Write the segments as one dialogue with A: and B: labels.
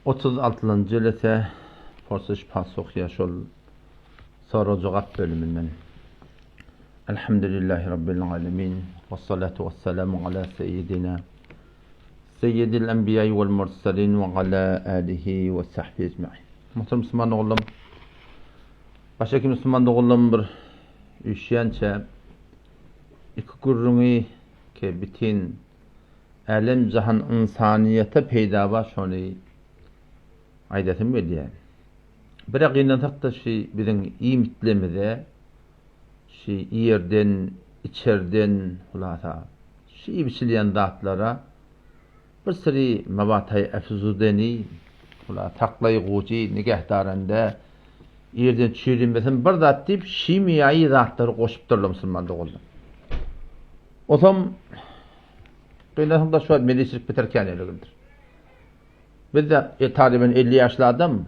A: 36. jilete Forsış Pasok Yaşol Soru Cevap bölümünden. Elhamdülillahi Rabbil Alemin ve salatu ve selamu ala seyyidil enbiya'i vel mursalin ve ala alihi ve sahbihi ecma'in. Muhterem Müslüman oğlum, başaki Müslüman oğlum bir üşüyençe iki gurrunu ki bütün alem cihan insaniyete peyda var şunu aydatım belli. Bırak inansak da bizim iyi mitlemede yerden, içerden hulata biçilen dağıtlara bir sürü mevatayı efzudeni taklayı koci nigahdarında yerden çürünmesen bir dağıt deyip şimiyayı dağıtları koşup durdu Müslümanlık oldu. O zaman kıynasak da şu an medisilik biterken elidir. Biz de taliben 50 yaşlı adam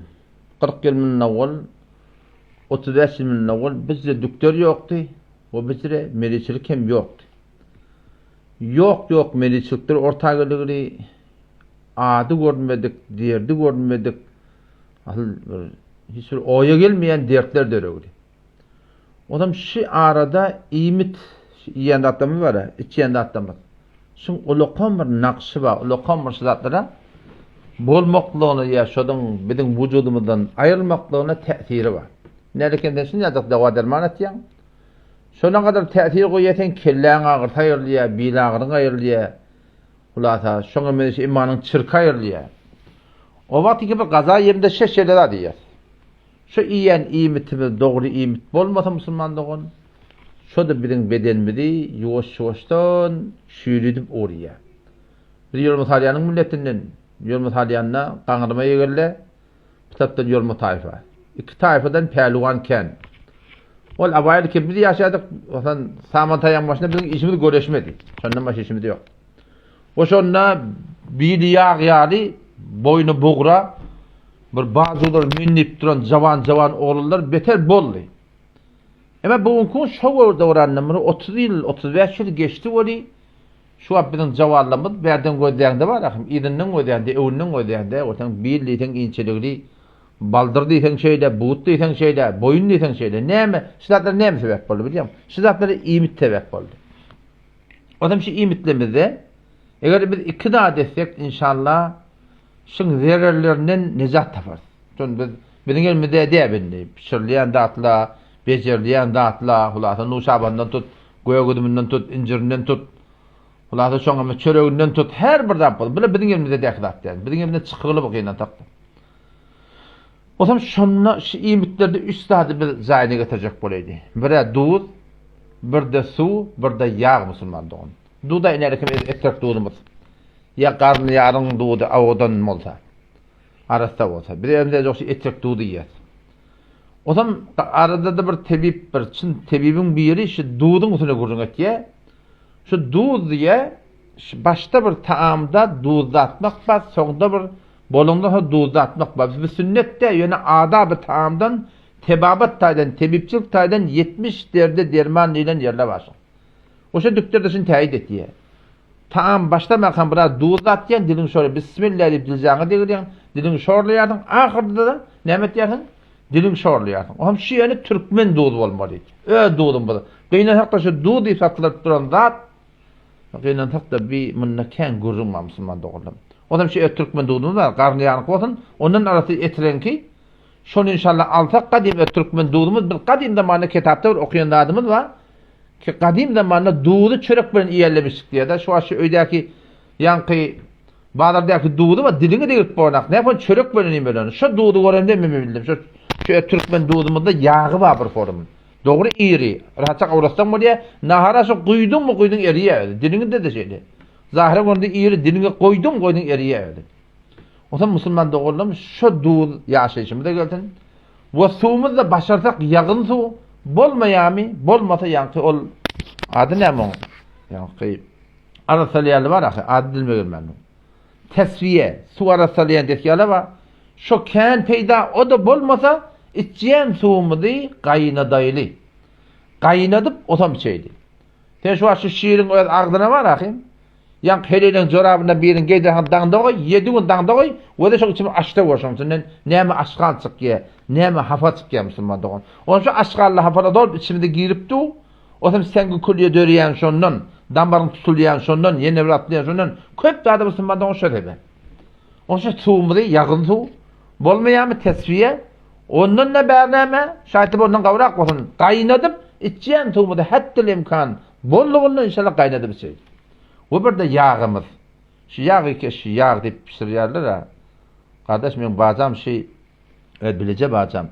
A: 40 yılın evvel 35 yılın evvel bizde doktor yoktu. O bizde medisilik hem yoktu. Yok medisilikler ortağılığı adı görmedik, derdi görmedik. Hiç oya gelmeyen dertler dörüyordu. O zaman şu arada imit yiyen adamı var ya, içiyen adamı. Şimdi ulukan bir nakşı var, ulukan bir sıdatlara bolmaklığını yaşadığın bizim vücudumuzdan ayrılmaklığına tesiri var. Nereden şimdi yazık dava derman etiyen. Şuna kadar tesir koyuyeten kelleğin ağır tayırlıya, bilağırın ayırlıya, hulata, şuna menişi imanın çırka ayırlıya. O vakti ki bir gaza yerinde şeyler diyor. Şu iyen imitimiz doğru imit bolmasa Müslümanlığın, şu da bizim bedenimizi yavaş-yavaştan şüyürdüp oraya. Bir yol mutalyanın milletinden, yol mutalyanına kanırmaya geldi, kitaptan yol mutayfa. İki tayfadan pehlivanken, ol avaylı ki biz yaşadık, Samantay'ın başında bizim işimiz görüşmedi. Sondan baş işimiz yok. O sonra bir yağ boynu buğra, bir bazılar minnip duran cavan oğullar beter bollu. Ama bugünkü şu davranışları 30 yıl, 35 yıl geçti oli. Şu an bizim cavanlarımız berden gözlerinde var. İdinin gözlerinde, evinin gözlerinde, ortadan bir liten inçelikli, baldır diysen şeyde, buğut diysen şeyde, boyun diysen şeyde. Neyme? Şidatlar neyme sebep oldu biliyor musun? Şidatları imit sebep oldu. O zaman şu imitlemizde, eğer biz iki daha desek inşallah şun zerrelerinden necat taparız. Çünkü bizim elimizde deyabindi. Pişirleyen dağıtla, becerleyen dağıtla, hulata nuşabandan tut, goyagudumundan tut, incirinden tut, hulata şoňa çöreginden tut, her bir dağıt. Bile bizim elimizde dağıtlat yani. Bizim elimizde çıkılı bakıyla taktı. O zaman şunla şu imitlerde üstadı bir zayını getirecek böyleydi. Bir duz, bir de su, bir de yağ Müslümanlığın. Duda inerken ettirek dudumuz. Ya karnı yarın dudu avadan olsa. Arasta olsa. Bir de yoksa ettirek dudu yiyez. O zaman arada da bir tebip, bir çın tebibin bir yeri şu dudun üstüne kurun et ye. Şu dud diye başta bir taamda dudda atmak var, sonunda bir bolunda dudda atmak var. Bir sünnette yani adab-ı taamdan tebabat taydan, tebipçilik taydan 70 derde derman ile yerle var. O şey doktordaşın teyit et diye. Taam başlamakan biraz dudda atyan dilin şöyle bismillah deyip dilcanı deyirken dilin şorlayardın. Ahırda da nemet yakın dilin şorlayardın. O hem şey yani Türkmen dudu olmalı. Öyle dudum bu. Kıynasak da şu dudu deyip satılır duran zat. Kıynasak da bir mınnaken gurrunma Müslüman doğrulam. O zaman şey Türkmen dudum var. Karnı yanık olsun. Onun arası etiren ki şunu inşallah alsak kadim Türkmen dudumuz bir kadim zamanında kitapta okuyan adımız var. Ki kadim zamanında dudu çörek bilen iyerlemiştik diye de şu aşı öydeki yankı bağlardaki dudu var dilini deyip bornak. Ne yapın çörek bilen iyerlemiştik. Şu dudu göremde mi bildim. Şu Türkmen dudumuzda yağı var bir formun. Doğru iri. Rahatçak avlastan mı diye nahara şu koydun mu koydun eriye. Dilini de şeydi. Zahire konuda iri dilini koydun eriye. O zaman Müslüman doğrulam şu dudu yaşayışımı da gördün. Ve suumuz da başarsak yağın su. Bolmayami, bolmasa yankı ol adı ne mon? Yankı arasaliyalı var ahi, adı dilmeyen ben. Tesviye, su arasaliyan desyalı var. Şu kan peyda o da bolmasa içeceğim suumuzu kaynadaylı. Kaynadıp o tam şeydi. Sen şu şiirin ağzına var ahi. yan helelen jorabına birin geyden dağında koy, 7 gün dağında koy, o da çok içime açta boşamsın. Näme aşgal çıkye, näme hafa çıkye Müslüman doğan. Onun şu aşgalla hafa dolup içimde giripdi. O zaman sen kulliye döriyen şondan, dambarın tutulyan şondan, yeni evlatlayan şondan, köp daha da Müslüman doğan şöyle. Onun şu tuğumda yağın tuğ, bolmayan mı tesviye, ondan ne berneme, şahitip ondan kavrak olsun, kaynadıp, içiyen tuğumda hatta imkan, bolluğundan inşallah kaynadı bir şey. O bir de yağımız. Şu yağı ki şu yağ deyip pişiriyorlar ha. Kardeş benim bazam bilece bazam.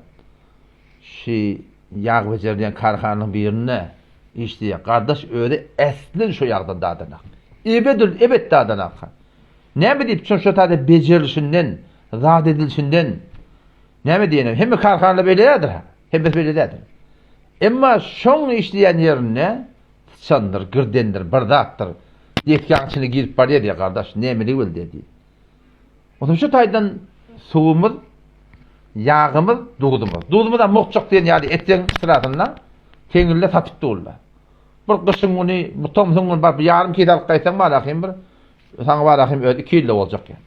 A: Şu yağ becerilen karhanın birine işte kardeş öyle eslin şu yağdan dağdanak. Evet dağdanak. Ne mi deyip şu tadı becerilişinden, zat edilişinden ne mi diyelim? Hem karhanla böyledir ha. Hem böyledir. Ama şonu işleyen yerine sandır, gırdendir, bardaktır. Yetken içine girip var ya kardeş, nemeli öl dedi. O da şu taydan soğumuz, yağımız, doğdumuz. Doğdumuz da muhçak diyen yani etten sıratında tengille satıp doğurlar. Bir kışın onu, muhtemelen onu var, yarım kidalık kaysan var akıyım bir, sana var akıyım öyle 2 yılda olacak yani.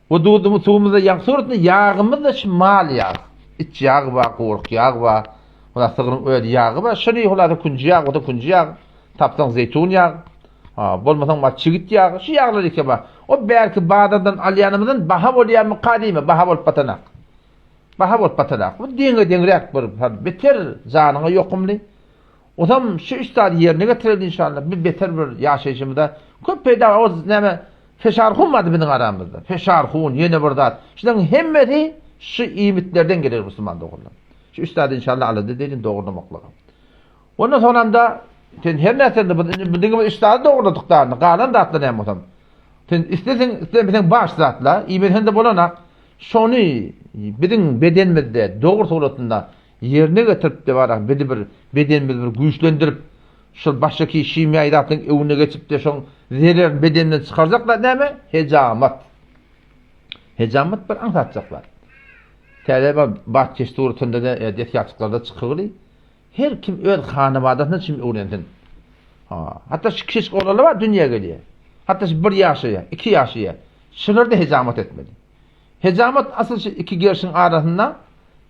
A: O doğdumuz, soğumuzda yağ suratında yağımız da mal yağ. İç yağı var, kork yağı var, o da sığırın öyle yağı var. Şöyle yuhulada kuncu yağı, o da kuncu yağı, taptan zeytun yağı. Bolmasan ma çigit yağı, şu yağlar iki var. O belki bağdadan alyanımızdan baha bolyan mı kadime, baha bol patanak. Baha bol patanak. Bu denge bir beter zanına yokumli. O zaman şu üstad yerine getirildi inşallah. Bir beter bir yaşayışımızda. Köp peyda o neme feşar hunmadı bizim aramızda. Feşar hun, yeni birdat. Şundan hemmeti şu imitlerden gelir Müslüman doğrular. Şu üstad inşallah aladı dedin doğrulamakla. Ondan sonra da her nesinde bu üstadı doğruladıklarını qalan da atlanayım o zaman. İstesin baş zatla, imetinde bolanak, şonu bizim bedenimizde doğru suratında yerine getirip de varak bir bedenimizi bir güçlendirip şu baştaki şimya idatın evine geçip de şun zerrer bedeninden çıkaracaklar ne mi? Hecamat. Hecamat bir anlatacaklar. Təlebe bahçe suratında da detyaçıklarda çıkıgılı. Her kim öz hanımadasından şimdi öğrendin. Hatta şu kişi olalı var dünya geliyor. Hatta şu 1 yaşıya, 2 yaşıya. Şunları da hecamat etmeli. Hecamat asıl şu 2 gerşin arasında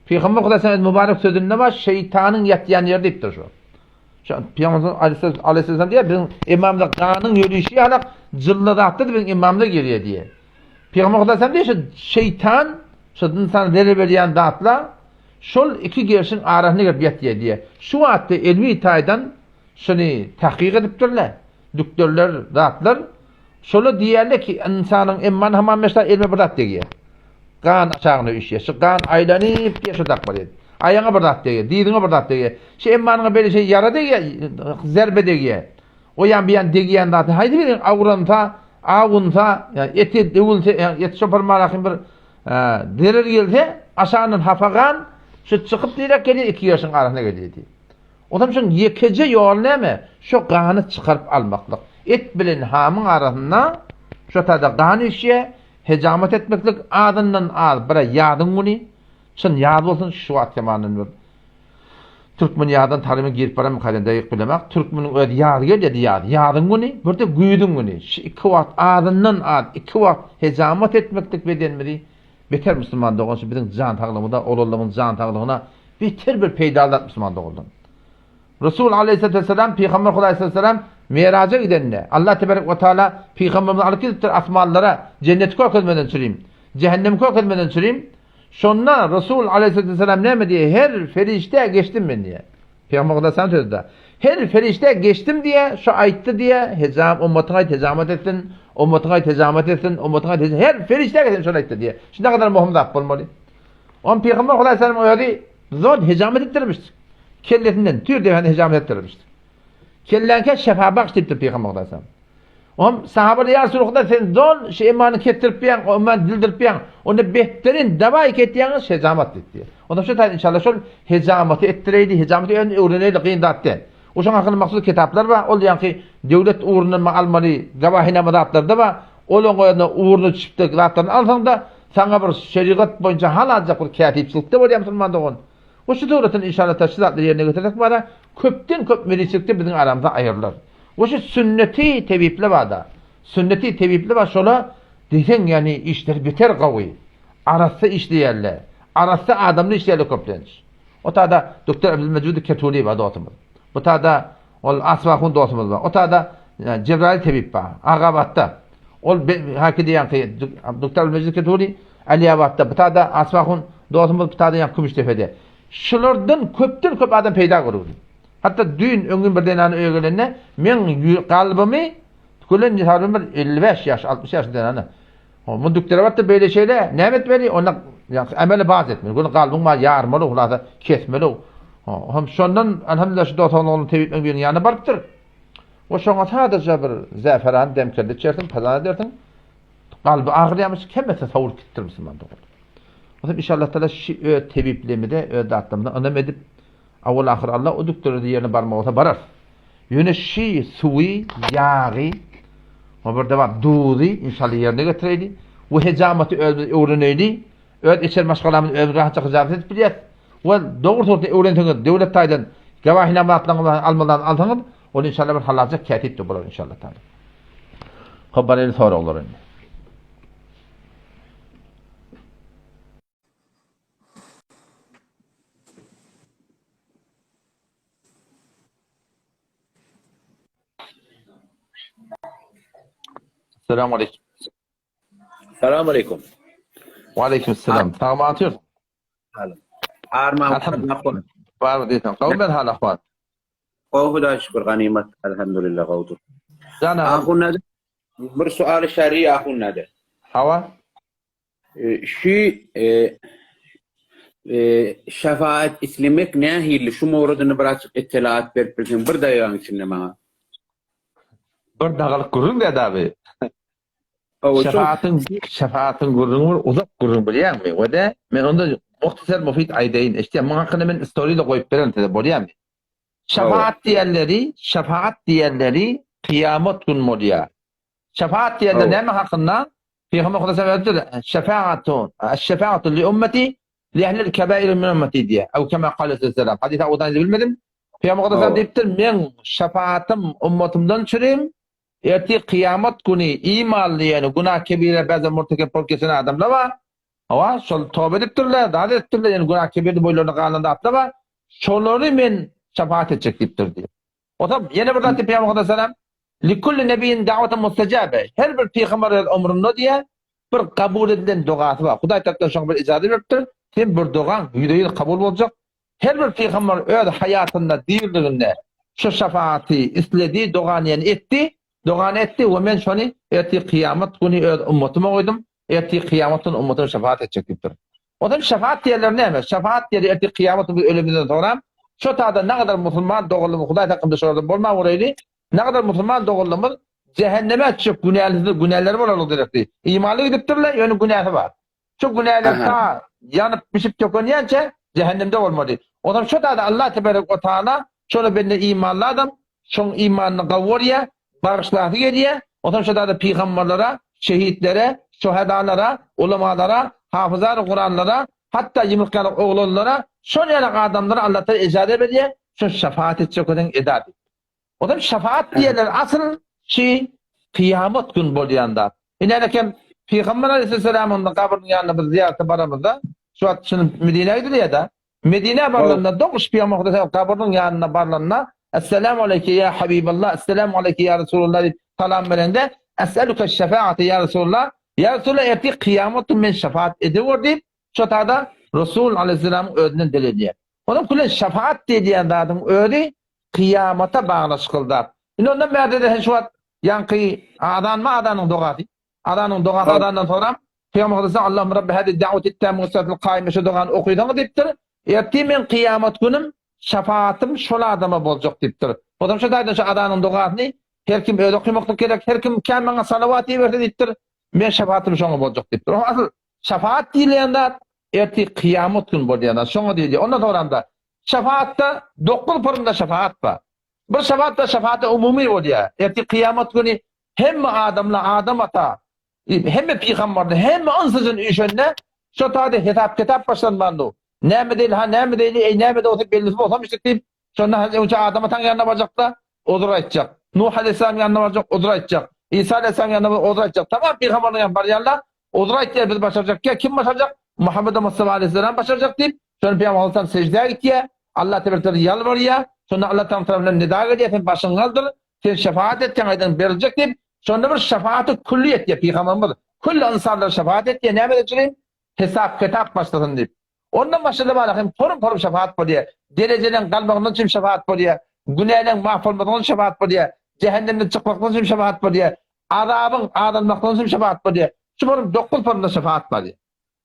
A: Peygamber Kudüs'ün mübarek sözünde var, şeytanın yatyan yerde iptir şu. Şu Peygamber Aleyhisselam diye bizim imamda kanın yürüyüşü alak cılladı attı da bizim imamda geliyor diye. Peygamber Kudüs'ün diye şu şeytan şu insan verebiliyen dağıtla şol 2 gerşin arasında girip yatıyor diye. Şu hatta ilmi taydan şunu tahkik ediptirler. Doktorlar, dağıtlar şolu diyerler ki insanın imman hamam mesela ilmi bırak diye. Kan aşağına üşüyor. Şu kan aylanıp diye şu takma diye. Ayağına bırak diye, didine bırak diye. Şu immanına böyle şey yara diye, zerbe diye. O yan bir yan diyen dağıtın. Haydi bilin avuranta, avunta, eti devulse, eti şoparmalakın bir derir gelse aşağının hafagan şu çıkıp direkt geliyor 2 yaşın arasına geliyor diye. O zaman şun yekece yol ne mi? Şu kanı çıkarıp almaklık. Et bilen hamın arasında şu tada kanı işe hecamat etmeklik adından ad. Bira yadın bunu. Şun yad olsun şu atyamanın bir. Türkmen yadın tarımı girip baram kalendayık bilemek. Türkmen'in öyle yad gel yad. Yadın bunu. Burada güydün bunu. Şu 2 vat adından ad. 2 vat hecamat etmeklik bedenmedi. Beter Müslüman doğan şu bizim can tağlığımda, oğullarımın can tağlığına beter bir peydalat Müslüman doğan. Resul Aleyhisselam, Peygamber Aleyhisselam Miraca gidenine Allah Tebarek ve Teala Peygamberimizi alıp gidiptir asmallara cenneti korkutmadan süreyim, cehennemi korkutmadan süreyim. Sonra Resul Aleyhisselam ne mi diye her ferişte geçtim ben diye. Peygamber Aleyhisselam sözde. Her ferişte geçtim diye şu ayette diye ummatına hecamat etsin, ummatına tezamet etsin, ummatına tezamet her ferişte geçtim şöyle ayette diye. Şimdi ne kadar Muhammed akbolmalı. On Peygamber Aleyhisselam öyle zor hecamat ettirmiştir. Kelletinden tür devende hecamet ettirmiştir. Kellenke şefa bakıştırdı Peygamber Aleyhisselam. On sahabe ya Resulullah sen zon şey imanı kettirip yan, iman dildirip yan, onu behterin davayı kettiyanız hecamat etti. Ondan sonra inşallah şu hecamatı ettireydi, hecamatı öğreneydi kıyındatten. O şan hakkında maksud kitaplar var. Ol yani devlet uğrundan almalı, gavahine madatlarda var. Olun koyanda uğrunu çıktı, zatlarını alsan da sana bir şeriat boyunca hal alacak bir katipçilikte var ya Müslüman doğun. O şu doğrultun inşallah taşıdatları yerine getirdik var da köpten köp meliçlikte bizim aramızda ayırırlar. O şu sünneti tebiple var da. Sünneti tebipli var şola desen yani işler biter qawy. Arası işleýärler. Arası adamly işleýärler köplenç. O tada Doktor Abdülmecid Ketuli var dostumuz. Bu tada ol Asbahun dostumuz var. O tada Cebrail tebip var. Agabatda. Ol hakiki diýen Doktor Abdülmecid Ketuli Aliyabatda. Bu tada Asbahun dostumuz bu tada ýa Kümüştefede. Şulardan köp adam peýda gurur. Hatta dün öňün birden any öýgelenne men galbymy kulen ýaşarym 55 ýaş 60 ýaşynda ana. O doktorabat da beýle şeyle nämet beri ona ameli baz etmeli. Bunu galbyň ma ýarmaly ulada kesmeli. Hem şondan elhamdülillah şu doktorlaryň tebitmek bilen ýany bardyr. O şoňa sadece bir zaferan demkerde çertim pazar ederdim. Galby agyrýarmyş kemme tasawwur etdirmişim ben doktor. O da inşallah taala şu tebiplemede ödatlamda anam edip awal ahir Allah o doktoru diýerine barmak olsa barar. Ýöne şi suwi ýagy o bir de var duzy inşallah ýerine getireydi. Bu hejamaty öwreneydi. Öt içer maşgalamy öwrahatça hyzap edip bilýär. We dogry sortda öwrendiňiz döwlet taýdan gawahynamatlaryny almadan aldyňyz. Onu inşallah bir halatça kätip de bolar inşallah taala. Habarly soralar indi. Selamun aleyküm.
B: Selamun aleyküm.
A: Ve aleyküm selam. Tamam atıyor.
B: Arma
A: Elhamdülillah. Var mı diyorsun? Kavmen hal ahval.
B: Huda şükür ganimet. Elhamdülillah gavdur.
A: Sana
B: Ahun nade? Bir sual şer'i ahun nade?
A: hava?
B: Şi şefaat islamek nahil şu mevrudunu biraz ittilaat verpilsin. Bir dayan içinde bana.
A: Bir dağılık gurrun dedi abi.
B: O
A: Şefaatin gurrun var, uzak gurrun biliyor musun? Ve de ben onda muhtasar mufid aydayin. İşte bana hakkında ben story'le koyup veren dedi biliyor musun? Şefaat diyenleri kıyamet günü oluyor. Şefaat diyenler ne mi hakkında? Peygamber Aleyhisselam diyor şefaatun li ümmeti li ehlil kebair min ümmeti diye. Ev kema kâle sallallahu hadis-i odan bilmedim. Peygamber Aleyhisselam deyiptir men şefaatim ümmetimden çüreyim. Erti kıyamet günü imanlayan günah kebire bazı murtekep polkesine adamlar var. Ama şol tövbe ediptirler, daha ettirler yani günah kebirde boylarına kalanda apta var. Şolları men şefaat edecek deyiptir diye. O da yine burada Peygamber Aleyhisselam likulli nebiyyin da'vatun mustecabe. Her bir peygamber ömründe diye bir kabul edilen duası var. Hudaý tarapdan şoň bir icazet beripdir. Sen bir duaň ýüreğine kabul boljak. Her bir peygamber öz hayatında diýildiginde şu şefaati isledi, duany etdi. Duany etdi we men şonu erti kıyamet günü öz ummatyma goýdum. Erti kıyametin ummatyna şefaat edecek deyipdir. Odan şefaat diýerler näme? Şefaat diýeri erti kıyametin ölümünden sonra şu taýda ne kadar musulman dogulmy Hudaý hakkında şorada bolma urayly. Ne kadar musulman dogulmy cehenneme çyk günahları bolar direkti. İmanly edipdirler, ýöne günahı var. Şu günahlar ta yanıp pişip tökönýänçe cehennemde bolmady. Odan şu taýda Allah tebarek we taala şonu bende imanly adam, şoň imanyny gawurýa, bağışlaýdy diýe. Odan şu taýda peýgamberlere, şehitlere, şuhadalara, ulamalara, hafızlar Kur'anlara, hatta yımykly oglanlara, şol ýaly adamlara Allah taala ijazet berýär, şu şefaat etjek eden edat. Odan şefaat diýerler asıl şey kıyamet gün bolýanda. Ine Peygamber Aleyhisselam'ın kabrinin yanına bir ziyarete baramızda, şu an şunun Medine'ye gidiyor da, Medine barlarında 9 Peygamber Aleyhisselam kabrinin yanına barlarına, Esselamu aleyke ya Habiballah, Esselamu aleyke ya Resulullah salam verende, Es'eluke şefaati ya Resulullah, ya Resulullah erti kıyametin men şefaat ediyor deyip, şu taada Resul Aleyhisselam'ın ödünden dilediyor. Onun kulen şefaat dediğin dadın ödü, kıyamata bağlaş kıldı. Yine ondan beri de şu an yankı adanın doğası. Adanın doğası adandan sonra Peygamber Aleyhisselam Allah'ım Rabbi hadi da'veti tammı sıratul kaime şu doğan okuyduğunu deyiptir. Erti men kıyamet günüm şefaatim şol adama boljak deyiptir. Odam şu daýdan şu adanın doğasını her kim öyle okumakta gerek, her kim kendine salavat verdi deyiptir. Men şefaatim şoňa boljak deyiptir. Asıl şefaat diýilende erti kıyamet gün bolýanda şoňa diýildi. Ondan sonra da şefaatta dokul pırında şefaat var. Bir şefaatta şefaat umumi bolýar. Erti kıyamet günü hem adamla adam ata hem peygamberler hem ansızın işinde şu taýda hitap başlanmandy. Näme değil näme değil näme de otup belli bolsam işte deyip şonda önce adama tan yanına barjakda odur aýtjak. Nuh Aleyhisselam yanına barjak odur aýtjak. İsa Aleyhisselam yanına oturacak. Tamam peygamberler yanına baryanlar. Oturacak diye biz başaracak ya. Kim başaracak? Muhammed Mustafa Aleyhisselam başaracak deyip. Sonra Peygamber Aleyhisselam secdeye gitti. Allah Teala yalvarıyor. Sonra Allah tarafından nida ediyor. Sen başını kaldır. Sen şefaat et. Sen verilecek deyip. Sonra bir şefaati kulliyet diye Peygamberimiz. Kullu insanlar şefaat et diye ne verecek? Hesap kitap başlasın deyip. Ondan başladı bakayım. Forum şefaat bu diye. Dereceden kalmaktan için şefaat bu diye. Günahdan mahvolmaktan için şefaat bu diye. Cehennemden çıkmaktan için şefaat bu diye. Azabın ağlanmaktan için şefaat bu diye. Şu forum 9 formda şefaat bu diye.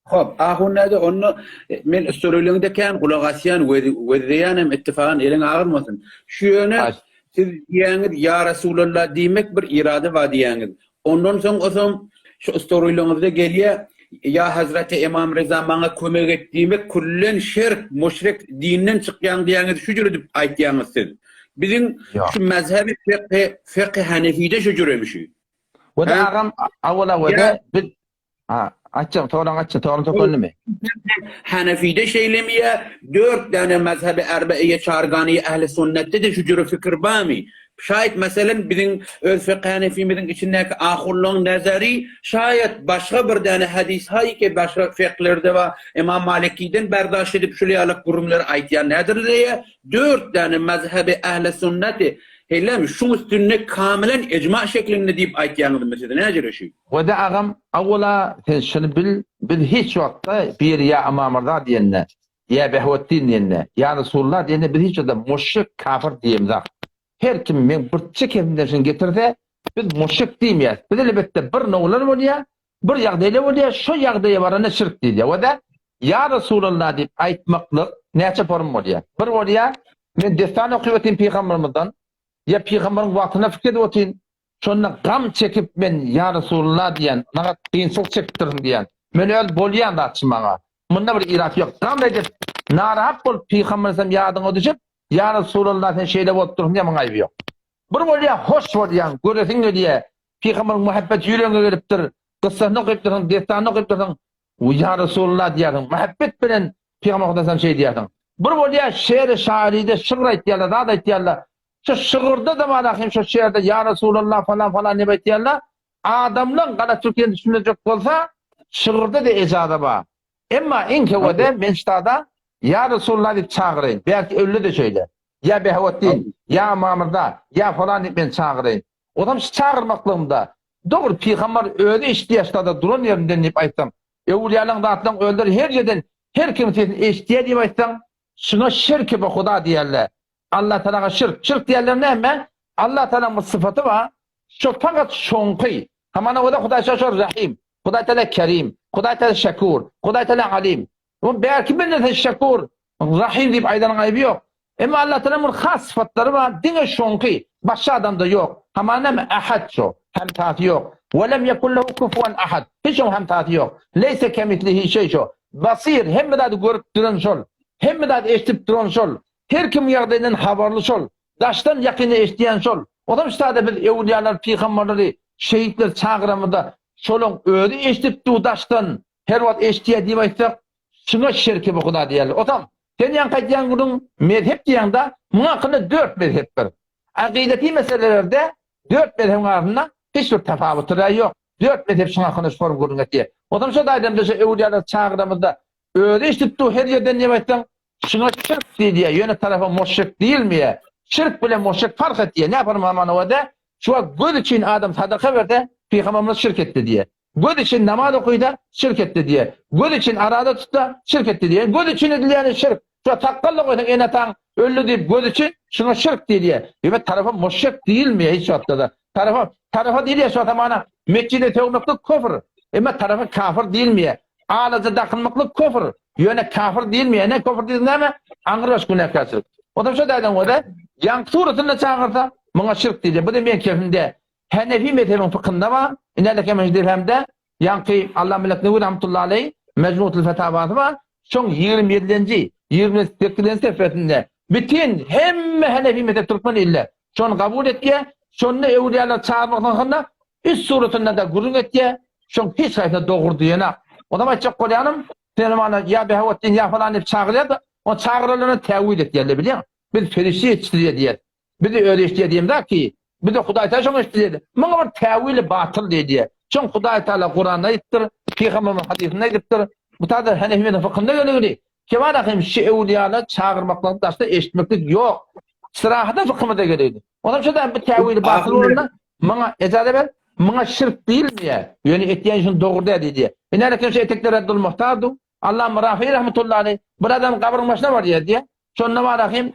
B: Hop, ahunada onu men sorulundaki kulağasyan ve diyanem ittifakın elin ağırmasın. Şu yöne siz diyanız ya Resulullah demek bir irade var diyanız. Ondan sonra o zaman şu sorulunuzda geliyor ya Hazreti İmam Rıza bana kömek et demek kullen şirk, müşrik dininden çıkan diyanız şu cürü aytyanız siz. Bizim şu mezhebi fıkh Hanefi'de şu cürüymüş.
A: Ve de ağam avvala ve de açacağım, toğlan tokunlu mu?
B: Hanefi'de şeylemiye 4 tane mezhebi erbaiye çargani ehli sünnette de şu cürü fikir bami. Şayet mesela bizim öz fıkh Hanefimizin içindeki ahurluğun nazari şayet başka bir tane hadis hay ki başka fıkhlerde var İmam Maliki'den berdaş edip şuliyalık kurumları aytiyan nedir diye 4 tane mezhebi ehli sünneti Heylem şu üstünne kamilen icma şeklinde deyip aytyanız mesela ne acırışı?
A: Ve de ağam avvala şunu bil hiç vakta bir ya amamırda diyenle ya behvettin diyenle ya Resulullah diyenle bir hiç da müşrik kafir diyeyim. Her kim men bir çekimden getirdi biz müşrik demeyiz. Biz elbette bir nollar oluyor, bir yağdayla oluyor, şu yağdaya varana şirk diyor. Ve de ya Resulullah deyip aytmaklık neçe form oluyor. Bir oluyor, men destan okuyuvetim Peygamberimizden ya Peygamberin vaktine fikir otin. Şonda gam çekip men ya Resulullah diyen, naga kıyınçılık çektirdim diyen. Men öyle bolyan da açmağa. Bunda bir irat yok. Gam edip narahat bol Peygamberimizden yadına düşüp ya Resulullah sen şeyle oturun diye bana ayıbı yok. Bir bolya hoş bolyan, göresin diye Peygamberin muhabbet yüreğine geliptir. Kıssasını okuyup durun, destanını okuyup durun. Ya Resulullah diyelim. Muhabbet bilen Peygamber'den sen şey diyelim. Bir bolya şehir şairide şıgır diyorlar, daha da diyorlar. Şu şıgırda da var şu şehirde ya Resulullah falan ne diyorlar. Adamlar kara Türkiye'nin düşünecek olsa şıgırda da ecada var. Ama en kevede menştada ya Resulullah deyip çağırayım. Belki ölü de şöyle. Ya Behvettin, ya Mamırda, ya falan deyip ben çağırayım. O zaman çağırmaklığımda doğru Peygamber öyle ihtiyaçlarda durun yerinden deyip aytsam. Evliyaların dağıtlan öldür her yerden her kimsenin ihtiyaç deyip aytsam. Şuna şirk be Huda diyorlar. Allah Teala'ya şirk diyorlar ne mi? Allah Teala'nın sıfatı var. Şu fakat şonkı. Hamana o da Huda şaşır Rahim. Huda Teala Kerim. Huda Teala Şekur. Huda Teala Alim. Belki birine şekur, rahim deyip aydanın ayıbı yok. Ama Allah Teala'nın khas sıfatları var. Dine şonkı. Başka adamda yok. Hamanam ahad şu. Hemtati yok. Ve lem yekullehu kufuven ahad. Hiç o hemtati yok. Leyse kemitlihi şey şu. Basir. Hem de görüp duran şol. Hem de eşitip duran şol. Her kim yardımının haberli şol. Daştan yakını eşleyen şol. O da işte biz evliyalar, peygamberleri, şehitler çağıramında şolun öyle eşitip du daştan her vakit eşliye diyemezsek şuna şirki bu kadar diyorlar. O tam sen yankayacağın bunun mezhep diyen de muhakkında 4 mezhep var. Akideti meselelerde 4 mezhep arasında hiçbir tefavutları yok. 4 mezhep şuna hakkında sorum kurun diye. O zaman şu da adamda evliyalar çağıramında öyle eşitip du her yerden diyemezsen şuna şirk diye yöne tarafa müşrik değil mi ya? Şirk bile müşrik fark et diye. Ne yaparım aman o da? Şu an göz için adam sadaka verdi, Peygamberimiz şirk etti diye. Göz için namaz okuydu, şirk etti diye. Göz için arada tuttu, şirk etti diye. Göz için edilen şirk. Şu takkallı koydun enatan öldü deyip göz için şuna şirk diye. Evet tarafa müşrik değil mi ya hiç hatta da? Tarafa değil ya şu zamana. Meccide tevmaklık küfür. Ama tarafa kafir değil mi ya? Ağlaca takılmaklık küfür. Yöne kafir değil mi ya? Ne küfür değil mi? Angırbaş günahkarsızlık. O da şu da o da yan suretinde çağırsa bana şirk diye. Bu da ben kefimde Hanefi mezhebinin fıkhında var. İneleke mecdirhemde yankı Allah meleknevi rahmetullahi aleyh Mecmuatul Fetavası var. Son 27. 28. seferinde bütün hem Hanefi mezhep Türkmen ille son kabul etkiye sonunu evliyalar çağırmaktan üst suretinde de gurur etkiye son hiç sayıda doğru diyene. O zaman çok koyanım sen bana ya Behvettin ya falan hep çağırıyordu. O çağrılarını tevhid et diye biliyor musun? Biz ferişte yetiştiriyor diye. Biz de öyle işte diyeyim de ki Bir de Hudaý Taala şoňa istedi. Maňa bir täwili batyl diýdi. Şoň Hudaý Taala Kur'anda aýtdyr, Peýgamberimiň hadisinde aýtdyr. Bu taýda Hanefiýeň fıkhynda gelýär. Kema rahim şu ewliýalar çağırmakdan daşda eşitmeklik ýok. Sırahada fıkhymda gelýärdi. Ondan şoňda bir täwili batyl bolanda maňa ejazat ber, maňa şirk diýilmeýär. Ýöne etýän şun dogry diýdi. Ene kim şey etekler Abdul Muhtardy. Allah Rafi rahmetullahi aleyh. Bir adam kabryň başına bar diýdi. Şonda var rahim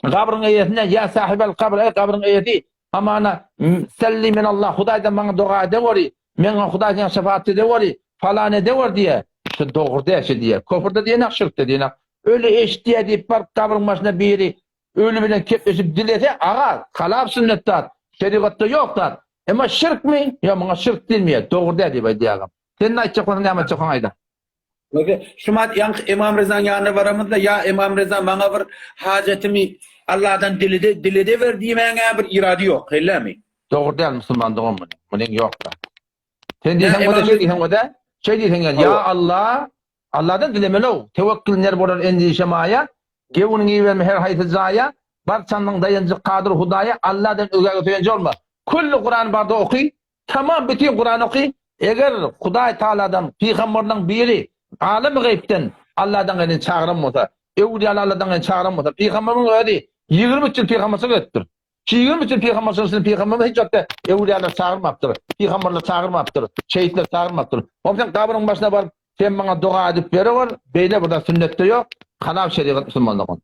A: kabryň eýetine ya sahibel kabr ey kabryň eýeti amana selli min Allah Hudaýdan maňa dua edewori. Meňe Hudaýdan şefaat edewori. Falan edewor diýe. Şu dogry diýe diýe. Köpürde diýen şirk diýen. Öyle eşdiýe diýip bar kabryň başına biri ölü bilen kepleşip dilese aga halap sünnetler. Şeriatda ýoklar. Ama şirk mi? Ya maňa şirk diýilmeýär. Dogry diýip aýdýagam. Sen aýtjak näme aýtjak aýda.
B: Şumat yank İmam Reza'nın yanına varamızda ya İmam Reza bana bir hacetimi Allah'tan dilede ver diýmege bir iradi yok, öyle mi?
A: Dogry diýil musulman dogry bu. Munyň ýoklar. Sen diýsen
B: Ya,
A: bu şey diýsen o da şey diýsen ya Allah Allah'dan dilemeli. Tevekkülner bolar endişe maya. Gewunyň iýerme her haýsy zaya. Barçanyň daýanjy Kadir Hudaýa Allah'dan öge götürenji bolma. Kullu Kur'an barda oky. Tamam bütün Kur'an oky. Eger Hudaý Taala'dan Peýgamberden biri alim gaýpden Allah'dan gelen çağıran bolsa, ewliýalar Allah'dan gelen çağıran bolsa, Peýgamberiň öýdi 20 ýyl Peýgamberçe götür. 20 ýyl Peýgamberçe Peýgamber hiç ýokda ewliýalar çağırmapdyr. Peýgamberler çağırmapdyr. Şeýitler çağırmapdyr. Ondan kabryň başına bar sen bana dua edip berewar, beýle burada sünnetde ýok. Halal şeriat musulmanlygyň.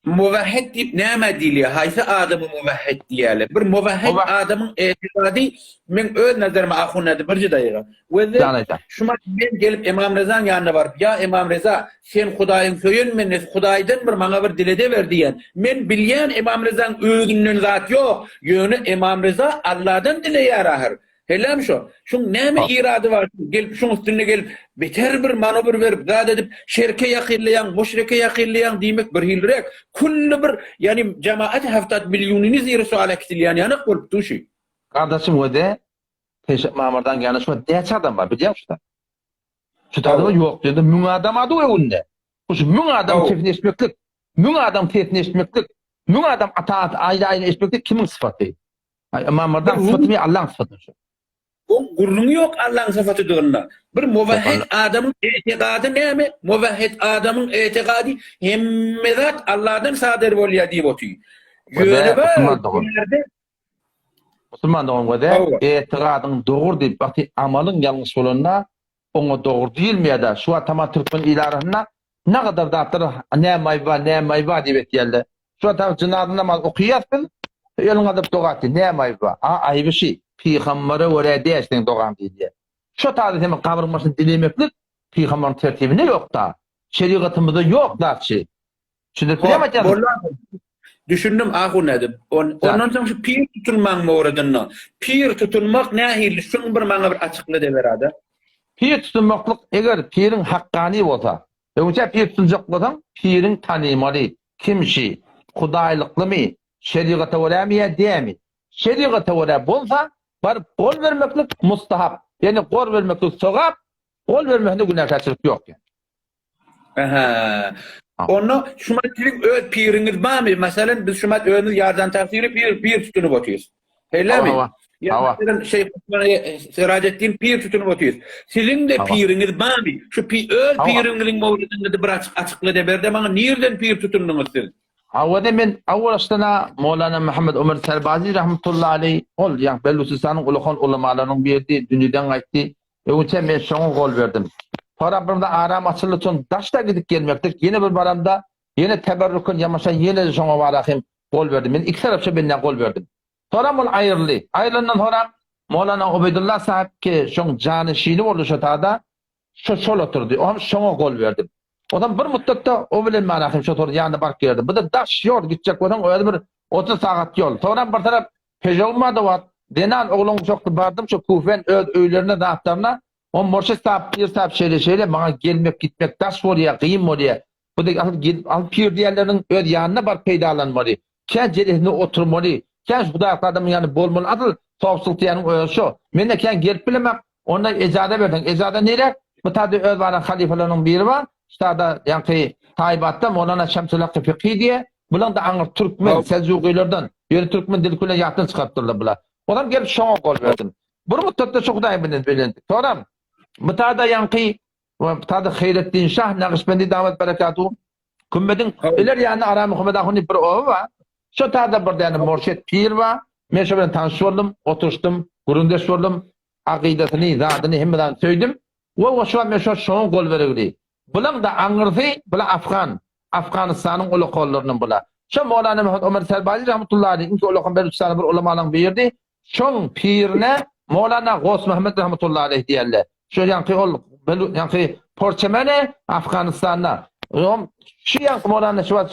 B: Muvahhid diýip näme diýilýär? Haýsy adamy muvahhid diýerler? Bir muvahhid adamyň etikady men öz nazarymda ahunady bir daýga. Weze şuma men gelip İmam Reza'nın ýanyna baryp, ya İmam Reza, sen Hudaýyň söýünmeni, Hudaýdan bir maňa bir dilede ber diýen. Men bilýän İmam Reza'nın özünden zat ýok. Ýöne İmam Reza Allah'dan dileýär ahir. Helem şu. Şun näme irady var? Gelip şun üstüne gelip beter bir manowr berip gad edip şerke ýakynlayan, müşrike ýakynlayan diýmek bir hilrek. Kullu bir yani cemaat 70 milyonyny zira suala kitilýän ýany bolup duşy.
A: Kardeşim o de Teşekkür Mamardan ýany şu däçe adam bar bilýärmiň? Şu taýda ýok dedi. Müň adam ady öwünde. Şu müň adam tefneşmeklik, müň adam tetneşmeklik, müň adam ataat aýda-aýda eşmeklik kimiň sypaty? Mamardan sypaty Allah'ın sypaty.
B: O gurrun yok Allah'ın sıfatıdığında. Bir muvahhid adamın etikadi näme? Muvahhid adamın etikadi hemmezat Allah'dan sadir bolýar diýip otuýar. Ýöne bar.
A: Musulman dogry goda etikadyň dogry diýip bakty amalyň ýalňyş bolanda oňa dogry diýilmeýär. Şu tamam Türkmen ilaryna ne kadar daptar näme aýba diýip etýärler. Şu tamam jinazy namaz okuýarsyň, ýoluna adyp dogry etdi. Näme aýba? Aýby şey. Peýgambere wara diýişdiň dogam diýdi. Şu taýda hem kabryň başyny dilemeklik peýgamberiň tertibinde ýokda. Şeriatymyzda ýokdaçy. Şunuňmy?
B: Düşündüm ahunadım. Ondan soň şu pir tutulmaň mawradyna. Pir tutulmak nähili? Şunu bir maňa bir açykla beradi.
A: Pir tutulmaklyk eger pirin haqqany bolsa, öňçe pir tutunjak bolsaň, pirin tanymaly. Kimşi? Hudaýlyklymy? Şeriata werami diými? Şeriata wera bolsa bar gol vermeklik mustahap. Yani gol vermeklik sogap, gol vermekde günah käçirik ýok.
B: Aha. Onu şumatlyk öz piriňiz barmy? Masalan biz şumat özümiz ýardan tafsiri pir tutunup otyýarys. Helemi? Ýa-da şey Sirajettin pir tutunup otyýarys. Siziň de piriňiz barmy? Şu öz piriňiziň mawzudyny bir açyklada berde maňa nerden pir tutundyňyz siz?
A: Awada men awwalaşdana Mawlana Muhammed Ömer Serbazi rahmetullahi aleyh ol ýa Beluçistanyň ulukhan ulamalarynyň berdi, dünýeden gaýtdy. Öňçe men şoňa gol berdim. Tarapymda aram açyly üçin daşda gidip gelmekdir. Ýene bir baramda ýene teberrükün ýamaşan ýene şoňa barahym gol berdim. Men iki tarapça benden gol berdim. Toram ol aýrly. Aýrlandan sonra Mawlana Ubeydullah sahip ki şoň janyşyny boldy şu taýda şol oturdy. O şoňa gol berdim. Odan bir müddetde o bilen manahym şu tor ýanyna bark geldi. Bu da daş ýol gitjek bolan öýde bir 30 sagat ýol. Sonra bir tarap Pejolmady wat. Denan oglum çokdy bardım şu Kufen öz öýlerine dağıtlarına. O morşe sap şeýle maňa gelmek gitmek daş bolýar, gyn bolýar. Bu da al pir diýerleriň öz ýanyna bar peýdalanmaly. Kän jerehine oturmaly. Kän bu dağıtlardan ýany bolmaly. Adyl tawsultyanyň öýü şu. Mende kän gelip bilemek, onda ejada berdiň. Ejada nere? Bu taýda öz baran halifalarynyň biri bar. Ştada ýa-ni Taýbatda Mawlana Şemsul Haq Fiqhi diye, bulan da aňyr Türkmen Seljugilerden Yöne Türkmen dil küle yatın çıkarttırlar bula. Adam gelip şoňa gol berdim. Bir muttatda şoňda bilen. Toram. Mutada yanqi ve mutada Hayrettin Şah Naqşbendi davet berekatuhu. Kümmedin iler yani Ara Muhammed Ahuni bir oğlu var. Şu tada bir tane murşid pir var. Men şo bilen tanışyp boldum, oturuşdum, gurundeş boldum. Aqidasini, zatini hemmeden söýdim. Ve şu men şoň gol beregdi. Bulan da aňyrsy, bulan Afgan. Afganistanyň ulu gollarynyň bula. Şu Mevlana Mehmet Ömer Selbazi rahmetullahi aleyh inki ulaqan Beluçistany bir ulamanyň berdi. Şoň pirine Mevlana Gos Mehmet rahmetullahi aleyh diýerler. Şu ýanky ol ýanky Porçemene Afganistanda. Şu ýanky Mevlana şu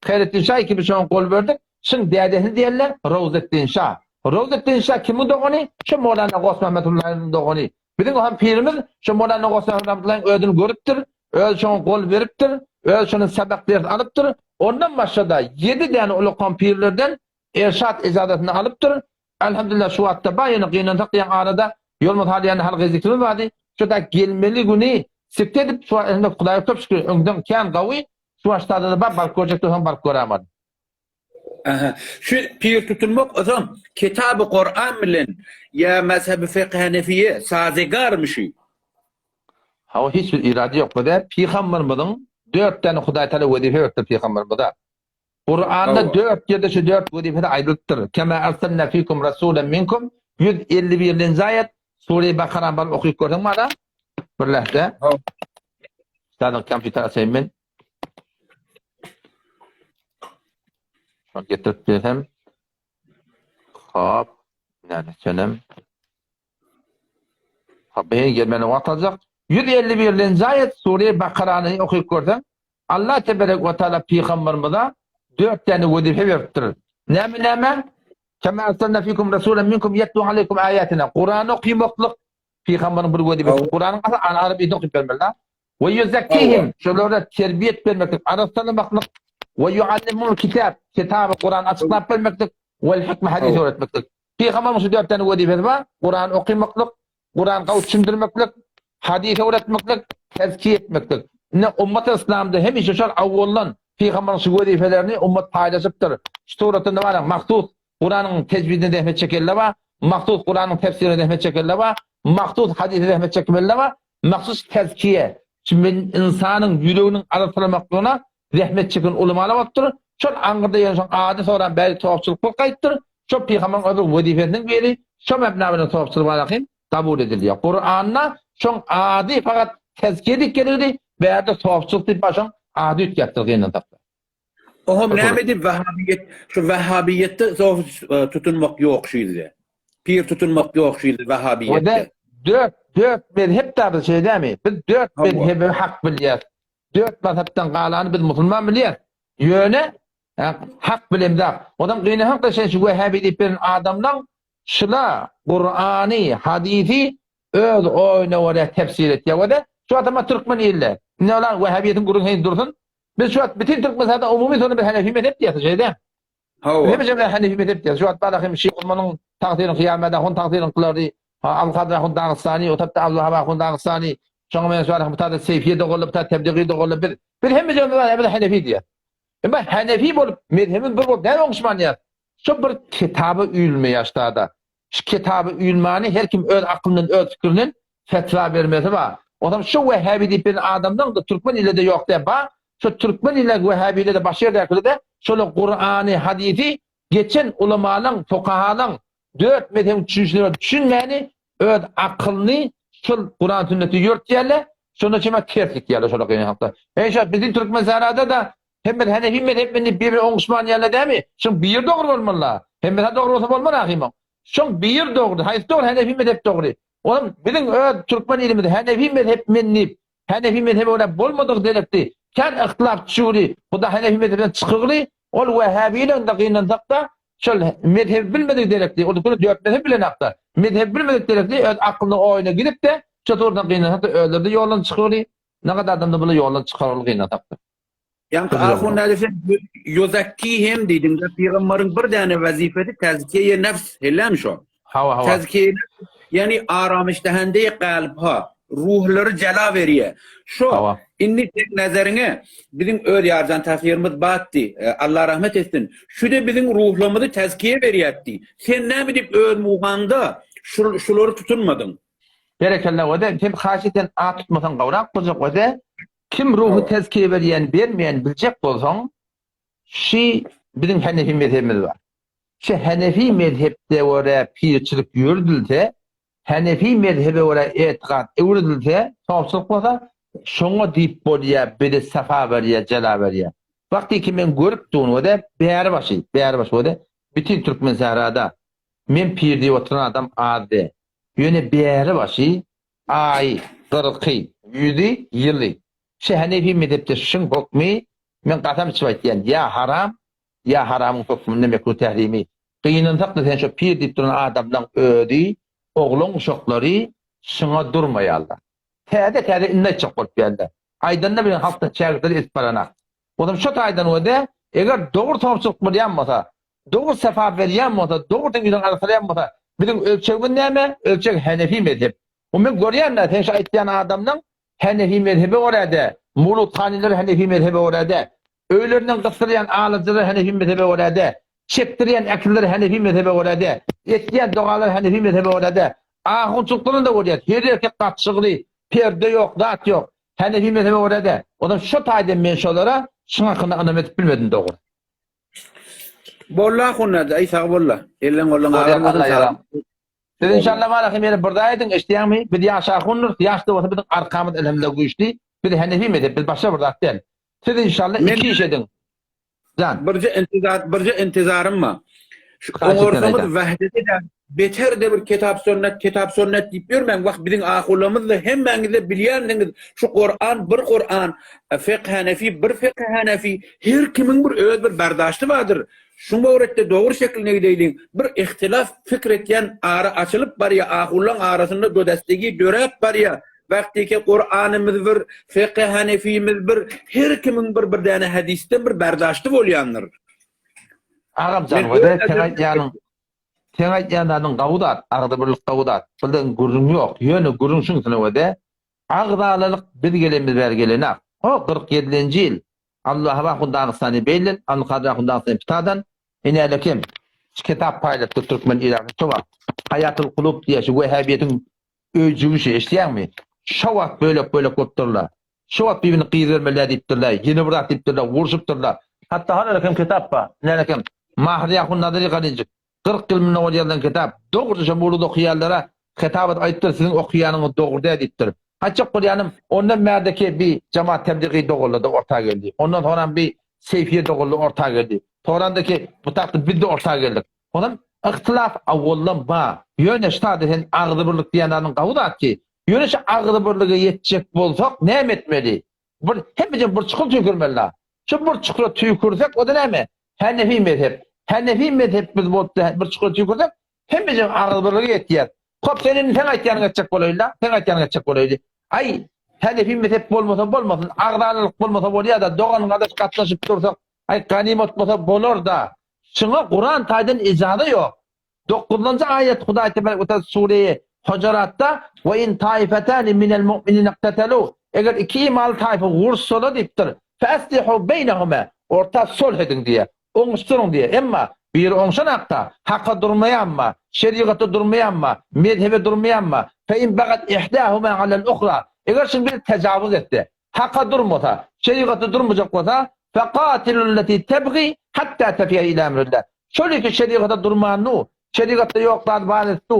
A: Hayrettin Şah gibi şoň gol berdi. Şoň dädesini diýerler Rawzettin Şah. Rawzettin Şah kimi dogany? Şu Mevlana Gos Mehmetullah'yň dogany. Bizim hem pirimiz şu Mevlana Gos Mehmetullah'yň ödünü görüpdir. Öz şoň gol beripdir. Öz şoň sabak berip alypdyr. Ondan başda 7 tane ulaqan pirlerden irşat izadatını alypdyr. Elhamdülillah şu wagtda baýyny gynandyk diýen arada ýol mutaliýany halga zikri bardy. Şoda gelmeli güni sikte edip şu anda Hudaýa köp şükür öňden kän gawy şu başda da bar göjekde hem bar görämedi.
B: Şu pir tutulmak o zaman Kitab-ı Kur'an bilen ya mezhebi fiqh Hanefiye sazegarmışy.
A: Hawa hiç bir irade ýok da Peygamberimiň 4 tane Hudaý Taala wezife berdi Peygamberimize. Kur'an'da 4 ýerde şu 4 wezifede aýdypdyr. Kema arsalna fikum rasulan minkum 151 ayet Sure-i Bakara bar okuýup gördüňmi ada? Bir lahza. Ustadyň kompýuter açaýmyn. Şol getirip berem. Hop. Näde çenem. Habeýe gelmeni watajak. 151 ayet Sure-i Bakara'ny okuýup gördüm. Allah tebarek ve taala Peygamberimize 4 tane wezife beripdir. Näme? Kema arsalna fikum rasulan minkum yatlu aleykum ayatina. Kur'an okuýmaklyk Peygamberin bir wezifesi. Kur'anyň ana arabi okuýup bermeli. Ve yuzakkihim. Şolara terbiyet bermeklik, araşdyrmaklyk ve yuallimul kitab Kur'an açıklap bermeklik ve hikme hadis öğretmeklik. Peygamberimiz şu 4 tane wezifesi var. Kur'an okuýmaklyk, Kur'an gawçundyrmaklyk, hadis öğretmeklik, tezkiye etmeklik. Ne ummat-ı İslam'da hem işe şol awwaldan Peygamberin şu wezifelerini ummat paylaşıpdyr. Şu suratynda var maksud Kur'anyň tecvidine dehmet çekerler var. Maksud Kur'anyň tefsirine dehmet çekerler var. Maksud hadise dehmet çekmeler var. Maksud tezkiye. Şimdi insanyň ýüreginiň araşdyrmaklygyna rahmet çeken ulamalar batdyr. Şol aňyrda ýaşan ady soran bäri tawapçylyk bolgaýtdyr. Şol Peygamberin öýle wezifesini beri şol mebnäne tawapçylyk barahym kabul edilýär. Kur'anna şol ady fakat tezkiye dik geldi. Bäde tawapçylyk diýip başan ady üýtgäpdir tapdy.
B: Ohum näme Vahhabiyet şu Vahhabiyette tutunmak ýok şeýle. Pir tutunmak ýok şeýle Vahhabiyette. 4 mezhep tabi şeydämi? Biz 4 mezhebi hak bilýär. 4 mezhepden galany biz musulman bilýär. Ýöne hak bilemde. Odam gyny hakda şu Vahhabi diýip bilen adamdan şula Qur'any, hadisi öz oýna we tefsir etýär we şu adama Türkmen ille. Ne olar Vahhabiýetiň gurun dursun. Biz şu an bütün Türk mezhebi umumi sonu bir Hanefi mezhep diýär şeyde. Hawa. Hem Hanefi mezhep diýär. Şu an barahym Şeyh Ulmanyň taqdirini kıyamada hon taqdirini kılary. Al-Qadra hon Dağıstani, o tapda Abdullah hon Dağıstani. Şoňa men şoňa mutada Seyfiye dogulup ta tebdigi dogulup bir hem mezhebi Hanefi diýär. Ama Hanefi bolup mezhebin bir bolup näme oňşman ýa? Şu bir kitabı üýülme ýaşda. Şu kitabı üýülmany her kim öz aklyndan öz fikirinden fetva bermesi bar. Odam şu Vehhabi diýip bir adamdan da Türkmen ile de ýok diýip ba. Şu Türkmen ile Vehhabi ile de başa ýerde şol Kur'any, hadisi geçen ulamalarning, fuqahalarning 4 mezhep düşünýär. Düşünmäni öz akylny şol Kur'an sünneti ýörtýärler. Şonu çema terslik ýaly şol gyny hakda. Eýşe bizim Türkmen zarada da hem bir Hanefi mezhebini bir oňşman ýaly dämi? Şoň bir dogry bolmaly. Hem bir dogry bolsa bolmaz ahim. Şoň bir dogry, haýsy dogry Hanefi mezhep dogry. Olam bizim öz Türkmen iliminde Hanefi mezhep mennip, Hanefi mezhebi ola bolmadyk delekdi. Kän ihtilaf çuri, bu da Hanefi mezhebinden çykygly, ol Wahhabiýetden de gynanjakda şol mezhep bilmedik delekdi. Ol 4 mezhep bilen hakda. Mezhep bilmedik delekdi, öz aklyny oýuna gidip de çatordan gynanjakda öldürdi, ýoldan çykygly. Näme adamda bula ýoldan çykarly gynanjakda. Yani ahun nadese yuzakkihim diýdiňde Peygamberiň bir däne wezifesi tezkiye nefs helem şo.
A: Hawa.
B: Tezkiye yani aramışdahende qalb ha. ruhları cela veriye. Şu
A: Tamam.
B: inni tek nazarine bizim öl yardan tafsirimiz battı. Allah rahmet etsin. Şu da bizim ruhlarımızı tezkiye veriyetti. Sen ne bilip öl muğanda şuları tutunmadın.
A: Berekallah wede kim haşiten a tutmasan gawrak bolacak wede kim ruhu tezkiye beriyen bermeyen bilecek bolsaň şi bizim Hanefi mezhebimiz var. Şu Hanefi mezhepde wara pirçilik yürüdülse Hanefi mezhebe wara etiqad öwrüdülse tawsuk bolsa şoňa diýip bolýar bede safa berýär jala berýär. Wagty ki men görüp durýan wede bäri baş wede bütün Türkmen sahrada men pir diýip oturan adam ady. Yöne bäri başy ay 40 100 ýyly. Şu Hanefi mezhepde şun hukmy men gatam içip aýtýan ya haram ya haramyň hukmyny mekruh tehrimi. Kıyınınsak da sen şu pir diýip duran adamdan ödi, oğlun uşaklary şuna durmaýarlar. Täze inne çok bolup geldi. Aydanda bilen hafta çägitleri esparanak. Odam şu taýdan öde, eger dogry tawçylyk bolýanmasa, dogry safa berýänmasa, dogry diňden arsalýanmasa, bizim ölçegimiz näme? Ölçeg Hanefi mezhep. O men görýän sen şu aýtýan adamdan Hanefi mezhebi orada, Mulut haniler Hanefi mezhebi orada, öýlerinden gysyrýan alyjylar Hanefi mezhebi orada, çektirýän akiller Hanefi mezhebi orada, etýän dogalar Hanefi mezhebi orada, ahunçuklaryn da orada, her erkek gatşygy, perde yok, zat yok. Hanefi mezhebi orada. Odam şu taýdan men şolara şuňa hakkında anlamak bilmedim dogry.
B: Bolla hunada ay sag bolla. Ellen gollan
A: Allah yaram. Siz inşallah mala kimere burdaydın işleýärmi? Bir ýaşa hunur, ýaşda bolsa bizim arkamyz elhamdülillah güýçli. Bir Hanefi mezhep, biz başga burda atdan. Siz inşallah iki iş edin. Zan.
B: Birce intizarım mı? Şu
A: Gerçekten
B: ortamız
A: öyle.
B: vahdeti de beter de bir kitap sünnet deyip görmem. Vakt bizim ahullamız da hemmenize bilýändiniz. Şu Kur'an bir Kur'an, fiqh Hanefi bir fiqh Hanefi. Her kimin bir öz bir berdaşty vardır. Şuňa öwretde dogry şekilde gideýin. Bir ihtilaf fikr etýän ara açılıp barýa ahullan arasynda gödestigi dörep barýa. Vakti ki Kur'an'ımız bir, fiqh Hanefi'miz bir, her kimin bir däne hadisten bir berdaşty bolýanlar.
A: Agam can wede sen aýtýanlaryň gawdat, agda birlik gawdat. Bilden gurrun ýok. Ýöne gurrun şuň sene wede. Agdalyk biz gelemiz ber gelenak. O 47-nji ýyl Allah wa Dağıstan'ı belli, Ankara'da Dağıstan'ı pitadan, inelekim, kitap paylaştı Türkmen İran'ı çoğak. Hayatul Kulub diye şu Vehhabiyetin öcüğüşü işleyen mi? Şovak böyle kutturlar. Şovak birbirini kıyırırmeler deyiptirler, yeni bırak deyiptirler, vuruşupturlar. Hatta hanelekim kitap var, inelekim, Mahriyakun Nadiri Kalinci, 40 yıl minne olyadan kitap, doğruca şamurlu okuyarlara, kitabat ayıttır, sizin okuyanını doğru deyiptir. Haçak Kur'an'ım ondan merdeki bir cemaat tebliği doğruladı ortaya geldi. Ondan sonra bir seyfiye doğruladı ortaya geldi. Torandaki bu takdir bir de ortaya geldik. Ondan ihtilaf avvallan ba. Yöne ştadeten ağzı birlik diyenlerin kavdat ki yöne şu ağzı birliğe yetecek bolsak ne etmeli? Hepimizin bir çukur tükürmeliler. Şu bir çukura tükürsek o da ne mi? Hanefi mezhep. Hanefi mezhep biz bir çukura tükürsek hepimizin ağzı birliğe yetecek. Kop senin sen aýtýanyň geçecek bolýar, sen aýtýanyň geçecek bolýar. Ay, Hanefi mezhep bolmasın, agdalyk bolmasa bolýar da, doganyň adaş gatnaşyp dursak, ay ganimet bolsa bolar da. Şuňa Kur'an taýdan ijada ýok. 9-njy aýat Hudaý Teala ötä Sure Hujuratda "Ve in taifetani minel mu'minina iqtatalu" eger iki imal taýfa gurşsala diýipdir. "Faslihu beynehuma" orta sulh edin diýe. Oňuşturun diýe. Emma bir oňşanakda hakka durmaýanma, şeriaty durmaýanma, mezhebe durmaýanma. Fe in bagat ihdahuma alal ukhra. Eger şun bir tejawüz etdi. Hakka durmasa, şeriaty durmajak bolsa, faqatilul lati tabghi hatta tafiya ila emrillah. Şöyle şeriaty durmaýanny, şeriatda ýoklar baretdi,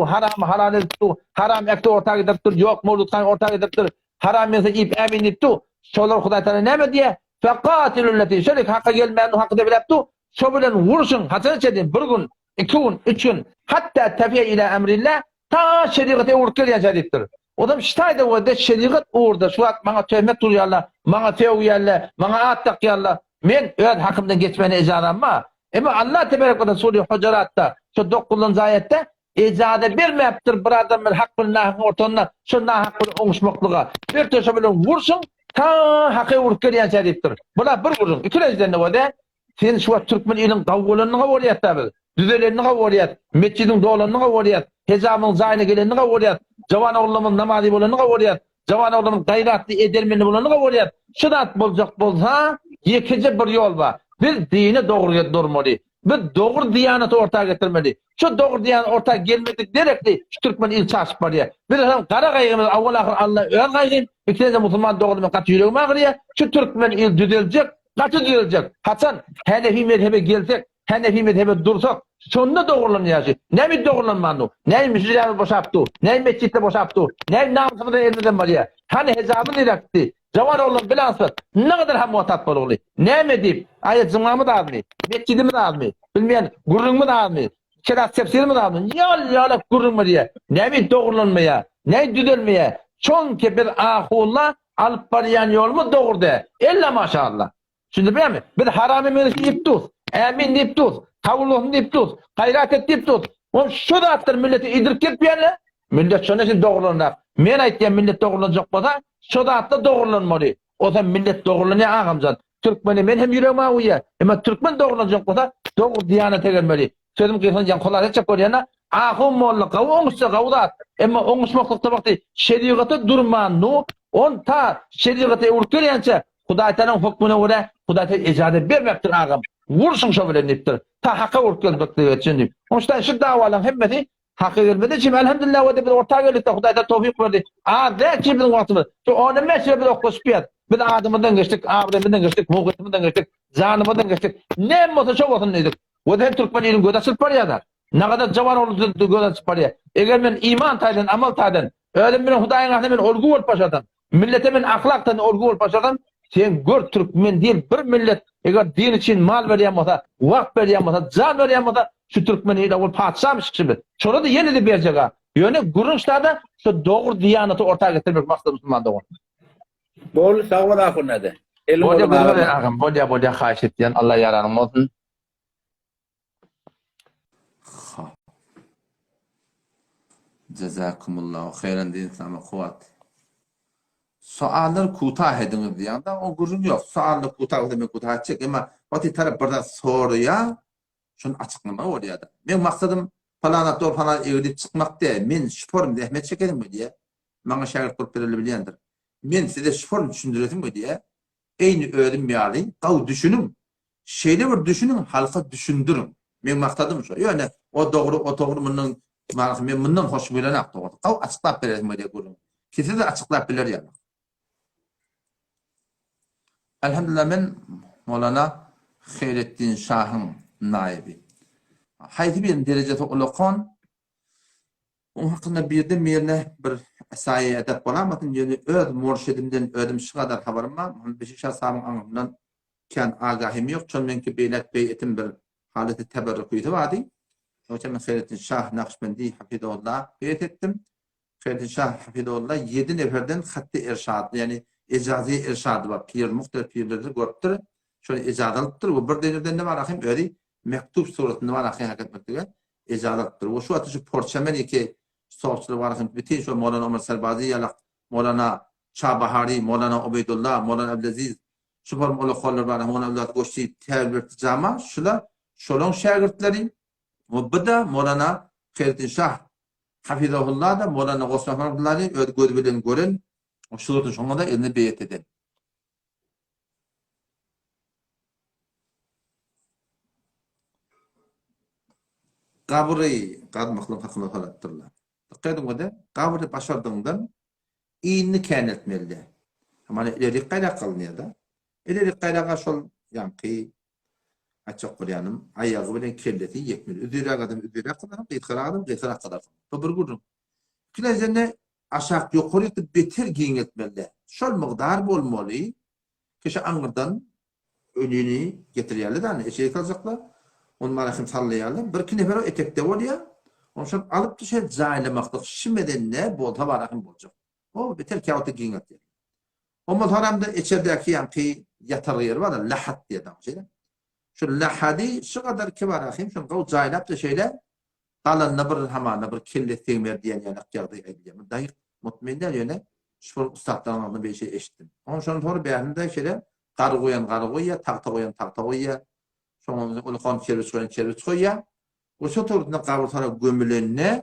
A: haram etdi, haram ekdi ortaga gidipdir, ýok mawludkan ortaga gidipdir, haram ýa-da ip eminipdi. Şolar Hudaý Taala näme diýe? Faqatilul lati şöyle hakka gelmeýän hakda bilepdi. Şo bilen vuruşun, haçan çedin, bir gün, 2 gün, 3 gün, hatta tafiya ila emrillah, ta şeriaty uğurk gelýär. Odam şitaýda wada şeriat uğurda, şu wagt maňa töhmet durýarlar, maňa teýýärler, maňa at takýarlar. Men öz hakymdan geçmeni ejaranma. Emma Allah tebarek ve Teala Sure Hujuratda, şu 9-njy aýatda ejada bermäpdir bir adam bir hak bilen nahyň ortanda, şu nahyň oňuşmaklyga. Bir töşe bilen vursun, ta haky uğurk gelýär. Bula bir vurun, ikilenjden wada sen şu Türkmen ýylyň gawgolanyňa bolýar, düzeleniňe bolýar, mescidiň dolanyňa bolýar, hezamyň zaýyna geleniňe bolýar, jawan oğlanymyň namazy bolanyňa bolýar, Jawan oğlum gayratly edermeni bolany kabul et. Şudat boljak bolsa, ikinci bir yol bar. Bir dini dogry durmaly. Bir dogry diýanaty ortaga getirmeli. Şu dogry diýan ortaga gelmedik derekli şu Türkmen il çaşyp barýar. Bir hem gara gaýgymyz awwal ahir Allah ör gaýgyn, ikinji musulman dogryny gat ýüregime agyrýar. Şu Türkmen il düzeljek, gaçy düzeljek. Haçan Hanefi mezhebe gelsek, Hanefi mezhebe dursak, sonda dogrylanýar. Näme dogrylanmany? Näme müjdeler boşapdy? Näme mescitte boşapdy? Näme namazda elden barýar? Hani hesabı direkti. Jawan oğlum bilansız. Ne kadar hem muhatap bolýar. Näme diýip? Aýat jumamy da almy, mescidimi da almy, bilmeýän gurrunmy da almy, şerat tefsirimi da almy. Ýal gurrunmy diýär. Näme dogrylanmaýar? Näme düzelmeýär? Çoňky bir ahulla alyp barýan ýolmy dogurdy. Ella maşallah. Şuндaymy? Bir haramy meni iptus, ämin iptus, tawulluhny iptus, gayrat iptus. O şu zatlar milleti idirip ketmeýärler. Millet şonu için dogrylanar. Men aýtýan millet dogrylanjak bolsa, şu zatda dogrylanmaly. O da millet dogrylanýar agamjat. Türkmeni men hem ýüregime uýa. Emma türkmen dogrylanjak bolsa, dogry diýanaty gelmeli. Sözüm gelsen jan kolar etjek görýärler. Ahum molla gawy oňuşsa gawdat. Emma oňuşmaklykda wagty şeriaty durmany, on ta şeriaty urkelýänçe Hudaý Teala'nın hukmuna göre Hudaý Teala icazet bermekdir agam. Vursun şo bilen dipdir. Ta hakka urkelmek diýetçi. Oňşdan şu dawalan hemmeti hakka gelmedi. Şimdi elhamdülillah we de bir orta geldi. Hudaý Teala tawfik berdi. Da kimin wagtymy? Şu onu mesele bir okuşyp ýat. Bir adamdan geçtik, abimden geçtik, muğetimden geçtik, zanımdan geçtik. Ne mota şo wagtyn edik. We de Türkmenliň göz açyp barýar. Ne kadar jawan oldu göz açyp barýar. Eger men iman taýdan, amal taýdan, öýle men Hudaýyň ahyny men olgu bolup başladan. Millete men ahlakdan olgu bolup başladan. Sen gör Türkmen değil bir millet eğer din için mal berýän bolsa, wagt berýän bolsa, jan berýän bolsa şu Türkmeni de ol paçsamyş gibi. Şonu da ýene de berjek. Ýöne gurunçlarda şu dogry diýanaty ortaga getirmek maksat musulmanda bol.
B: Bol sağ ahunada.
A: Bolya haýyş etýän Allah ýaranyň bolsun.
C: Jazakumullahu khairan diýen sana kuwat. Soallar kutah ediniz diýende o gurun ýok. Soallar kutah demek kutah etjek, emma wagty tarap birden soruya şunu açıklama bolýar. Men maksadym falan atol falan eýdip çykmak diýe. Men şuform zähmet çekedim diýe. Maňa şagird bolup berilýändir. Men size şuform düşündiredim diýe. Eýni öýdüm ýaly, gaw düşünüm. Şeýle bir düşünüm, halka düşündürüm. Men maksadym şo. Ýöne o dogry mundan men mundan hoş bilenak dogry. Gaw açyklap beredim diýe gurun. Kisi de açyklap biler ýaly. Elhamdülillah men Mevlana Hayrettin Şah'ın naibi. Haydi bir derecede ulaqan onun hakkında birde mirne bir esayi edep bolamatın yani öz murşidimden ödüm şu kadar haberim var. Beşik şahsabın anımdan ken agahim yok. Çon menki beylet beyetim bir haleti teberrüküydü vadi. O yüzden ben Hayrettin Şah Nakşbendi Hafidullah beyet ettim. Hayrettin Şah Hafidullah 7 neferden hatti irşad yani icazi irşadı var. Pir muhtelif pirleri görüptür. Şöyle icazat alıptır. Bu bir denirden ne var ahim? Öyle mektup suratında var ahim hak etmektedir. Icazat alıptır. O şu atı şu Porçemeni ki soğukçulu var ahim. Bütün şu Mevlana Ömer Serbazi yalak, Mevlana Çağbahari, Mevlana Ubeydullah, Mevlana Abdülaziz, şu formulu kollar var ahim. Mevlana Abdülaziz Goşti, Tevbir Ticama, şular, şolong şagirtleri. O bu da Mevlana Hayrettin Şah Hafizahullah da Mevlana Osman Abdullah'ı ödgödübülen gören o şurada şonda elini beyet eden. Kabri qadmaqlıq haqqında halatdırlar. Diqqətim o da qabri başardığından iyini kən etmeli. Ama ileri qayda qılınıyor da. İleri qaydaga şol yanqi açıq qılyanım ayağı bilen kelleti yekmil. Üzüra qadam üzüra qılarım, qıytqara qadam qıytqara qılarım. Bu bir gurun. Kilezene aşağı yukarı beter giyin etmeli. Şol miqdar bolmaly. Kişi anırdan ölüni getirýärler da, eşeğe kalacaklar. Onlar ahim sallaýarlar. Bir iki nefer etekde bolýar. Onşan alıp düşer jaýlamakdyk. Şimeden ne bolta var ahim boljak. O beter kağıtı giyin etýär. O muhtaramda içerideki yanki yatar yer var, lahat diýär şeyler. Şu lahadi şu kadar ki var ahim, şu gaw jaýlap da şeyler qalanna bir hamana bir kelle temer diýen ýa ýagdaý edýär. Daýyk mutmainler ýöne şu ustadlardan bir şey eşitdim. Onşan sonra beýninde şeyler qarı goýan, taqta goýan. Sonra ulaqan çerçeğe qoýýa. O şu toruna qabırtana gömülenne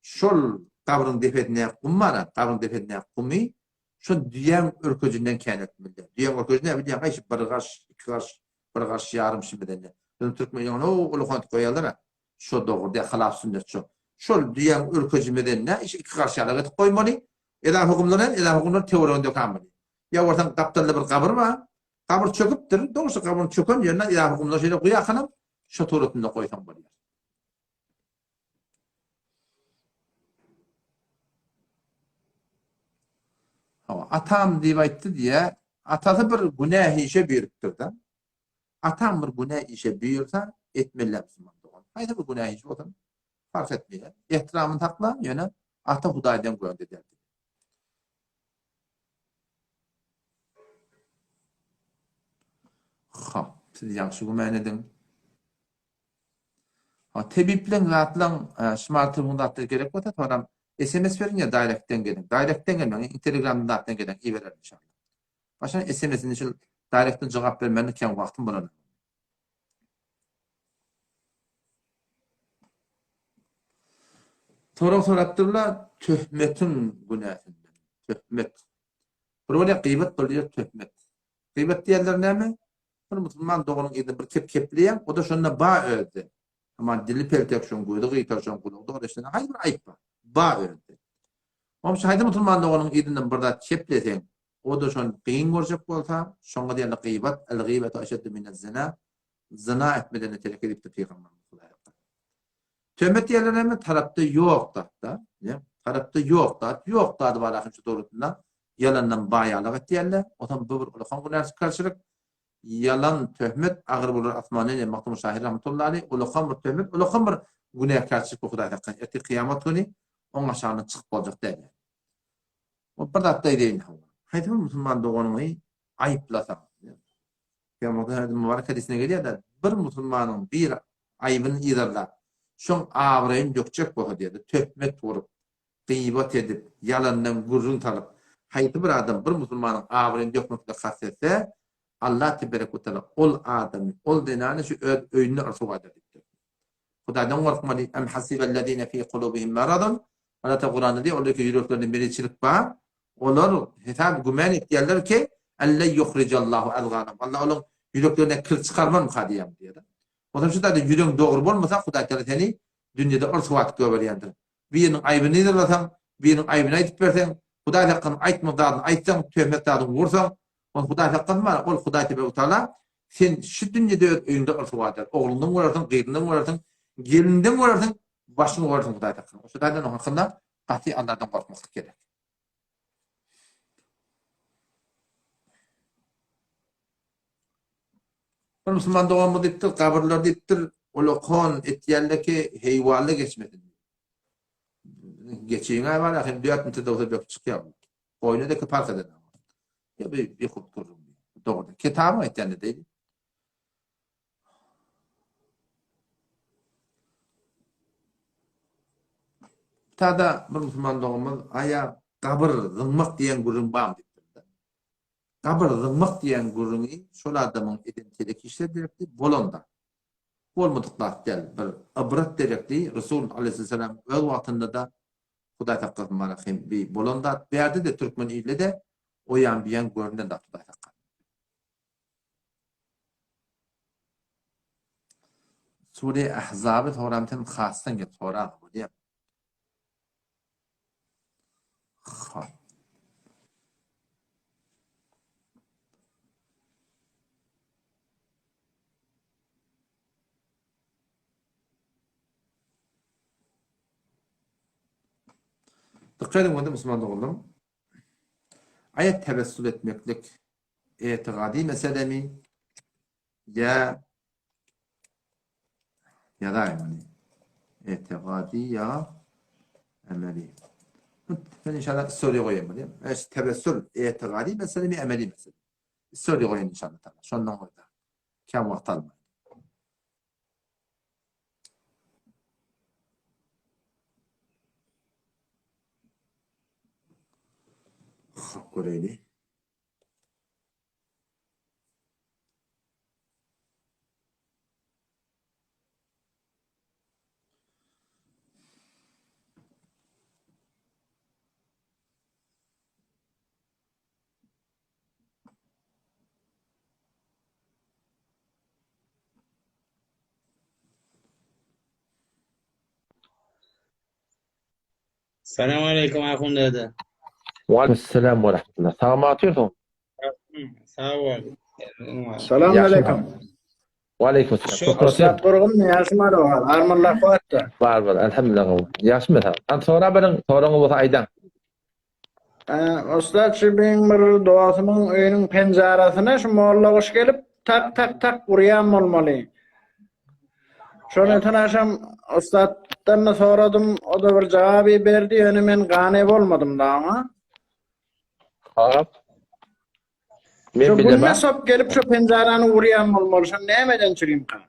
C: şol qabrın defetine qummara, qabrın defetine qummi Şu düýän örköjünden känetmeli. Düýän örköjüne bilýän gaýşy bir gaş, iki gaş, bir gaş ýarym şimden. Benim Türkmen ulukant goýarlar. Şu dogurda halaf sünnet şu. Şol düýän örköjümden ne iki gaş ýara getip goýmaly. Eda hukumlar teoriýanda kamaly. Ya ortaň gapdalda bir gabyr bar. Gabyr çöküpdir. Doğrusu gabyr çöken ýerine eda hukumlar şeýle goýakanam. Şu toratynda goýsam bolýar. Atam diýip aýtdy diye, atasy bir günah işe beripdir da. Atam bir günah işe buyursa etmeli Müslüman dogan. Hayda bir günah işe bolsa fark etmeýär. Ehtiramyny takla, ýöne ata Hudaýdan goýan dediler. Ha, siz ýaxşy güman edin. Ha, tebiplen zatlaň smartphone atdy gerek bolsa, adam SMS verin ya direct'ten gelin. Direct'ten gelmeň, Telegram'dan atdan gelen iyi verer inşallah. Başa SMS'in için direct'ten jogap bermeni kän wagtym bolar. Soratdyrlar töhmetin günäsinden. Töhmet. Buraya gıybet bolýar töhmet. Gıybet diýerler näme? Bir musulman doganyň ýerinde bir kep-kepliýär, o da şonda ba öldü. Ama dili peltek şon goýdy, gıýtar şon goýdy. O da işte haýır bir aýp bar. Ba öldü. Ama şahidi musulman doganyň ýerinden bir zat kepleseň, o da şon gıýyn görjek bolsa, şonga diýerler gıybet, el-gıybet aşaddu minez-zina. Zina etmeden telek edipdi Peygamber sallallahu. Töhmet diýerler näme? Tarapda ýok da, ýa? Tarapda ýok da bar ahymçy dogrusynda yalandan baýalyk etdiýerler. Otam bu bir ulkan günäs karşylyk yalan töhmet agyr bolar Osmany Maktum Şahir rahmetullahi ulkan bir töhmet, ulkan bir günäs karşylyk Hudaýa taqqan. Eti kıyamet günü oňa şany çykyp boljak diýerler. O bir zatda diýen. Haýdym musulman doganyny aýyplasa. Kıyamet günü mübarek hadisine gelýär da bir musulmanyň bir aýbyny ýerler. Şoň awryn dökjek bolsa diýdi. Töhmet borup, gıybet edip, yalandan gurrun talıp, haýdy bir adam bir musulmanyň awryn dökmekle hasetse, Allah tebarek ve teala ol adamy, ol denany şu öýüne arsuw edipdir. Hudaýdan gorkmaly, em hasibellezine fi qulubihim maradun, ala Qur'an'da diýär, olary ki ýüreklerinden biriçilik bar, olar hesap gümen etýärler ki, alla yukhrijallahu alghanam. Allah olaryň ýüreklerine kir çykarmam hadiyam diýär. Odan şu da ýürek dogry bolmasa Hudaý taala seni dünýede arsuwat göberýändir. Biriniň aýbyny ýerlersem, biriniň aýbyny aýdyp berseň, Hudaý hakkyn aýtmadan aýtsaň, töhmet dadyň wursaň, o Hudaý hakkyn bar, ol Hudaý taala sen şu dünýede öýünde arsuwat eder. Oglundan görersiň, gyryndan görersiň, gelinden görersiň, başyny görersiň Hudaý hakkyn. O şudaýdan hakynda gaty Allahdan gorkmak gerek. Müslüman dogamy diýipdir, gabrlar diýipdir, ulukhan etýärleki heýwanly geçmedin. Geçiňe bar, ahim diýatmyty dogry bek çykýar. Oýnadaki park eden. Ya bir hukuk kurum. Doğru. Kitabı etýände değil. Tada bir musulman dogymyz aya gabr zynmak diýen gurun bar diýipdir. Gabr zynmak diýen guruny şol adamyň edentedeki işlerdi bolanda. Bolmadyklar gel bir ibrat derekli Resul aleyhisselam öz wagtynda da Hudaý taqqan marahim bir bolanda berdi de Türkmen ýerinde de oyan biýen göründen da Hudaý taqqan. Sure Ahzab-ı Horamten khassan get sorak bolýar. Dikkat edin Müslüman oğlum. Ayet tevessül etmeklik etikadi mesele mi? Ya da yani etikadi ya emeli. Ben inşallah soruyu koyayım değil mi? Tevessül etikadi mesele mi emeli mesele? Soruyu koyayım inşallah. Şondan koyda. Kam vaqt almayın. Göreyli.
D: Selamun aleyküm Akun dede.
A: Aleykümselam ve rahmetullah. Sağa mı atıyorsun?
D: Sağ ol.
E: Selamünaleyküm.
A: Aleykümselam. Çok
E: Ustad Turgun yaşımadı var. Armalla kuatta.
A: var. Elhamdülillah. Yaş mı? Sonra benim sorunu olsa aydan.
E: Ustad şu benim bir doğasımın öyünün pencerasına şu molla hoş gelip tak uğrayan olmalı. Şunu tanışım ustaddan soradım. O da bir cevabı verdi. Yani ben gane olmadım da ama.
A: Hop.
E: Şu
A: Ben
E: bununla
A: bilemem.
E: sop gelip şu penceranı uğrayan olmalı. Şu neyemeden çürüyüm ka?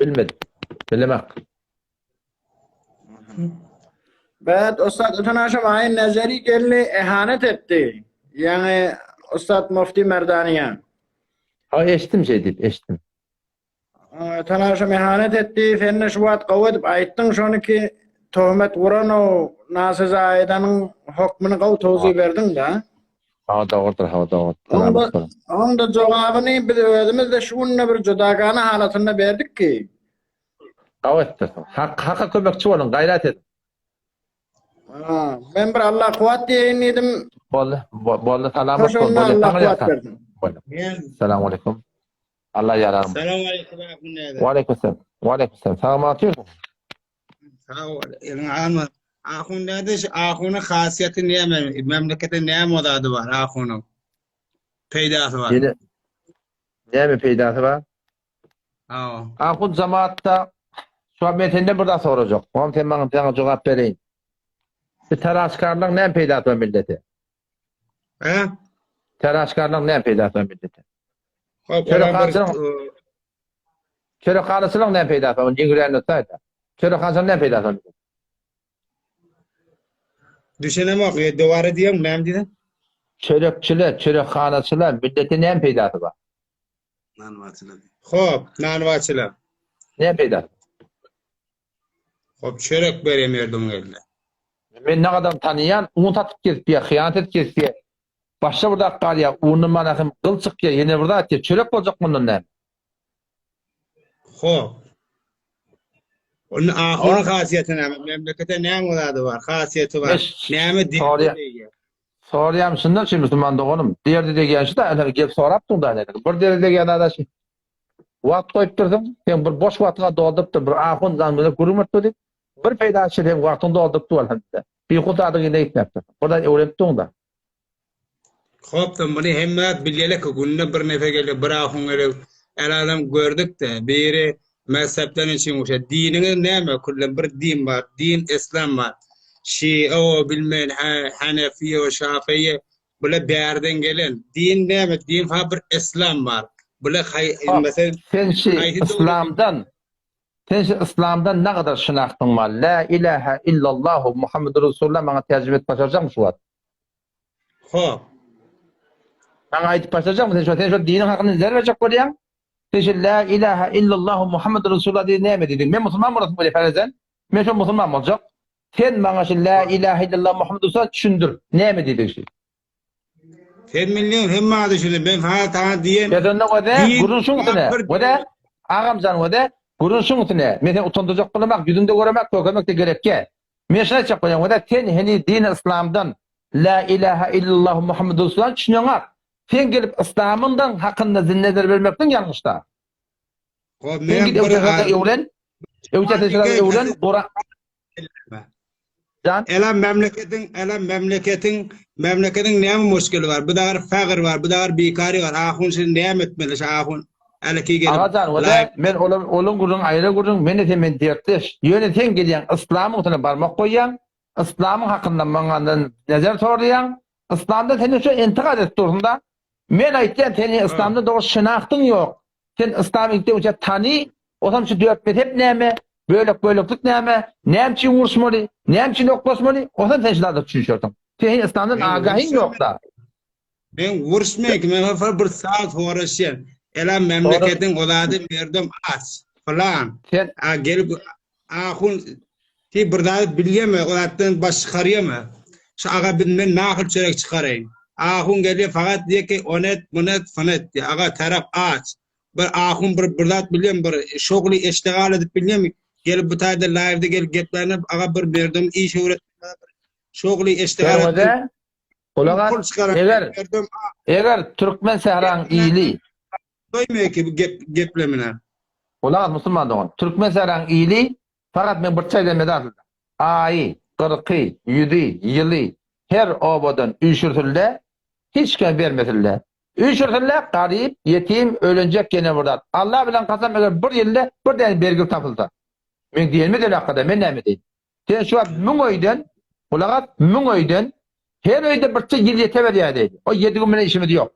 A: Bilmedim. Bilemem.
E: Evet, Ustad tanışım aynı nazari geldi ihanet etti. Yani Ustad Mufti Merdaniye.
A: Ha eşittim şey deyip eşittim.
E: Tanışım ihanet etti. Fenne şu vaat kavudip ayttın şunu ki tohmet vuran o Nasız Aydan'ın hukmunu kav tozu verdin da.
A: Ha doğrudur.
E: Onun da cevabını biz özümüz de şununla bir cudagana halatında verdik ki.
A: Evet. Hakka kömekçi olun. Gayret edin.
E: Ben bir Allah kuvvet diyeyim.
A: Bolla selamet
E: Hoşuna
A: ol. Bolla
E: Allah
A: sana
E: kuvvet
A: yatan.
E: versin.
A: Selamun aleyküm. Allah yararım.
D: Selamun aleyküm Akun dede.
A: Aleykümselam. Sağa mı atıyorsun?
D: Sağ ol. Akun dede şu Akun'un hasiyeti niye memlekete ne modadı var Akun'un? Peydası var.
A: Yine ne mi peydası var?
D: Ha.
A: Akun cemaatta şu an metinde burada soracak. Onu temel sana cevap vereyim. Bir teraşkarlık ne peydası var millete?
D: He?
A: Teraşkarlık ne peydası var millete?
D: Hop,
A: Şöyle
D: olan bir-
A: kalsın. Çörek kanısılık ne peydası var? Cingülerini sayda. Çörek kanısılık ne peydası var?
D: Düşünem okuyor. Duvarı diyeyim ne dedin?
A: Çörekçiler, çörek kanısılar milletin ne peydası var?
D: Hop, nanvaçılar.
A: Ne peydası?
D: Hop, çörek veremiyordum eline.
A: Ben ne kadar tanıyan, unutatıp kesiyor, hıyanet et kesiyor. Başta burada kal ya, uğrunu manasım, kıl çıkıyor, yine burada atıyor. Çörek olacak bunun ne?
D: Hop. Onun Akun'un hasiyeti ne? Memlekete ne modadı var? Hasiyeti var.
A: Beş-
D: Ne mi
A: Soruya- Soruyam şundan şey Müslüman doğunum. Diğer de gelişi de öyle gelip soraptın da ne? Bir diğer de geldi da şey. Vaat koyup durdum. Sen bir boş vaatına doldurup da bir ahun zanmıyla kurumut dedik. Bir peyda şey vaatını doldurup da elhamdülillah. Bir kutu yine gitmekti. Burada öğrettin da.
D: Hop da bunu hemmet bilyele ki günde bir nefe geliyor. Bir Akun geliyor. El alem gördük de biri mezhepten için uşa. Dininiz ne mi? Kullum bir din var. Din İslam var. Şii o bilmeyin Hanefiye ve Şafiye. Böyle bir yerden gelen. Din ne mi? Din fa bir İslam var. Böyle mesela
A: Sen şey
D: Ayet doğru.
A: İslam'dan ne kadar şınaktın var? La ilahe illallah Muhammed Resulullah bana tercüme et başaracak mı şu vaat?
D: hop.
A: Bana ayet başaracak mı? Sen şu dinin hakkını neler verecek koruyan? Sen şu la ilahe illallah Muhammed Resulullah diye ne mi dedin? Ben Müslüman mı orası böyle ferezen? Ben şu Müslüman mı olacak? Sen bana şu la ilahe illallah Muhammed Resulullah düşündür. Ne mi dedin şu?
D: Her milyon hem ma düşünün. Ben falan sana diyen.
A: Kedonda öde,
D: Din-
A: gurun şun tine.
D: bir-
A: Öde, ağam can öde, gurun şun tine. Mene utandıracak kılmak, yüzünde göremek, kökemek de gerekke. Meşne çak koyan öde, ten heni din İslam'dan la ilahe illallah Muhammed Resulullah düşünüyorlar. Sen gelip İslam'ından hakkında zinneler vermekten yanlışta.
D: Hop
A: Sen
D: men
A: git
D: bir
A: evcesete evlen, evcesete evlen, Kur'an. Can,
D: Elam memleketin ne mi müşkili var? Bu da fakir var, bu da bikari var. Ahun sen ne etmeli şu ahun? Alaki gelip.
A: ağacan öde, men olun gurun, ayrı gurun, meni temen dertleş. Yöneten gelen İslam'ın utuna barmak koyan, İslam'ın hakkında bana nezer soruyan, İslam'da seni şu intikad et durumda. Men aytyan seni İslam'da doğru şınaktın yok. Sen İslam'ı ilk de tanı, o zaman şu dörtmet hep neyme, böylük neyme, neyem için vuruşmalı, neyem için oklaşmalı, o zaman sen şunlarda düşünüyorsun. Senin İslam'dan
D: Ben
A: agahın
D: vuruşmalı.
A: yok da.
D: Ben vuruşmayayım ki ben bir saat uğraşıyorum. Elam memleketin oladı verdim az falan.
A: Sen
D: Gelip ahun ki burada biliyor mu? Olattan baş çıkarıyor mu? Şu ağa ben nakıl çörek çıkarayım. Ahun geliyor fakat diyor ki onet fanet diyor. Ağa taraf aç. Bir ahun bir burada biliyor mu? Bir şogli iştigal edip biliyor mu? gelip bu tayda live'de gelip getlerine aga bir verdim iş öğretmen şogly iştigal etdim.
A: Şerwede Ulagat
D: Pul çıkaran verdim.
A: eger Türkmen sehran iyili
D: Doymuyor ki bu geplemine.
A: Ulagat musulman doğan Türkmen sehran iyili fakat men bir çay demede atıldı. Ayı, kırkı, yüdü, yılı her obadan üşürtülde hiç kim vermetilde. Üşürtülde garip, yetim, ölünecek gene burada. Allah bilen kasam eger bir yılda bir tane bergil tapıldı. Men diýelmi de lakada men näme diýdim. Sen şu an 1000 öýden, ulagat 1000 öýden her öýde birçe ýyl ýete berýärdi. O 7 gün bilen işimiz ýok.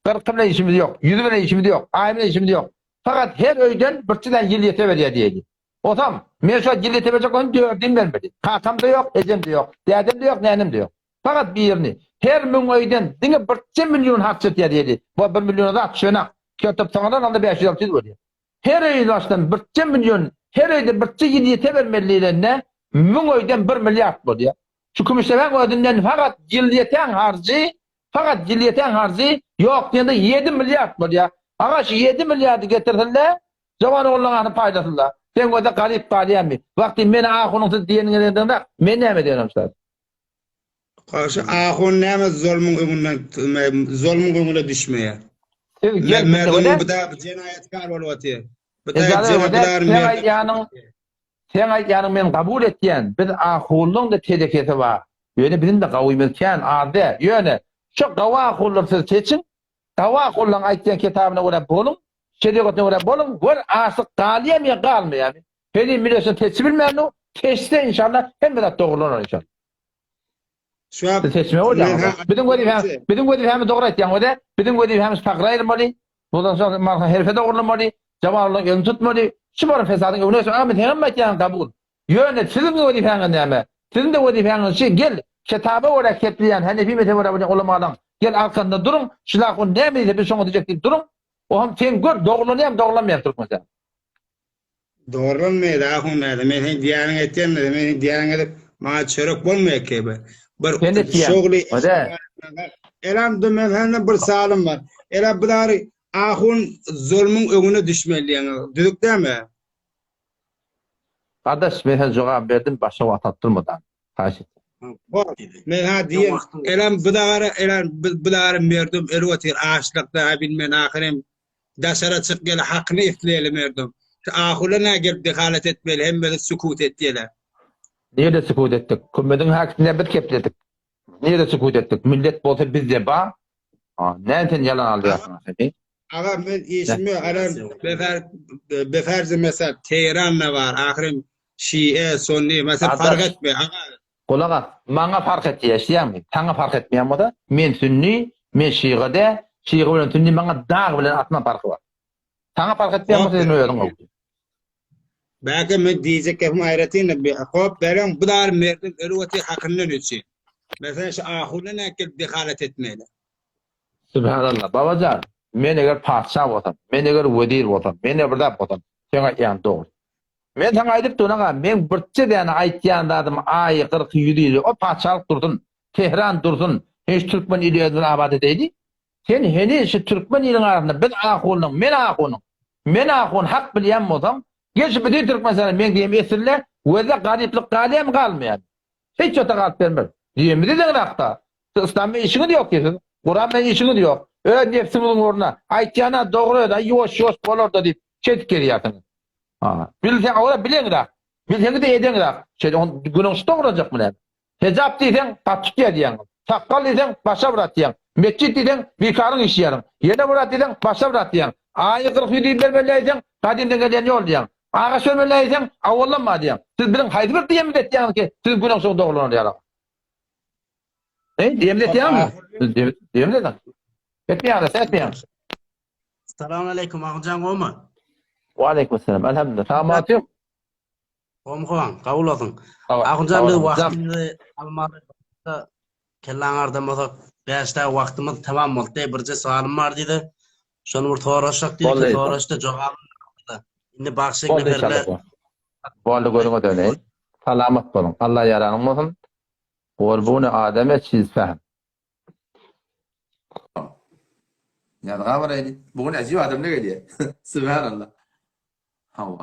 A: 40 bilen işimiz ýok. 100 bilen işimiz ýok. Aý bilen işimiz ýok. Fakat her öýden birçeden ýyl ýete berýärdi diýdi. Otam, men şu ýyl ýete berjek onu gördüm bermedi. Kakam da ýok, ejem de ýok, dädem de ýok, nänem de ýok. Fakat birini her 1000 öýden diňe birçe milyon hakçyt diýdi. Bu 1 milyon da şönak. Kötüp taňdan anda 500 bolýar. Her öýde başdan birçe milyon her öýde birçe ýyl ýete bermelilerine 1000 öýden 1 milyard bolýar. Şu kümüşlemen ödünden fakat ýyl ýeten harjy, fakat ýyl ýeten harjy ýok diýende 7 milyard bolýar. Aga şu 7 milyardy getirdiler, jawan oğlanlaryny paýdasynlar. Sen goda garip galýarmy? Wagty meni ahunyň diýeninde men näme diýenim şeýle?
D: Karşı ahun näme zulmün öňüne düşmeýär. Merdum bu da jenayetkar bolýar. Bu da jenayetler
A: sen aýtýanyň men kabul etýän, biz ahunlyň da tedeketi bar. Ýöne bizim de gawymyzken ady. Ýöne şu gawa ahunlary siz seçin. Gawa ahunlaryň aýtýan kitabyna görä bolun, şeriatna görä bolun, gör asyk galýamy galmaýar. Heli milletçe teçip bilmänli, teçse inşallah hemme de dogrulanır inşallah.
D: şu an
A: Seçme bolýar. Bizim hem dogry aýtýan öde, bizim hem faqra aýrmaly. Bundan soň marha herife dogrulanmaly, jawalyň ýolun tutmaly. Şu bar fesadyň öňüne soň Ahmet hem aýtýan kabul. Ýöne sizin wezifäňiz näme? Sizin de wezifäňiz şu gel, kitaba görä keplýän Hanefi mezhebi görä ulamadan gel arkanda durun, şular o näme diýip şoňa diýekdi durun. O hem sen gör dogrulanýar, dogrulanmaýar Türkmençe.
D: doğrulanmaýar ahun näde? Men diýäniň etýän, men diýäniň maňa çörek bolmaýar kebe. Bir şogly elam da men bir salim var. Ela bulary ahun zulmün öňüne düşmeliýär. Düzükdämi?
A: Kardeş ben jogap berdim başa watattyrmadan. Haşit.
D: Men ha diýen elam bulary merdum erwetir aşlykda bilmen ahirem daşara çyk gel hakyny ifleýelim merdum. Ahulana gelip dehalet etmeli hemme de sukut etdiler.
A: Niye sukut ettik? Kümmediň hakine bir kepledik. Niye sukut ettik? Millet bolsa bizde ba. Näten yalan alýarsın?
D: Aga men ismi aran beferzi mesela Tehran ne var ahirem Şii, Sunni mesela fark etme.
A: Kulağa, maňa fark etýärmi? Taňa fark etmeýärmi da? Men Sunni, men Şii'de, Şii bilen Sunni maňa dağ bilen atma farky var. Taňa fark etmeýärmi sen öýüň?
D: Belki men diýjek hem aýratyn hop beren bular merdin erweti hakyndan öçi. Mesela şu ahulana gelip dehalet etmeli.
A: Subhanallah. Babacan, men eger padşah bolsam, men eger wezir bolsam, men eger birde bolsam, sen aýtýan dogry. Men taňa aýdyp duraňa, men birçe däne aýtýan dadym aý 40 ýüri, o padşahlyk durdun, Tehran durdun, hiç Türkmen ýerlerinde abad edýdi. Sen heni şu Türkmen ýeriniň arasynda biz ahunyň, men ahun hak bilýän bolsam, geçip bütün Türkmen sana men diýem esirle, weze gariplik galýam galmaýar. Hiç ota galyp bermez. Diýem de hakda. İslam işini ýok diýsin. Kur'an men işini ýok. Nefsiniň oruna aýtýana dogry da ýoş bolar da diýip çetik gelýärsiň. Bilsen awra bileňdir. Bilseňi de edeňdir. Şeýle günüň dograjak bilen. Hejap diýsen tapçyk diýen. Saqqal diýsen başa birat diýen. Mescid diýsen bikaryň işi ýaryn. Ýene birat diýsen başa birat diýen. Aýy 40 ýüri bermeliýän, gadymdan gelen ýol diýen. Ağa söylemeliýän, awallanma diýen. Siz bilen haýdy bir diýen diýen ki, siz günüň soň dogrulanýar. Diýem diýen. Diýem diýen. Etmeýär.
F: Assalamu alaikum Agcan Goma.
A: Wa alaikum salam. Elhamdülillah. Samatyň.
F: Gomxon, kabul olsun. Agcan biz wagtymyzy almada kellaňardan bolsak, 5 wagtymyz tamam boldy. Birje sualym bar diýdi. Şonu bir toraşak diýdi, toraşda jogap. Indi bagşyk berler.
A: Boldy görüňe döneýin. Salamat bolun. Allah yaranyň bolsun. Golbuny adame çiz fahm.
C: Yani gawar aýdy. Bugün ajib adamlar geldi. Subhanallah. Allah.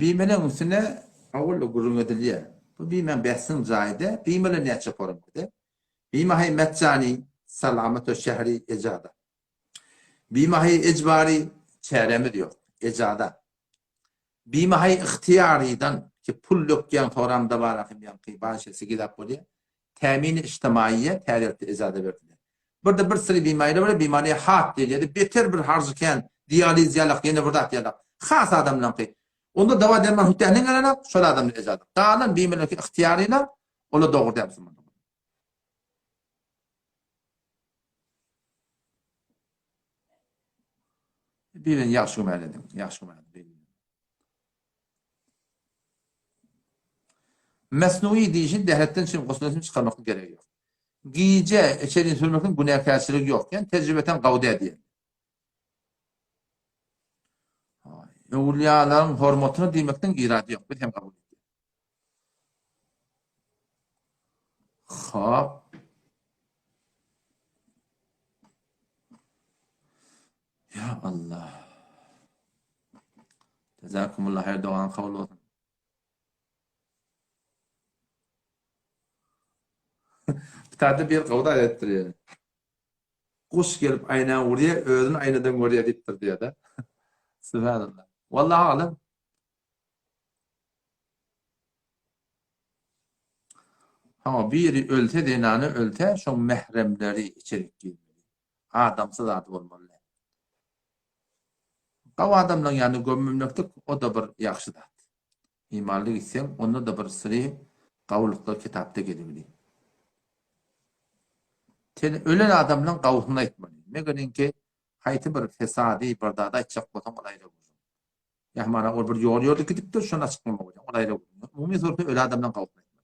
C: Bimelerin üstüne avullu gurun ediliyor. Bu bimen behsin zayide, bimele ne çaparım dedi. Bimahi meccani, salamet-i şehri ecada. Bimahi icbari, çeyremi diyor, ecada. Bimahi ihtiyaridan, ki pul yokken toramda var, akım yankı, bağışesi gidap oluyor. Temin-i içtimaiye, teriyatı ecada verdiler. Burada bir sürü bimayla var, bimani hat diyor. Beter bir harzıken, diyaliz yalak, yeni burada yalak. Khas adamla ki. Onda dava derman hütehnin alana, şöyle adamla ecada. Dağılan bimeleki ihtiyarıyla, onu doğru yapsın. Bilen yaxşı köməklədim, yaxşı köməklədim. Məsnui deyişin dəhətdən için qosunasını çıxarmaq gerek yok. Giyice, içeriğini sürməkdən günahkarçılık yok. Yani tecrübeten qavda ediyor. Evliyaların hormatını deməkdən iradı yok. Bir hem kabul ediyor. Xo'p. Ya Allah. Jazakumullah hayır doğan kabul olsun. Bir tane bir kavda ettiriyor. Kuş gelip aynadan vuruyor, özünü aynadan vuruyor deyiptir diyor da. Subhanallah. Vallahi alem. Ama biri ölte denanı ölte, şu mehremleri içerik girmeli. Adamsız adı olmalı. Qav adamla yani gömmümlükdük, o da bir yaxşı dat. İmanlık etsem, onu da bir sırı qavlıqda kitapta gedibili. Ölen adamla qavlığına etmeli. Megenin ki, hayti bir fesadi, bir dada içecek botan olayla vurur. Yahmana o bir yol yolda gidipdir, şuna çıkmamak hocam, olayla vurur. Umumi zorlu ölen adamla qavlığına etmeli.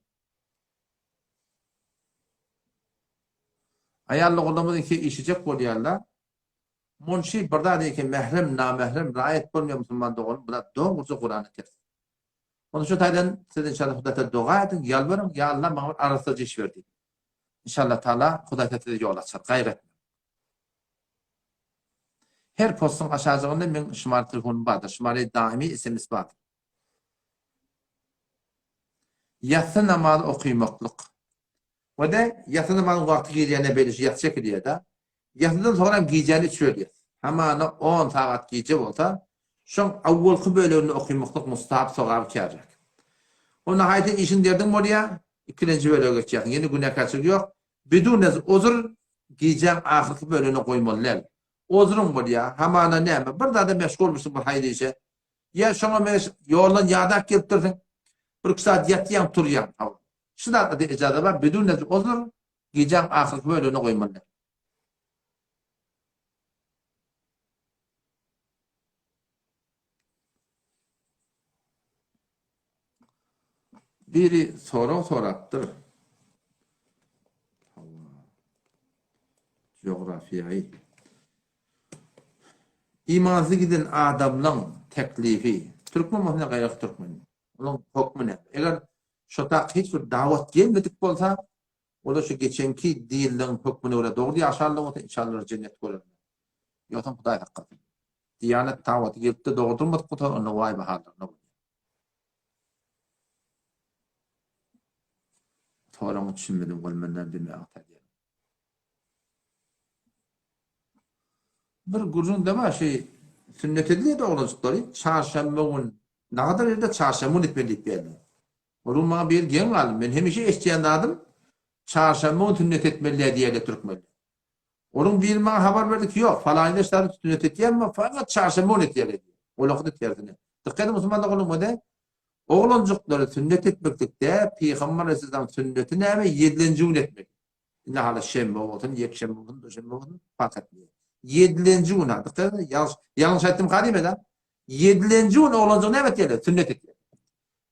C: Ayarlı olamazın ki işecek boluyarlar, Munşi burada diyor ki mehrem, namehrem, raayet bulmuyor Müslüman doğru. Buna doğrusu Kur'an-ı Kerim. Onun için taydan siz inşallah Hudayt'a dua edin, yalvarın. Ya Allah bana arasıcı iş verdi. İnşallah Teala Hudayt'a yol açar. Gayret. Her postun aşağısında ben şımarı telefonum vardır. Şımarı daimi isimiz vardır. Yatsı namazı okuymaklık. Ve de yatsı namazın vakti giyeceğine belirli yatacak diye de. Yatıdan sonra giyeceğini söylüyor. Hemen 10 saat giyecek olsa, şu avvalki bölümünü okuymaklık mustahap soğabı çağıracak. Onun hayatın işin derdim oraya, ikinci bölüme geçecek. Yeni güne kaçık yok. Bidunez ozur giyeceğin ahirki bölümünü koymalılar. Ozurun buraya, hemen ne mi? Burada da meşgul musun bu haydi işe? Ya şuna yolun yadak geliptirdin. Bir saat yatıyan turuyan. Şu da icazı var. Bidunez ozur giyeceğin ahirki bölümünü koymalılar. Biri sorattır. Coğrafyayı. İmansız giden adamın teklifi. Türkmen muhne gayrak Türkmen. Onun hukmu ne? Eğer şota hiç bir davet gelmedik olsa, o da şu geçenki dilin hukmunu öyle doğru diye aşağıda olsa inşallah cennet görür. Yotan Huday hakkı. Diyanet daveti gelip de doğdurmadık bu da onu vay bahadır. Sonra düşünmedim olmandan bir meğata diyelim. Bir gurun deme sünnet ediliyor da olacakları çarşamba gün ne kadar yerde çarşamba gün etmedik diyelim. Onun bana bir gen aldım. Ben hemişe eşleyen adım çarşamba gün sünnet etmeliye diyelim Türkmeli. Onun bir bana haber verdi ki yok falan işler sünnet etmeyen ama fakat çarşamba gün etmeliye diyor. O lakıt etmeliye. Dikkat edin Müslümanlar olmadı. Oğlancıkları sünnet etmekte Peygamber Aleyhisselam sünnetini hemen 7. gün etmek. Ne hala şembe olsun, yekşembe olsun, döşembe olsun, fark etmiyor. 7. gün adı. Yanlış ettim kadime de. 7. gün oğlancıkını evet diyorlar, sünnet ediyor.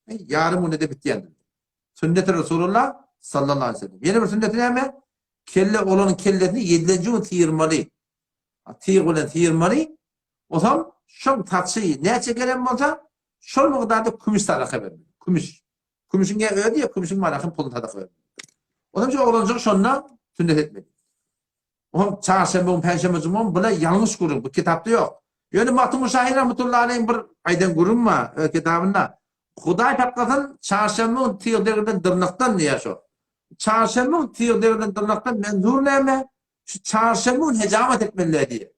C: Yarım gün de bitti yani. Sünnet-i Resulullah sallallahu aleyhi ve sellem. Yeni bir sünnetini hemen kelle olanın kellesini 7. gün tiyirmalı. Tiyirmalı. O zaman şu tatçıyı ne çekelim olsa şol miqdarda kumuş sadaka verdi. Kumuş. Kumuşun ya öyle ya kumuşun malakın pulunu sadaka verdi. Onun için oğlancık şonla sünnet etmedi. O çarşamba, perşembe, cuma buna yanlış kurun. Bu kitapta yok. Yani Matı Muşahir rahmetullahi aleyhin bir aydan gurunma kitabında. Huday pakatın çarşambın tiyoderinden dırnaktan diye şu. Çarşambın tiyoderinden dırnaktan menzur neyme? Şu çarşambın hecamet etmeliler diye.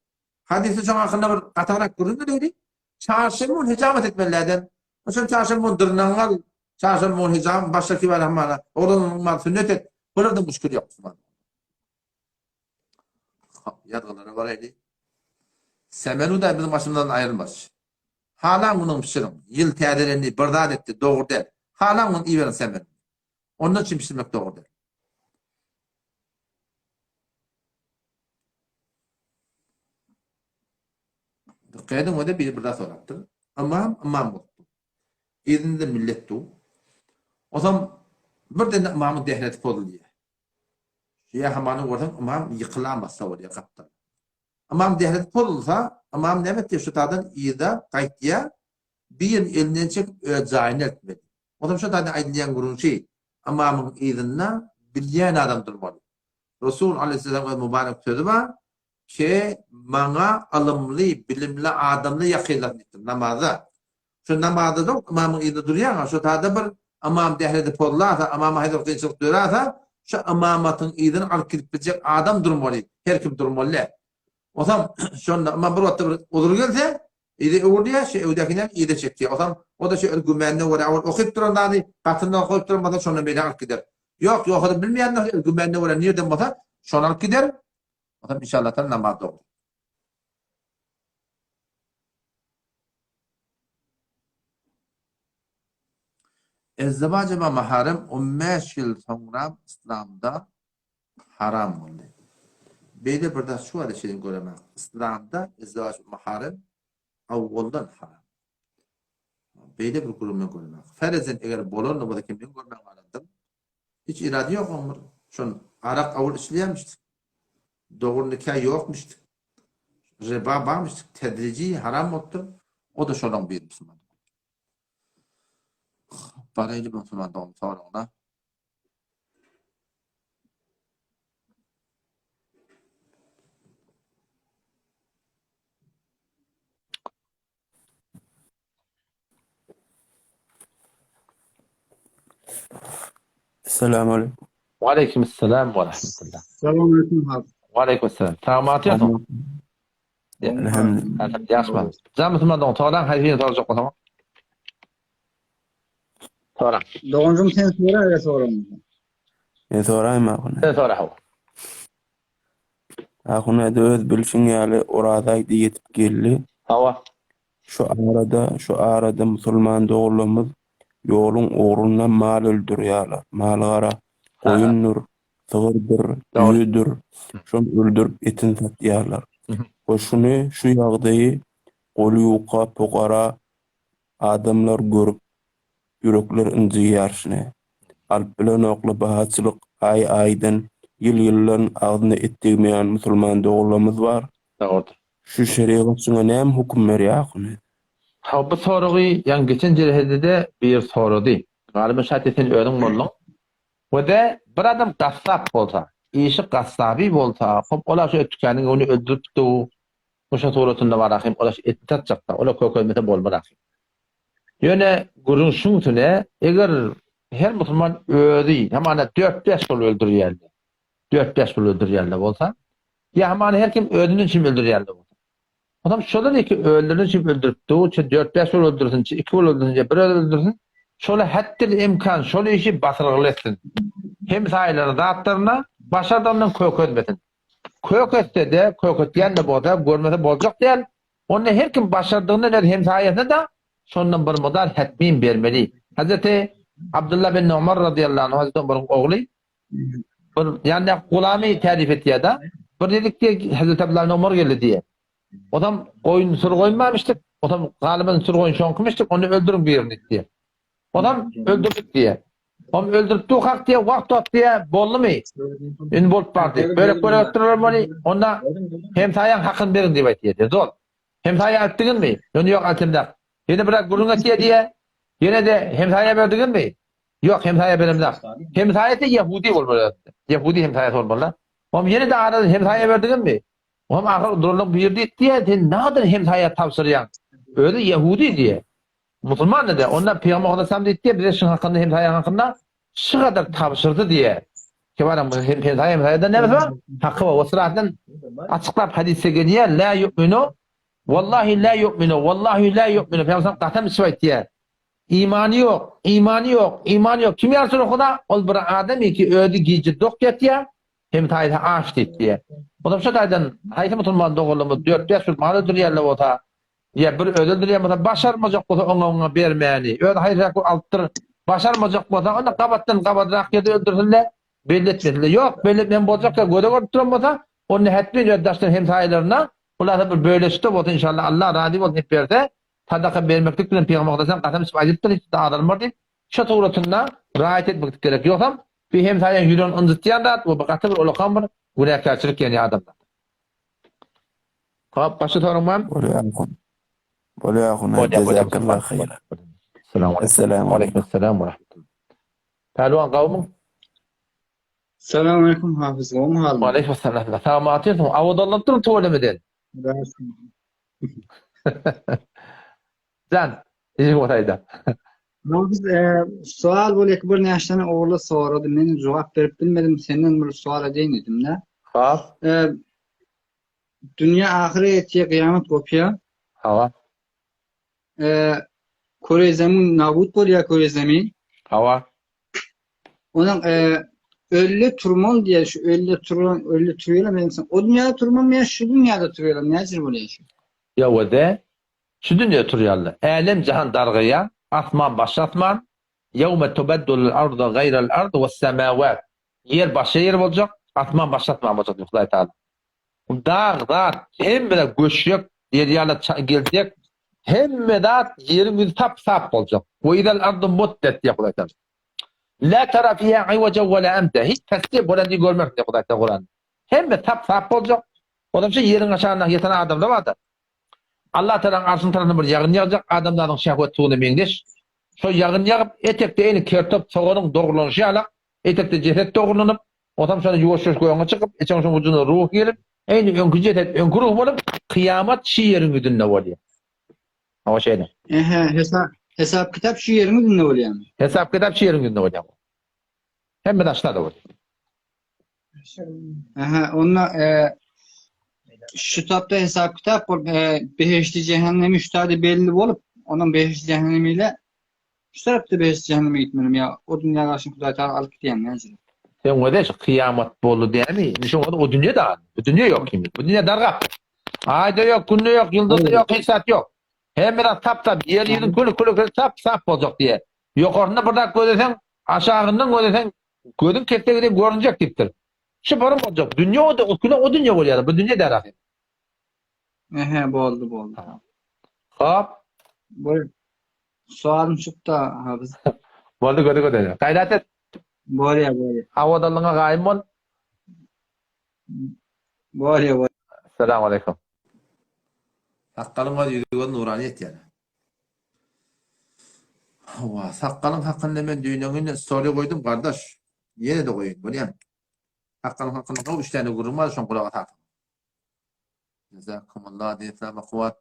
C: Hadisi çok hakkında bir katarak gurundu dedi. Çarşambın hecamet etmelilerden. Mesela çarşambın dırnağına çarşambın hecam baştaki var ama oradan sünnet et. Burada müşkül yok. Yadgılara var idi. Semenu da bizim başımızdan ayrılmaz. Hala bunun pişirin. Yıl tədələrini bırdat etti, doğru değil. Hala bunun iyi verin semenu. Onun için pişirmek doğru değil. Dikkatim o da bir bırdat soraktır. Amam oldu. İzinde millettu. O zaman bir de amamın dehreti podul diye. Ya hamanı oradan amam yıkılamazsa oraya kaptan. Amam dehreti podulsa amam demek ki şu tadan iyi de kayıtya bir elinden çekip zayını etmeli. O zaman şu tadan aydınlayan gurun şey amamın izinle bilyen adam durmalı. Resul Aleyhisselam'ın mübarek sözü var ki bana alımlı, bilimli adamlı yakınlaştır namaza. Şu namazda da amamın izini duruyor. Şu tadan bir amam dehreti podulasa, amama hedeften çıkıp durarsa şu amamatın izini alıp gidip bilecek adam durmalı. Her kim durmalı. O zaman şunda ama bir vatta olur gelse idi oraya şey ödekinden iyi de çekiyor. O zaman o da şey güvenli var. Okuyup duran da katından okuyup durmadan sonra beni alıp gider. Yok da bilmeyenler güvenli var. Nereden baksa sonra alıp gider. O zaman inşallah da namaz doğru. Ezzevacı ve maharem 15 yıl sonra İslam'da haram oldu. Böyle burada şu adı şeyin göremek. İslam'da izdivaç maharem avvaldan haram. Böyle bir kurumu görmek. Ferezen eğer bolon da kimden görmek anladım. Hiç irade yok onlar. Şun arak avul işleyemiştik. Doğru nikah yokmuştu. Riba bağmıştık. Tedrici haram oldu. O da şundan bir Müslüman. Paraylı Müslüman doğum sonra ona.
G: Selamun aleyküm.
A: Aleykümselam ve rahmetullah.
E: Selamünaleyküm abi.
A: Aleykümselam. Tamam atıyorsun.
G: Elhamdülillah.
A: Yaxşı. Can Müslüman tağdan hayfini soracak o zaman. Sonra.
E: Doğuncum sen sonra ya sonra.
G: Ne sorayım akuna?
A: Sen sonra hava.
G: Akuna da öz bilşin yali oradaydı yetip geldi.
A: Hava.
G: Şu arada Müslüman doğulumuz yolun uğrundan mal öldürüyorlar. Mal gara, koyundur, sığırdır, düğüdür. Şunu öldürüp etin satıyorlar. Hoşunu şu yağdayı kolu yuqa pokara adamlar görüp yürekler inci yarşine. Alp bilen okla bahatçılık aydan yıllan ağzına ettirmeyen Müslüman doğulumuz var.
A: Doğrudur.
G: Şu şeriat şuna näme hukum berýär akuna?
A: Ha bu soruyu yani geçen cerhede bir sorudu. Galiba şahitsin öğren boldun. Ve de bir adam gassap bolsa, işi gassabi bolsa, hop ola şu tükenin onu öldürüpdi. Oşa sorulatında var ahim, ola şu etni tatacakta, ola koymete bolmar ahim. Yöne gurun şuntune, eğer her Müslüman öldü, hemen 4-5 yıl öldürüyordu. 4-5 yıl öldürüyordu bolsa, ya hemen her kim öldüğünün için öldürüyordu bolsa. Adam şöyle ki öldürdüğün için öldürüptü, 4-5 yıl öldürsün, 2 yıl öldürsün, 1 yıl öldürsün, şöyle hattir imkan, şöyle işi basırgılı etsin. Hem sayıları dağıtlarına, baş adamdan kök etmesin. Kök etse de, kök etleyen de bolsa, görmese bolacak değil. Onu her kim başardığında hem sayesinde de, sondan bir modal hatmin vermeli. Hazreti Abdullah bin Umar radıyallahu anh, Hazreti Umar'ın oğlu, yani kulami tarif etti ya da, bir dedik ki Hazreti Abdullah bin Umar geldi diye. Adam koyun sır koymamıştık. Adam galiba sır koyun şonkmıştık. Onu öldürün birini diye. Adam öldürdük diye. Onu öldürttük hak diye, vakt at diye bollu mu? Ün bolup bardı. Böyle öttürürler onda hem sayan hakkını verin diye diye. Zor. Hem sayan attığın mı? Yönü yok altında. Yine bırak gurun at diye. Yine de hem sayan verdin mi? Yok hem sayan benim de. Hem sayan de Yahudi olmalı. Yahudi hem sayan olmalı. Ama yine de arada hem sayan verdin mi? Oğlum ahir duruluk birdi diye sen nadir hem hayat tavsırıyan. Öyle Yahudi diye. Musulman da de. Onlar Peygamber Aleyhisselam dedi diye bize şun hakkında hem hayat hakkında şu kadar tavsırdı diye. Ki var ama hem hayatda ne var? Hakkı var. O sıradan açıklap hadise geliyor. La yu'minu. Vallahi la yu'minu. Vallahi la yu'minu. Peygamber qatam isvayt diye. İmanı yok. İmanı yok. İmanı yok. Kim yarsın okuda? Ol bir adam ki ödü giyci dok ya. Hem tayda ağaç diye. O da şu taydan hayta musulman doğulumu 4-5 yıl malıdır yerle ota. Ya bir ödüldür ya mesela başarmayacak olsa ona vermeyeni. Öyle hayır alttır. Başarmayacak olsa ona kabattan kabatırak ya da öldürsünler. Belli etmediler. Yok belli etmeyen olacak ya göre götürün olsa onun hetmeyin öddaşların hem taylarına. Ular da bir böyle işte olsa inşallah Allah razı olsun hep verse. Sadaka vermeklik bilen Peygamber Aleyhisselam qasam isip ajıptır hiç daha adalmar deyip şu tuğratında rahat etmek gerek. Yoksam bir hem tayan yürüyen ınzıtlayan da o bakatı bir olukan bir günahkarçılık yani adamda. Hop başı sorumam.
G: Böyle akun. Cezakallah hayra. Esselamu aleyküm.
A: Esselamu aleyküm. Pehlivan kavmin.
H: Selamun aleyküm hafız. O mu halde?
A: Aleyküm selam. Tamam atıyorsun. Avadallattır mı tuvalemeden? Can. İyi orayda.
H: Hafız sual böyle bir yaştan oğlu soradı. Men cevap verip bilmedim. Senden bir sual edeyim dedim de.
A: Hop.
H: Dünya ahiretiye kıyamet kopuyor.
A: Hava.
H: Kore zemin nabut oluyor Kore zemin.
A: Hava.
H: Onun öyle turmon diye şu öyle turuyorlar benim sen. O dünyada turmon mu ya şu dünyada turuyorlar. Necir böyle yaşıyor?
A: Ya o da şu dünya turuyorlar. Alem cihan dargıya. Asman başlatman. Yevme tubeddul arda gayrel arda ve semavat. Yer başa yer olacak. Asman başlatman olacak. Yukarı Teala. Dağlar hem de göçük yer yana gelecek. Hem de yerin yüzü sap olacak. Ve idel ardı muddet yapılacak. La tara fiha ayvaca ve la amta. Hiç tasdip böyle görmek diye Kur'an. Hem de sap olacak. O da şey yerin aşağına yatan adam da vardı. Allah Teala'nın arşın tarafına bir yağın yağacak. Adamların şehvet tuğunu mengeş. Şu yağın yağıp etekteeni kertop soğunun doğruluğunu şey alak. Etekte ceset doğrulunup o da sonra yuvaş koyana çıkıp içen şu vücuduna ruh gelip aynı önkü ceset önkü ruh olup kıyamet şi yerin güdünne oluyor. Ama şeyde.
H: Hesap kitap şu yerini dinle oluyor yani.
A: Hesap kitap şi yerin güdünne oluyor. Hem de aşağıda oluyor.
H: Onunla şu tapta hesap kitap behişti cehennemi üstadı belli olup onun behişti cehennemiyle şu tarafta behişti cehenneme gitmedim ya. O dünya karşın Kudayı Teala alıp gideyim ya.
A: Sen o da kıyamet bolu değil mi? Nişan o dünya da. Bu dünya yok şimdi. Bu dünya darga. Ayda yok, günde yok, yıldızda yok, hesap yok. Hem biraz tap yerin külü sap olacak diye. Yukarında burada görürsen aşağından görürsen gözün kette gidip görünecek tiptir. Şu barım olacak. Dünya o dünya oluyor. Bu dünya darga.
H: Boldu.
A: Hop.
H: Böyle sualım çıktı hafız.
A: Boldu gördü. Gayret et.
H: Böyle.
A: Havadalığına gayim ol.
H: Böyle.
A: Selamun aleyküm.
C: Sakkalın var yürüyen nuraniyet yani. Sakkalın hakkında ben dünyanın soru koydum kardeş. Yine de koyun. Bunu yani. Sakkalın hakkında 3 tane kurum var. Şu an kulağa takın. Cezakumullah diye selam kuvat.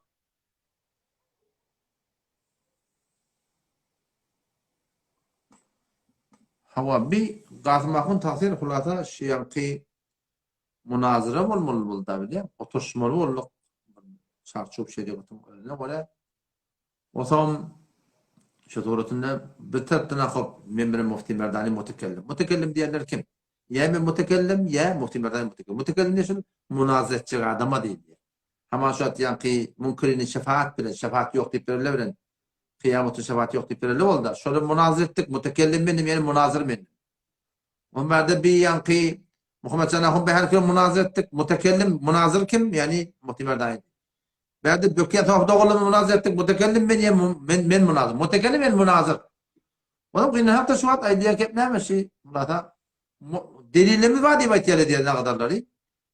C: Hava bir gazmakın tahsil hulata şiyanki münazıra olmalı tabi diye. Oturuşmalı olmalı. Çarçop şeyde oturmalı. Böyle o zaman şu doğrultusunda bir taraftan akıp member Mufti Merdani mutekellim. Mutekellim diyenler kim? Ya ben mutekellim ya Mufti Merdani mutekellim. Mutekellim ne için? Münazaretçi adama değil diye. Ama şu an yani münkirin şefaat bile şefaat yok deyip verirler. Kıyametin şefaat yok deyip verirler oldu. Şöyle münazır ettik. Mutekellim benim yani münazır benim. Onlarda bir yankı Muhammed Canahum bir gün münazır ettik. Mutekellim münazır kim? Yani Mufti Merdani. Berde döküye tavda oğlum münazır ettik. Mutekellim ben münazır. Mutekellim ben münazır. Onun için hatta şu an aydiye kepneme şey burada delilimiz var diye ihtiyacı diye ne kadarları.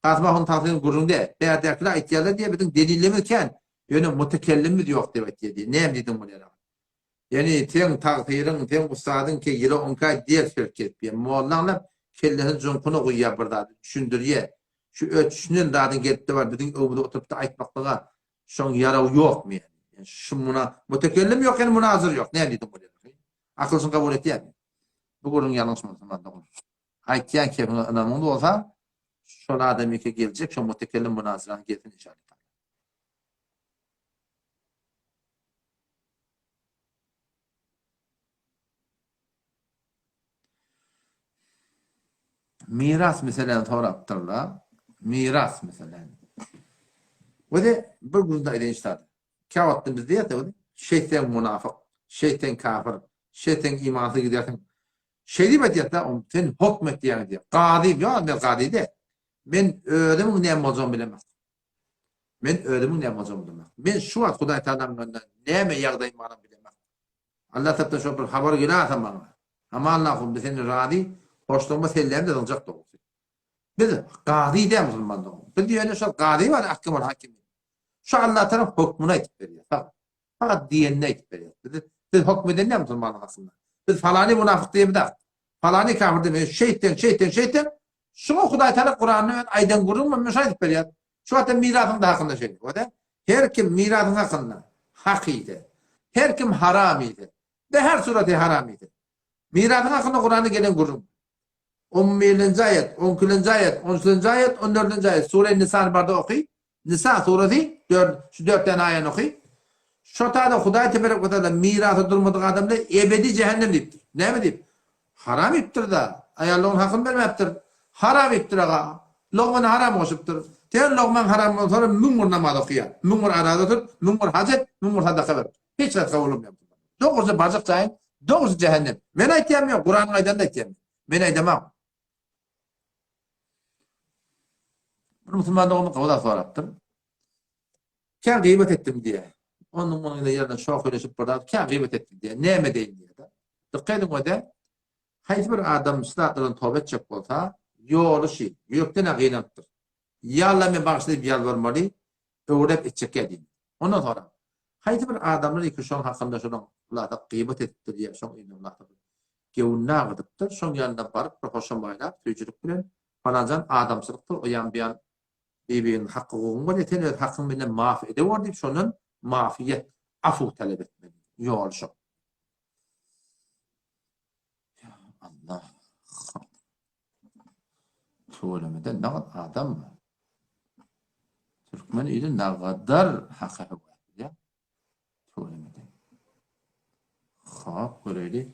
C: Kasmahın tahsilin gururunda berde akla ihtiyacı diye bütün delillimizken yönü mutekellimiz yok diye ihtiyacı. Ne dedim bunu ya? Yani ten takdirin ten ustadın ki yılı onka diğer şirket bir muallanla kellerin zonkunu koyuyor burada düşündürüye. şu ötüşünden dadın gelip de var. Dedin öbürde oturup da aytmaklığa şoň yaraw yok mu yani? Yani şu buna mütekellim yok yani münazır yok. Ne dedim bu dedi? Akılsın kabul etti yani. Bu gurun yanlış mı? Aytyan ki anamında olsa şol adam ki gelecek, şu mütekellim münazıran gelsin inşallah. Miras meselen soraptırlar. Miras meselen. Ve de bir günde edin işte. Kâvattın biz diye de şeytan münafık, şeytan kafir, şeytan imansız gidersin. Şey diyeyim ya, sen hükmet diyen diye. Qadi ya, ben qadi de. Ben ödümün ne mozum bilemez. Ben ödümün ne mozum bilemez. Ben şu an Hudaý Teala'ndan näme ýagdaýym barym bilemez. Allah tapda şu bir habar gelen bana. Ama Allah'ım seni radi, hoşluğuma sellerim de olacak doğru. Biz qadi de Müslümanlar. Biz diýene şu qadi var, ahkam hakim. Şu Allah taraf hukmuna aytip berýär. Fakat diýenne aytip berýär. Biz hukmeden ne Müslümanlar aslında. Biz falany münafık diýip de, falany kafir diýip şeytan. Şuna Hudaý Teala Kur'anyň aýdan gurulma müşahit berýär. Şu hatta mirasyň da hakynda şey. O da her kim mirasyň hakynda hak ide. Her kim haram ide. De her sureti haram ide. Mirasyň hakynda Kur'any gelen gurulma. 11-nji ayet, 12-nji ayet, 13-nji ayet, 14-nji ayet. Sure-i Nisa barda okuy. Nisa suresi 4 tane ayet okuy. Şu taada Hudaý Teala mirasy durmadyk adamlar ebedi cehennem diýipdir. Näme diýip? Haram ettir da. Ayarlaryň hakyny bermepdir. Haram ettir aga. Logman haram goşupdyr. Ten logman haram bolsa müňür namaz okuýar. Müňür aradadyr, müňür hajat, müňür sadaka ber. Hiç rat kabul bolmaýar. Dogry barjak jaýyn, dogry cehennem. Men aýtýam ýok, Kur'anyň aýdanda aýtýam. Men aýdamam. Bir Müslümanlygymy gowda sorapdyr. Kän gıybet etdim diye. Onun bununla yerden şok öleşip burada kân gıybet ettim diye. Näme deyin diye de. Dikkat edin o da. Hayır bir adam Müslümanların tövbe edecek olsa yolu şey. Yürekten aginattır. Yalla me bağışlayıp yalvarmalı. Öğrep edecek edin. Ondan sonra. Hayır bir adamlar iki şon hakkında şunun Allah'ta gıybet ettir diye. Şon inna Allah'ta. Gevunna gıdıptır. Şon yanına barıp profesyon baylar. Tücürük bilen. Falancan adamsılıktır. O yan bir an birbirinin hakkı olmalı. Yetenler hakkını bile maaf ediyor deyip şunun mafiyet, afu talep etmeli. Yol şu. Ya Allah. Söylemeden ne kadar adam mı? Türkmen ile ne kadar hakkı var ya? Söylemeden. Hap böyle.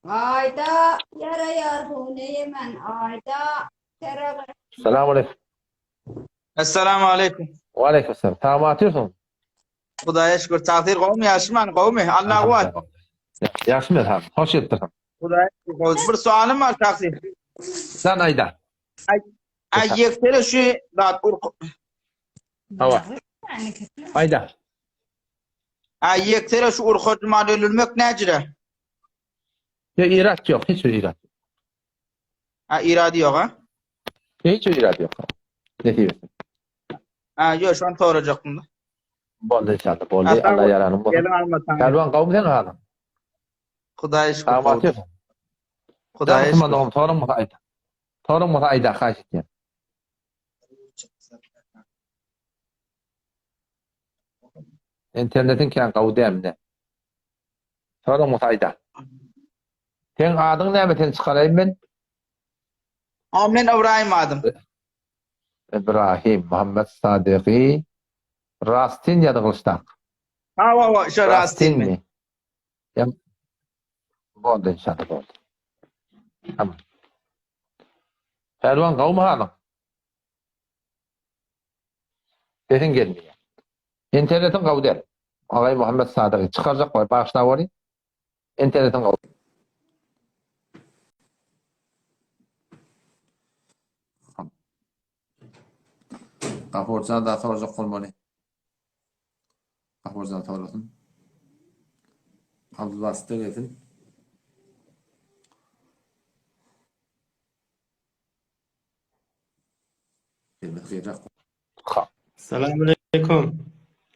I: Ayda yarayar huneye men ayda terör.
A: Selamun aleyküm.
J: Esselamu aleyküm.
A: Ve aleykümselam. Tamam atıyorsun.
J: Hudaýa şükür. Taqdir gowmy ýaşman gowmy. Allah wat.
A: Yaxşı mı? Hoş geldin.
J: Hudaýa şükür. Bir sualym var taqdir.
A: Sen ayda.
J: Ay ýektere şu dat
A: Hava. Ayda.
J: ay ýektere şu urhojmaly ölmek näjire?
A: Ya irat yok. Hiç irat.
J: Ha iradi ýok ha?
A: Hiç irat yok. Ne diyorsun?
J: Ha ýok şu an sorajakmyn.
A: Boldy inşallah. Boldy. Allah yaranın boldy.
J: Gelin almatan.
A: Kalban kavmden alın.
J: Hudaýa şükür.
A: Tamam atıyorsun.
J: Hudaýa şükür.
A: Tamam sorun mu ayda? Sorun mu ayda kaçtı? İnternetin kän gawdy emne. Sorun mu ayda? Sen adyň näme sen çykaraýyn ben?
J: Amen Ibrahim adım.
A: İbrahim Muhammed Sadıqi Rastin ya da Gılıştak.
J: Ha şu Rastin mi?
A: Ya boldy inşallah boldy. Tamam. Perwan gawmy halyň? Sesin gelmiyor. İnternetin gawdy. Agay Muhammed Sadıqi çıkarjak var, başına bary. İnternetin gawdy.
C: Kaporcan da soracak olmalı. Kaporcan sorasın. Abdülbasit gelsin. Kelime xeyrak.
K: Selamünaleyküm.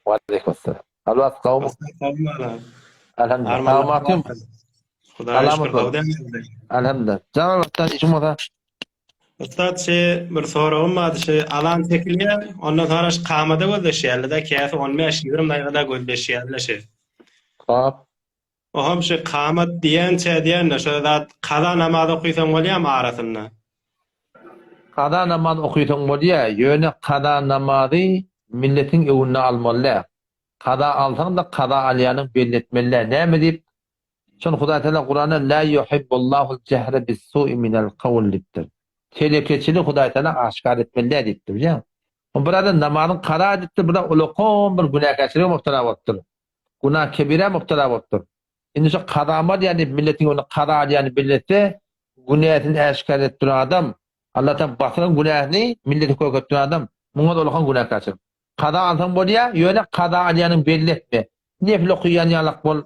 A: Ve aleykümselam. Alwas qawmy.
K: Kavmala.
A: Elhamdülillah. Tamam atýarym.
D: Hudaýa
A: Selamet
D: şükür
A: ol.
D: gowdan.
A: Elhamdülillah. Canavaktan işim olsa.
D: Ustad bir soragym bar, alan çekilýär, ondan sonra kamada gözleşýärler-de, käfi 15-20 daýgada gözleşýärler.
A: Hop.
D: Oham kamat diýen şo zat kaza namazy okuýsaň bolýarmy arasynda?
A: Kada namaz okuysan bolýa, ýöne kada namazy milletin öwüne almaly. Kada alsaň da kada alýanyň belletmeli. Näme diýip? Şol Hudaý Teala Qur'ana la yuhibbullahul cehre bis-su'i minel qawl dipdir. Telekeçili Hudaý Teala aşkar etmeli diýipdir, bilýän? O burada namazyň kada dipdir, burada ulaqam bir günahkarçylyga mubtala bolupdyr. Günah kebire mubtala bolupdyr. Indi şu kadama diýeni milletin onu kada alýany belletse, günahyny aşkar etdiren adam Allah'tan batıran günahını milleti koygattıran adam muňa da ulaqan günahkarçylyk. Kada alsaň bolýa, ýöne kada alýanyň belli etme. Nefil okuyan ýalak bol,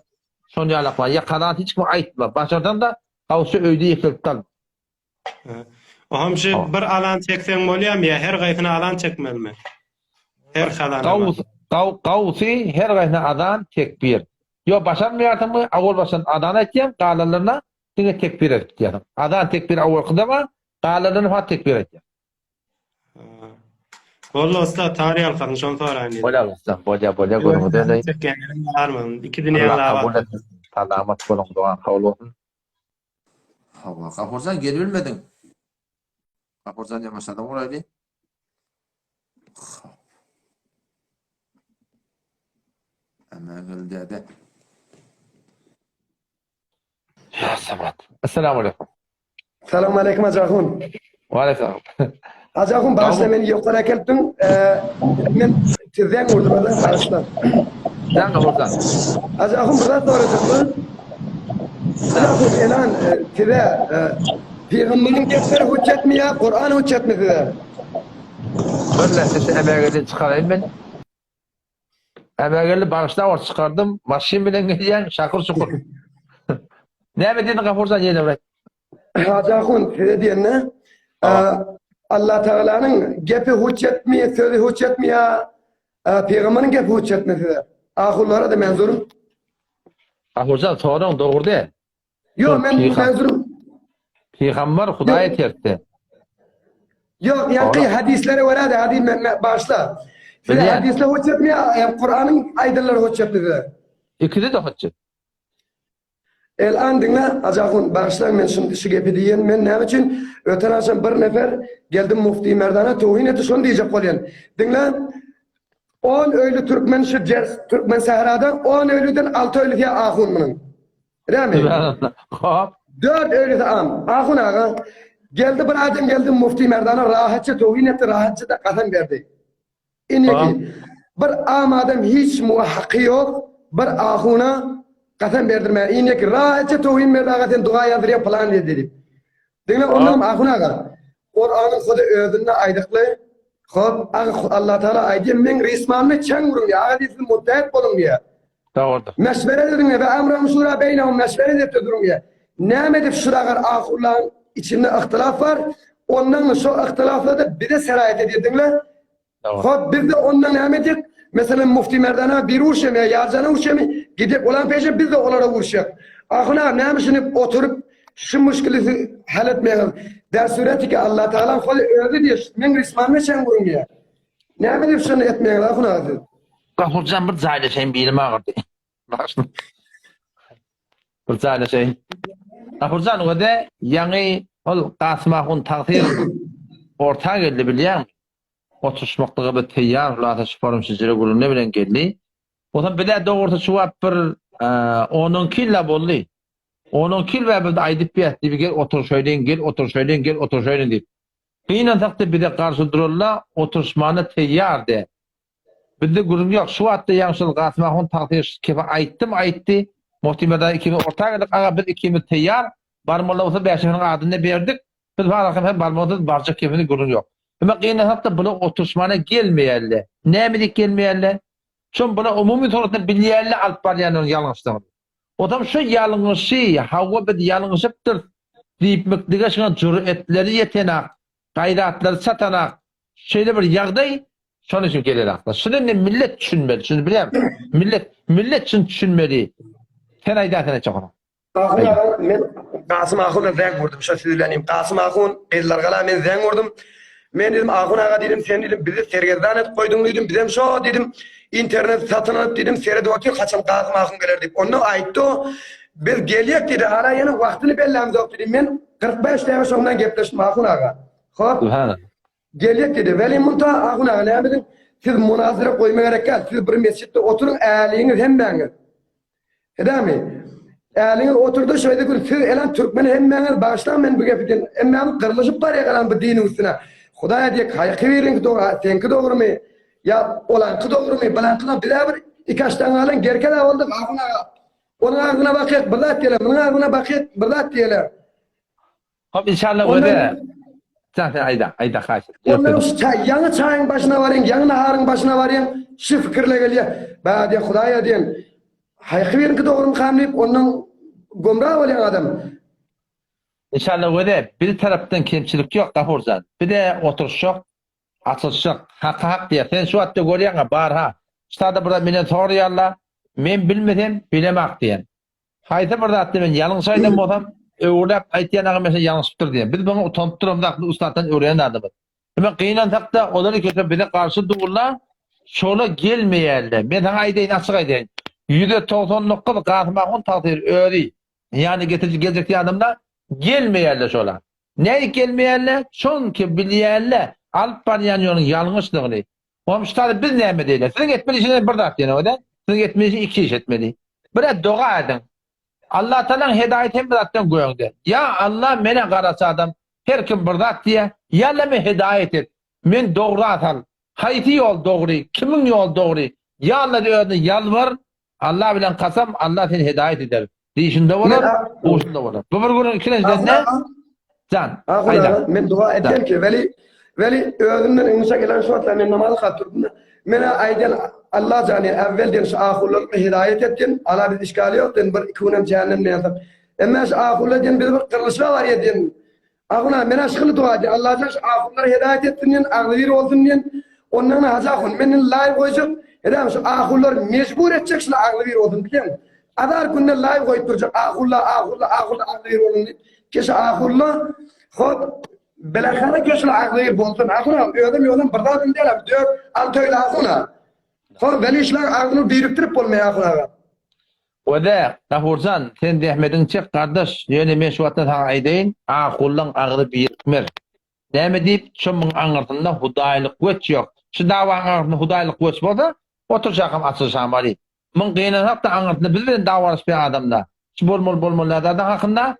A: şol ýalak bar. Ya kada hiç kim aýtma. Başardan da hawsy öýde ýekilip kal.
D: Oham bir alan çekseň bolýarmy ýa her gaýsyna alan çekmelmi? Her kada namazy.
A: Qawsy her gaýsyna adan tekbir. Yo başarmaýardymy? Awal başan adan etýän, galalarına diňe tekbir etýär. Adan tekbir awal kydama, galalarına fa tekbir etýär.
D: Bolla usta tarih alqan şon soraýyn.
A: Bolya görmeden
D: Çekgenlerim barmy? Iki dünýäler bar.
A: Salamat bolun, doa kabul olsun.
C: Hava Gafurcan geri bilmedin. Gafurcan yamaşadan oraydı. Ama gıldı de.
A: Ya Samat. Esselamu aleyküm.
K: Selamun aleyküm Hacahun.
A: Wa aleyküm.
K: Hacahun bağışla beni yukarı kelptin. Ben tizden vurdum orada bağışla.
A: Sen Gafurcan.
K: Hacahun burada soracak mı? Hacahun elan tize Peygamberin getleri hüccet mi ya? Kur'an hüccet mi tize?
A: Böyle sesi emeğini çıkarayım ben. Emeğini bağışla var çıkardım. Maşin bilen geliyen şakır şukur. Ne mi dedin Gafurcan yine bırak?
K: Hacahun tize diyen ne? Allah Teala'nın gepi hüccet mi, sözü hüccet mi ya? Peygamberin gepi hüccet mi tize? Ahullara da menzurum.
A: Gafurcan sorun doğru değil.
K: Yok ben menzurum.
A: Peygamber Hudaýa terkti.
K: Yok yani hadisleri var hadi hadis başla. Size hadisle hüccet mi ya? Kur'an'ın aydınları hüccet mi tize?
A: İkisi de hüccet.
K: El-an dinle, Hacahun bağışlayın ben şimdi şu gepi diyen, ben ne için öten akşam bir nefer geldim Mufti Merdan'a tohin eti şunu diyecek olayan. Dinle, 10 öylü Türkmen şu Türkmen Sahra'dan 10 öylüden 6 öylü diye ahun bunun. Değil mi? 4 öylü de ahun ağa. Geldi bir adam geldi Mufti Merdan'a rahatça tohin etti, rahatça da kasam verdi. İneki, bir adam hiç muhakkı yok, bir ahuna kasam verdirme. İnek rahatça tohin verdi ağaten dua yazdırıya plan dedi. Dinle ondan ahuna ağa. Kur'an'ın kodu özünde aydıklı. Hop Allah Teala aydı men resmanı çang vurun ya. Hadisin muttahip olun ya.
A: Doğru.
K: Meşvere edin ve emrahum şura beynehum meşvere edip durun ya. Ne edip şuralar ahullan içinde ihtilaf var. Ondan şu ihtilaflarda bir de serayet ediyor dinle. Hop bir de ondan ne edip mesela Mufti Merdan'a bir uğraşım ya yarcana uğraşım gidip olan peşe biz de onlara uğraşıyor. Ahuna ne düşünüp oturup şu müşkülü halletmeyelim. Der sureti ki Allah Teala kolu öldü diye men resmanı çen vurun ya. Ne edip şunu etmeyelim ahuna.
A: Gafurcan bir zayla şeyin bilim ağırdı. Başını. Bir zayla şeyin. Gafurcan o da yani ol Qasımahun takdir orta geldi bilýän. Oturuşmaklığı bir teyyar, lata şifarum sizlere gülün ne bilen geldi. O da bile doğurta şuvap bir 10 killa bolli. 10 kil ve bir de aydıp bir etti. Gel otur şöyleyin, gel otur şöyleyin, gel otur şöyleyin deyip. Kıyınan taktı bir de karşı dururla oturuşmanı teyyar de. Bir de gülüm yok. Şu hatta yanşıl Qasımahun takdir kefa aytti. Muhtemelen ikimiz ortaya geldik. Ağa bir ikimiz teyyar. Barmolla olsa beşinin adını verdik. Biz var hem barmolla barca kefini gülüm yok. Ama kıyınan hatta buna oturuşmana gelmeyerle. Ne emedik gelmeyerle? Çünkü buna umumi torunda bilyerle alıp var yani yalnızdan. O da şu yalnızı, hava bir yalnızıptır. Deyip mekliğe şuna cüretleri yetenek, gayratları satanak, şeyde bir yağday, şunun için gelir akla. Şunun ne millet düşünmeli, şunu biliyor musun? Millet için düşünmeli. Sen aydatına çok ona.
K: Kasım ağa, men Kasım ağuna zeng vurdum. Şo söyleneyim. Kasım ağun ellargala men zeng vurdum. Men dedim ağun ağa dedim sen dedim bizi sergerdan et koydun dedim. Bizem şo dedim internet satın alıp dedim seyredip otur kaçan Kasım ağun gelir dedim. Onu aytdı o. Biz geliyek dedi. Hala yana vaktini belləmiz yok dedim. Men 45 dakika sonundan gepleştim ağun ağa. Hop.
A: Subhanallah.
K: Geliyek dedi. Veli munta ağun ağa ne dedim. Siz münazara koymaya gerek yok. Siz bir mescitte oturun əliyiniz hem bana. Edemi? Əliniz oturdu şöyle bir siz elan Türkmeni hem bana bağışlan ben bu gepiden. Hem bana kırılışıp var ya kalan bu dinin üstüne. Xudaya diye haykı verin doğru, senki doğru mu? Ya olankı doğru mu? Balankına bir ikaçtan alın gerken aldık ağın ağa. Onun ağına bakıp bırlat diyelim. Onun ağına bakıp bırlat diyelim.
A: Hop inşallah öyle. Sen ayda kaç.
K: Ondan yanı çayın başına varın, yanı naharın başına varın. Şu fikirle geliyor. Ben diye Xudaya diyen. Haykı verin ki doğru mu kamlayıp ondan gomrah olan adam.
A: İnşallah öyle. Bir taraftan kemçilik yok Gafurcan. Bir de oturuş yok. Açılış yok. Hak diye. Sen şu hatta görüyorsun bar ha. İşte burada beni soruyorlar. Men bilmedim, bilemek diyen. Haydi burada attı ben yanlış aydım olsam, öğrenip aytyan ağa mesela yanlıştır diyen. Biz bunu utanıp durum da ustadan öğrenen adamız. Hemen kıyınan da onları kötü bize karşı dururlar, şola gelmeyerler. Ben sana aydeyin, açık aydeyin. %90'lık Kasım Ağa'nın takdir öyle. Yani gelecek diye adamlar gelmeyerler şola. Ne gelmeyerler? Çünkü biliyerler. Alıp banayanın yanlışlığını. Komşuları biz ne mi değiller? Sizin etmeli işine bir dert yani o da. Sizin etmeli iki iş etmeli. Böyle dua edin. Allah Teala'nın hidayetini bir zaten koyun. Ya Allah bana karası adam. Her kim bir zat diye. Ya bana hidayet et. Men doğru atal. Hayti yol doğru. Kimin yol doğru? Ya Allah diyor yalvar. Allah bilen kasam Allah seni hidayet eder. Deyişinde olur. Oğuşunda olur. Bu bir günün ikinciden ne? Can. Hayda.
K: Men dua edeceğim ki veli özümden inşa gelen şu atla men namazı katırdım. Men aydan Allah cani evvelden şu ahullarına hidayet ettin. Allah biz işgali yok den bir ikunem cehennem ne yazdım. Ama şu ahullardan bir kırılışma var ya den. Ağuna men aşkılı dua edin. Allah cani şu ahullara hidayet ettin den. Ağlıvir olsun den. Ondan hazakun. Menin layık koyacak. Edem şu ahullar mecbur edecek şu ağlıvir olsun diyen. Adar kundan layık koyup duracak. Ahullar ağlıvir olsun diyen. Keşke ahullar hop belakana keşke ağlıvir olsun. Ağuna ödem yoldan bırdadım diyelim. Diyor altıyla ağuna. Hop veli işler ağını biriktirip olmaya ağuna.
A: O da Gafurcan sen de Ahmet'in çek kardeş. Yani men şu hatta sana aydeyin. Kullan ağını birikmer. Näme deyip şomun aňyrtynda hudaýlyk göç ýok. Şu dawa aňyrtynda hudaýlyk göç bolsa, oturjagam açylşam bari. Min gynanap da aňyrtynda biz bilen dawalaşýan adamda. Şu bolmalardan hakynda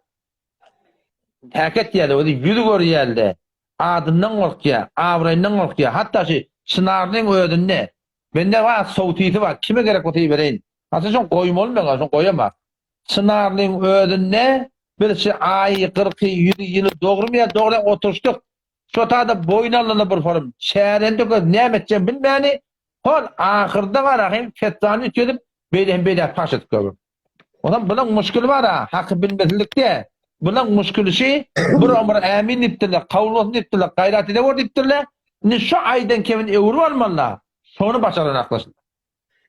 A: häket ýaly, özi ýüzü görýärdi. Adyndan gorkýa, awraýyndan gorkýa, hatda şu şynarlyň ödünde. Bende wa sowtyti bar, kime gerek otyp bereýin. Hatta şon goýmaly men, şon goýama. Şynarlyň ödünde bir şu aý 40 100 ýyly dogrumy, dogry oturşdyk. Şu tada boynalyny bir forum. Şäherinde näme etjem bilmäni. Hol ahyrda garahym fettany ütedip beýle paş etip görüm. Ondan bilen muşkul bar ha, haky bilmezlikde. Bilen muşkul şey bir ömür amin dipdiler, kawul dipdiler, gaýrat edip dipdiler. Ne şu aýdan kemin öwrü almalar. Şonu başaran aklaşdylar.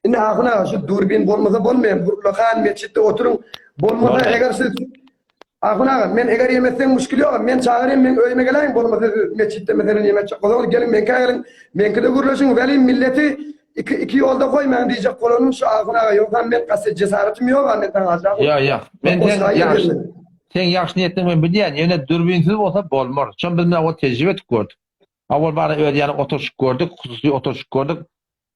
K: Indi ahına şu durbin bolmasa bolmaýan. Bu lokan mescitte oturun. Bolmasa eger siz ahına men eger yemesen muşkul ýok. Men çağırayım, men öýme geleýin bolmasa mescitte meselen yemek çakolor gelin men kaýryn. Menkide gurlaşyň veli milleti iki ýolda goýmaň diýjek bolanyn şu ahına ýok. Men gasy cesaretim ýok andan azak.
A: Ýa. Men sen ýaşy niýetden men bilýän, ýene durbinsiz bolsa bolmar. Şon biz o tejribe etip gördük. Awal bara öýle ýaly oturşyp gördük, hususy oturşyp gördük.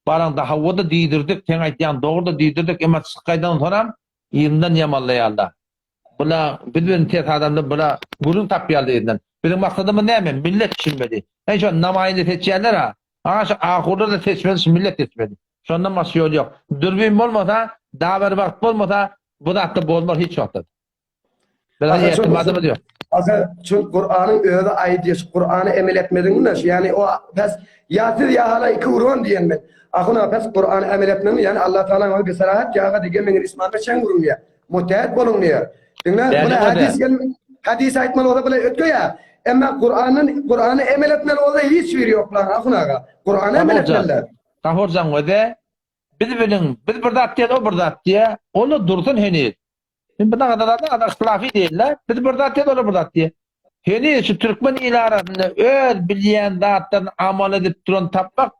A: Baran da hawada diýdirdik, sen aýtýan dogry diýdirdik, emma çykaýdan soram ýerinden ýamanlaýarlar. Bula bilen tet adamlar bula gurun tapýarlar ýerinden. Benim maksadym näme? Millet düşünmedi. En şu namaýynda seçýärler ha. Aşa ahurda da seçmedi, millet seçmedi. Şondan başga ýol ýok. Dürbin bolmasa, dawer wagt bolmasa, bu da bolmaz hiç ýokdur. Ben ýetmedim diyor.
K: Asa şu Kur'an'ın öýde aýdy, Kur'an'ı emel etmediňiz. Yani o pes ýatyr ýa-hala iki urun diýen ben. Ahuna pes Kur'an'ı emel etmediň, yani Allah Taala bir sarahat ýa-ga diýen men ismanda çen gurun diýär. Mutehet bolun diýär. Dinle buna hadis aýtmaly ola bile ötköýär. Emma Kur'an'ı emel etmeli ola hiç biri ýoklar ahuna. Kur'an'ı emel etmeliler.
A: Gafurjan öde biz bir zat diýär, o bir zat diýär. Onu dursun heni. Şimdi bu kadar ihtilafi değiller. Biz burada diye olur burada diye. Heni şu Türkmen ile arasında öz bilyen zatların amal edip duran tapmak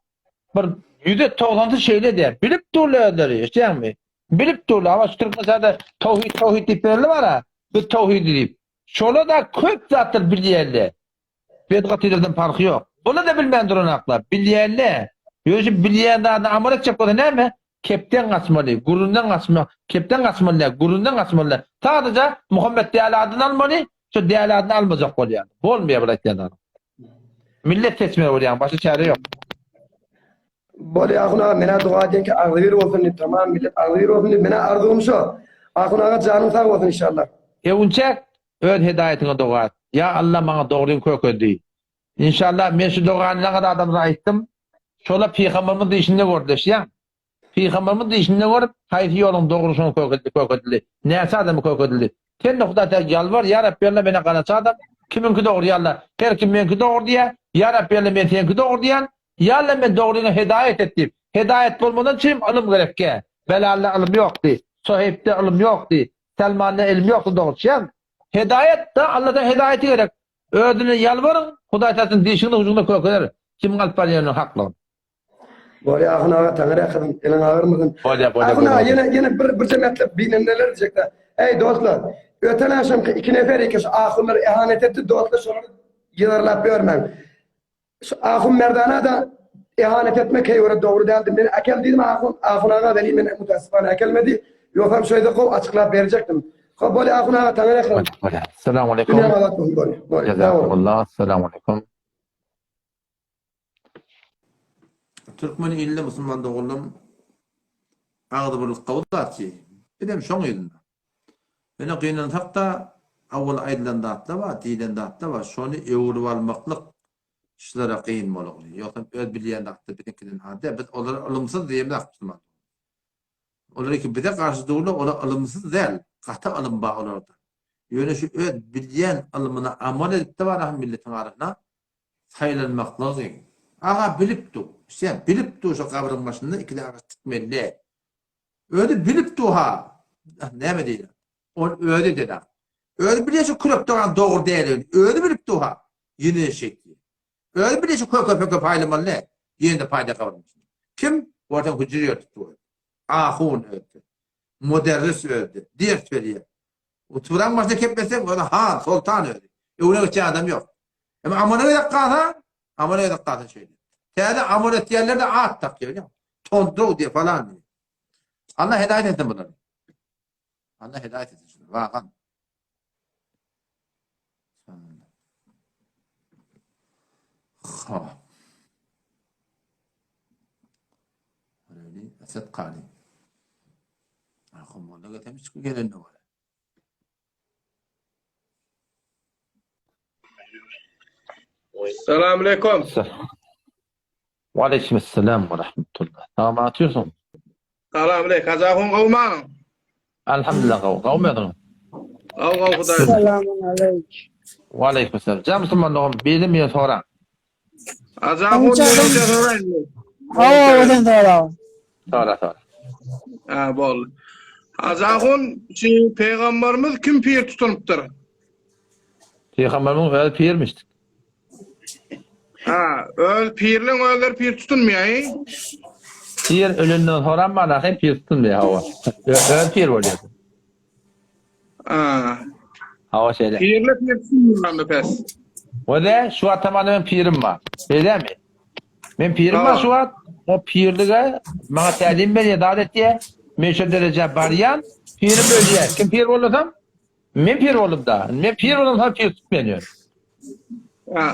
A: bir %90'sı şeyle diye. Bilip durluyorlar işte mi? Bilip durlu ama şu Türkmen zaten tevhid tipleri var ha. Bu tevhid deyip. Şola da köp zattır bilyenle. Bedgatilerden farkı yok. Bunu da bilmeyen duran aklar. Bilyenle. Yoşu bilyen zatın amal edecek o da ne mi? Kepten kaçmalı, gurundan kaçmalı, kepten kaçmalı, gurundan kaçmalı. Sadece Muhammed değerli adını almalı, şu değerli adını almayacak oluyor. Olmuyor bıraktılar. Millet seçmiyor oluyor, başka çare yok.
K: Böyle akuna mena dua edin ki ağır olsun, tamam millet ağır olsun, mena arzum şu. Akuna canım sağ olsun inşallah.
A: Evunçak, ön hidayetine dua et. Ya Allah bana doğruyu köküldü. İnşallah ben şu duanı ne kadar adamlara ettim. Şöyle Peygamberimiz de işinde gördü ya. Peygamberimiz de işinde görüp hayfi yolun doğrusunu köküldü. Neyse adamı köküldü. Kendi Huday'da yalvar, ya Rabbi Allah beni kanatsa adam. Kiminki doğru ya Allah. Her kim benimki doğru diye. Ya Rabbi Allah ben seninki doğru diyen. Ya Allah ben doğruluğuna hidayet ettim. Hidayet bulmadan çim alım gerek ki. Belal'da alım yoktu. Sahipte alım yoktu. Selman'da ilim yoktu doğrusu. Hidayet de Allah'tan hidayeti gerek. Ödüne yalvarın. Huday'tasın dişini ucunda köküler. Kim kalp var yerine haklı.
K: Böyle akuna tanrı akın, elin ağır mısın? Akuna yine bir cemaatle bilinenler diyecekler. Ey dostlar, öten akşam iki nefer ikisi ahunları ihanet etti, dostlar sonra yıllarla görmem. Ahun merdana da ihanet etmek heyvara doğru değildi. Ben akel dedim ahun beni ben mutasifane akelmedi. Yoksa şöyle kov açıklayıp verecektim. Böyle ahun ağa tanrı akın.
A: Selamun aleyküm. Cezakumullah. Selamun aleyküm.
C: Türkmen ille Müslüman doğullum ağdı bir qavdatçı. Edem şoň ýerinde. Mene gynanyp hakda awwal aýdylan datla wa diýlen datla wa şonu öwrüp almaklyk işlere gyn bolýar. Ýoksa öz bilýän datla bizikinden hade biz olar alymsız diýmek Müslüman. Olar ki bize karşı doğru olar alımsız değil. Gata alım ba olardy. Ýöne şu öz bilýän alymyna amal edip de var milletin arasına saylanmak lazım. Aga bilipdi. Sen bilipdi şu kabrın başında ikili ağaç tutmalı. Öyle bilipdi ha. Ne mi değil? Öyle dedi. Öyle bile şu kürek doğan doğru değil. Öyle bilipdi ha. Yine şekli. Öyle bile şu köpek paylaşmalı ne? Yine de payda kavrım. Kim? Ortadan hücreye tuttu. Ahun öldü. Müderris öldü. Diğer söylüyor. Oturan başta kepmesek ona ha sultan öldü. Öyle bir adam yok. Ama amana yakasa amana yakasa şöyle. Teyze amulet yerlerde at takıyor ya. Tondro diye falan diye. Allah hidayet etsin bunları. Allah hidayet etsin şunu. Vakan. Ha. Öyle Esed Kali. Akım onda temiz çıkı gelen de var.
D: Selamünaleyküm.
A: Ve aleykümselam ve rahmetullah. Tamam atıyorsun.
D: Selamünaleyküm. Kazakun kavmanın.
A: Elhamdülillah kavmedin.
D: Al Hudayr.
L: Selamünaleyküm.
A: Ve aleykümselam. Can Müslümanlığım bilmiyor sonra.
D: Kazakun ne sorayım?
L: Oğlum doğru.
A: Sonra.
D: Ha bol. Kazakun peygamberimiz kim pir tutunuptur?
A: Peygamberimiz öyle pirmiştik.
D: Ha, pirlen öller pir tutunmuyor.
A: Pir ölünden sonra bana hep pir tutulmuyor hava. Öyle pir oluyor.
D: Ha.
A: Hava şeyle.
D: Pirle pir tutunmuyor mu pes?
A: O da şu an tamamen pirim var. Öyle mi? Ben pirim var şu an. O pirliğe bana talim veriyor davet diye. Meşhur derece bariyan. Pirim ölüyor. Kim pir olursam? Ben pir olup da. Ben pir olursam pir tutmuyor.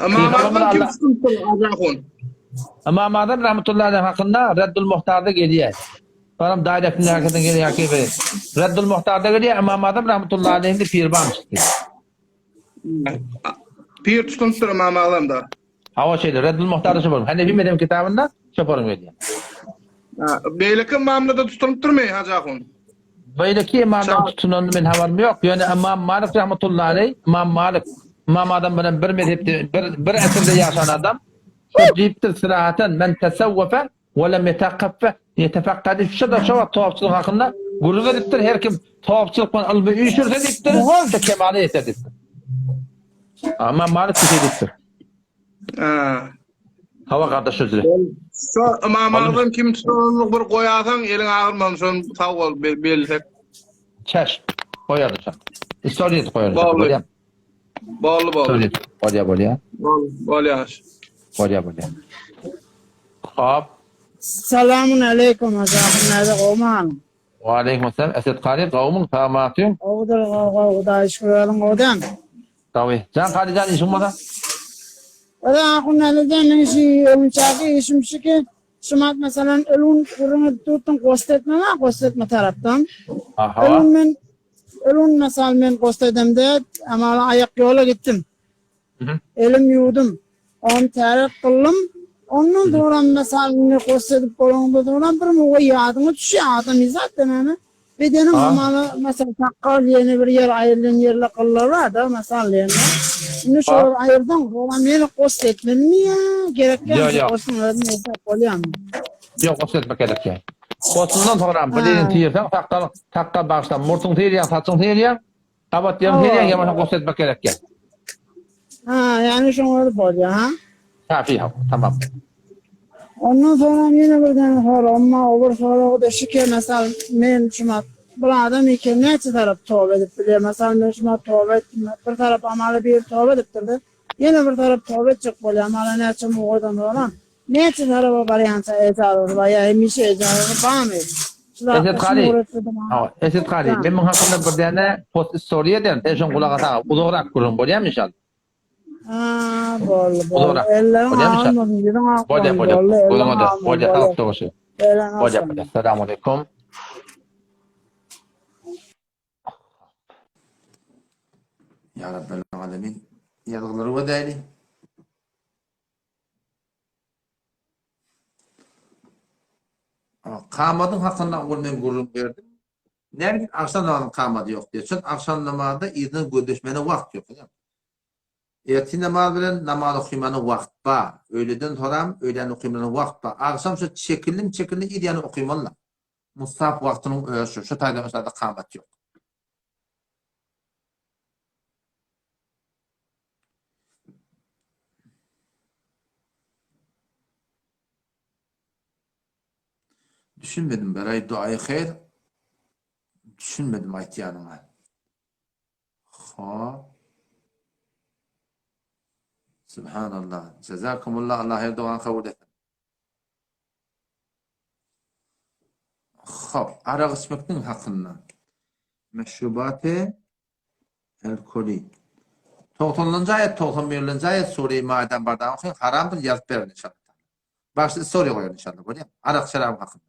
D: İmam Azam kim tutunuptur Kazakun?
A: İmam Azam rahmetullahi aleyh hakkında Reddül Muhtar'da geliyor. Benim dairesinin hakkında geliyor. Reddül Muhtar'da geliyor. İmam Azam rahmetullahi aleyhinde pir varmıştı.
D: Pir tutunuptur İmam Azam'da.
A: Hava şeyde Reddül Muhtar'da şöpürüm. Hanefi Medem kitabında şöpürüm ediyor.
D: Beyleki imamla da tutunuptur mu Kazakun?
A: Beyleki imamdan tutunanı ben havarım yok. Yani İmam Malik rahmetullahi aleyh, İmam Malik İmam Adam bilen bir mezhepte bir esirde yaşayan adam deyiptir sırahaten men tesavvufe ve lem yetakafffe yetefakkadı şu da şu tuhafçılık hakkında Gurur edipdir her kim topçulukdan alıp uyuşursa diptir. İşte kemale yeter diptir. Ama malik bir şey diptir. Hava kardeş sözü.
D: So mamağın kim tutanlık bir koyasan elin ağırmam son tavuk ol belirtek.
A: Çeş. Koyardı sen. İstoriye koyardı.
D: Bağlı.
A: Bağlı. Bolya. Hop.
L: Selamun aleyküm azabın nede qoman.
A: Ve aleykümselam. Esed Kari kavmun kamatın.
L: Oğda şükürlerim odan.
A: Tabii. Can Kari can işin var.
L: Oda akun neden işi ölümçakı işim şiki. Şumat mesela ölün kurunu tutun kostetme taraftan.
A: Aha.
L: Ölün mesela ben kostetmede ama ayak yola gittim. Elim yudum. On tarih kıldım. Onun doğran mesela kostetip kolonda doğran bir muğay yadını düşüyor. Adam zaten hani. Bedenim ama mesela takkal yeni bir yer ayrılan yerle kıllar var da mesela yerine. Şimdi şu ayırdan olan beni kostetmem mi ya? Gerekli olsun öyle hesap oluyor mu?
A: Yok kostetmek gerek ya. Kosundan sonra bileğin tiyirsen takkal baştan murtun tiyiriyen, saçın tiyiriyen, kabat yarım tiyiriyen yamaşan kostetmek gerek ya.
L: Yani şunu öyle oluyor ha?
A: Kafi ha, tamam.
L: Ondan sonra yine birden sonra ama olur sonra o da şike mesela men şumat bu adam iki neçe taraf tövbe edip biliyor mesela men şumat tövbe bir taraf amalı bir tövbe ediptirdi yine bir taraf tövbe çık böyle amalı neçe muğadan olan neçe tarafa varyansa ecazı var ya emişe ecazı var mı?
A: Esed Kari, benim hakkında bir tane post story'den teşon kulağa tağı uzakrak kurun bolya mı inşallah?
L: Bol.
A: Ellerim ağırmadım, yürüm ağırmadım. Bolya. Esselamu aleyküm.
C: Ya Rabbel Alemin. Yazıkları ve değerli. Kamadın hakkında ben gurur verdim. Nerede akşam namazı kamadı yok diyor. Çünkü akşam namazda idin gödüşmene vakit yok. Erti namaz bilen namaz okuymanı vakt ba. Öğleden sonra öğlen okuymanı vakt ba. Akşam şu çekilli idyanı okuymanla. Mustaf vaktinin ölçü. Şu tayda mesela kamat yok. Düşünmedim beray duayı hayır. Düşünmedim aytiyanıma. Subhanallah. Cezakumullah. Allah her duan kabul etsin. Arak içmekten hakkında. Meşrubatı alkolü. 90. ayet, 91. ayet Sure-i Maiden bardağı okuyun. Haramdır yazıp verin inşallah. Başta soruya koyun inşallah. Böyle. Arak şarabı hakkında.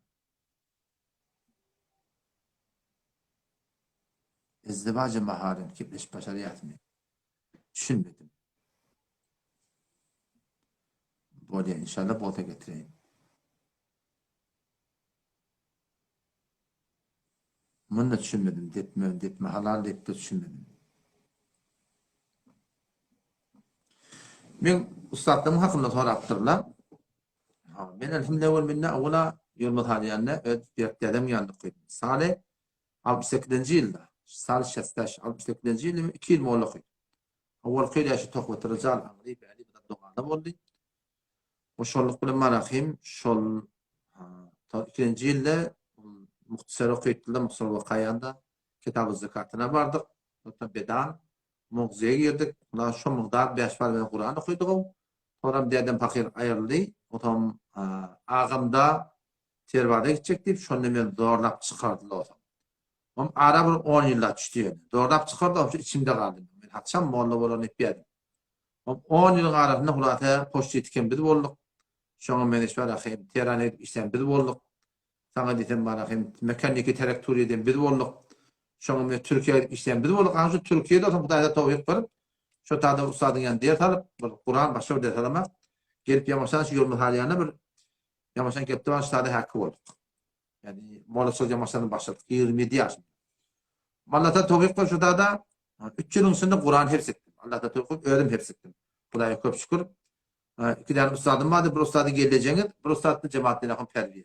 C: İzdivacı maharem. Kibleş başarı yatmıyor. Düşünmedim. Böyle inşallah bolta getireyim. Bunu da düşünmedim. Detme. Halal deyip de düşünmedim. Ben ustadlığım hakkında soraptırlar. Ben elhamdülillah minne avula yolmat haliyanne ödeyem yandık koydum. Salih 68. yılda. Salih 68. yılda 2 yıl moğla koydum. Avval koydu yaşı tohvet rıcal amri beli bir doğanım oldu. O şolluk bilen marahim şol 2. yılda muhtasarı koyduğunda muhtasar vakayanda kitab-ı zekatına vardık. Hatta bedan muğzeye girdik. Buna şu muğdar 5 var ben Kur'an'ı koyduk. Sonra dedem fakir ayırdı. O tam ağımda tervada gidecek deyip şunu ben doğrulap çıkardılar o zaman. Ara bir 10 yıllar düştü. Doğrulap çıkardı. İçimde kaldım. Ben haçam moğla olanı yapıyordum. 10 yılın arasında hulata poştu etiken biz olduk. Şuna men iş barakayım. Teran edip işten biz olduk. Sana dedim barakayım. Mekaniki terektür edin biz olduk. Şuna men Türkiye'de işten biz olduk. Anca Türkiye'de olsa bu da tavuk varıp şu tadı ustadın yanı dert alıp Kur'an başka bir dert alamak. Gelip yamaçtan şu yolun haliyana bir yamaçtan gelip de ustadı hakkı olduk. Yani Moğolosuz yamaçtan başladık. 27 yaşında. Allah'ta tavuk var şu tadı 3 yılın içinde Kur'an hepsettim. Allah'ta tavuk öğrenim hepsettim. Kulaya köp şükür. 2 tane ustadım vardı. Bir ustadı geleceğiniz, bir ustadı cemaatine yakın terbiye.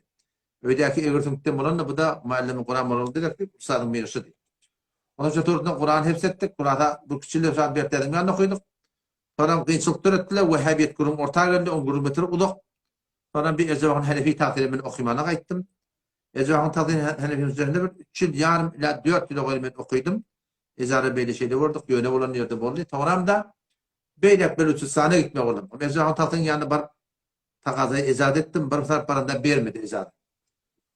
C: Öydeki egirtinkten bolan da bu da muallimi Kur'an boldy dediler ki usadın meyişi. Onun için torundan Kur'an hepsettik. Kur'an'a bu küçüldür saat bertledim yanına koyduk. Sonra kıyınçılıktır ettiler. Vehhabiyet kurum ortağa geldi. 10 kurum bitirip uduk. Sonra bir Ecevah'ın Hanefi takdirimin okuyumana kayıttım. Ecevah'ın takdirimin Hanefi'nin üzerinde bir 3 yıl yarım ila 4 yıl okuydum. Ezara Bey'le şeyde vurduk. Yöne olan yerde oldu. Sonra da Beylek Beluçistan'a gitmek oldum. Ecevah'ın takdirimin yanında bar takazayı ezad ettim. Bir taraf barında vermedi ezad.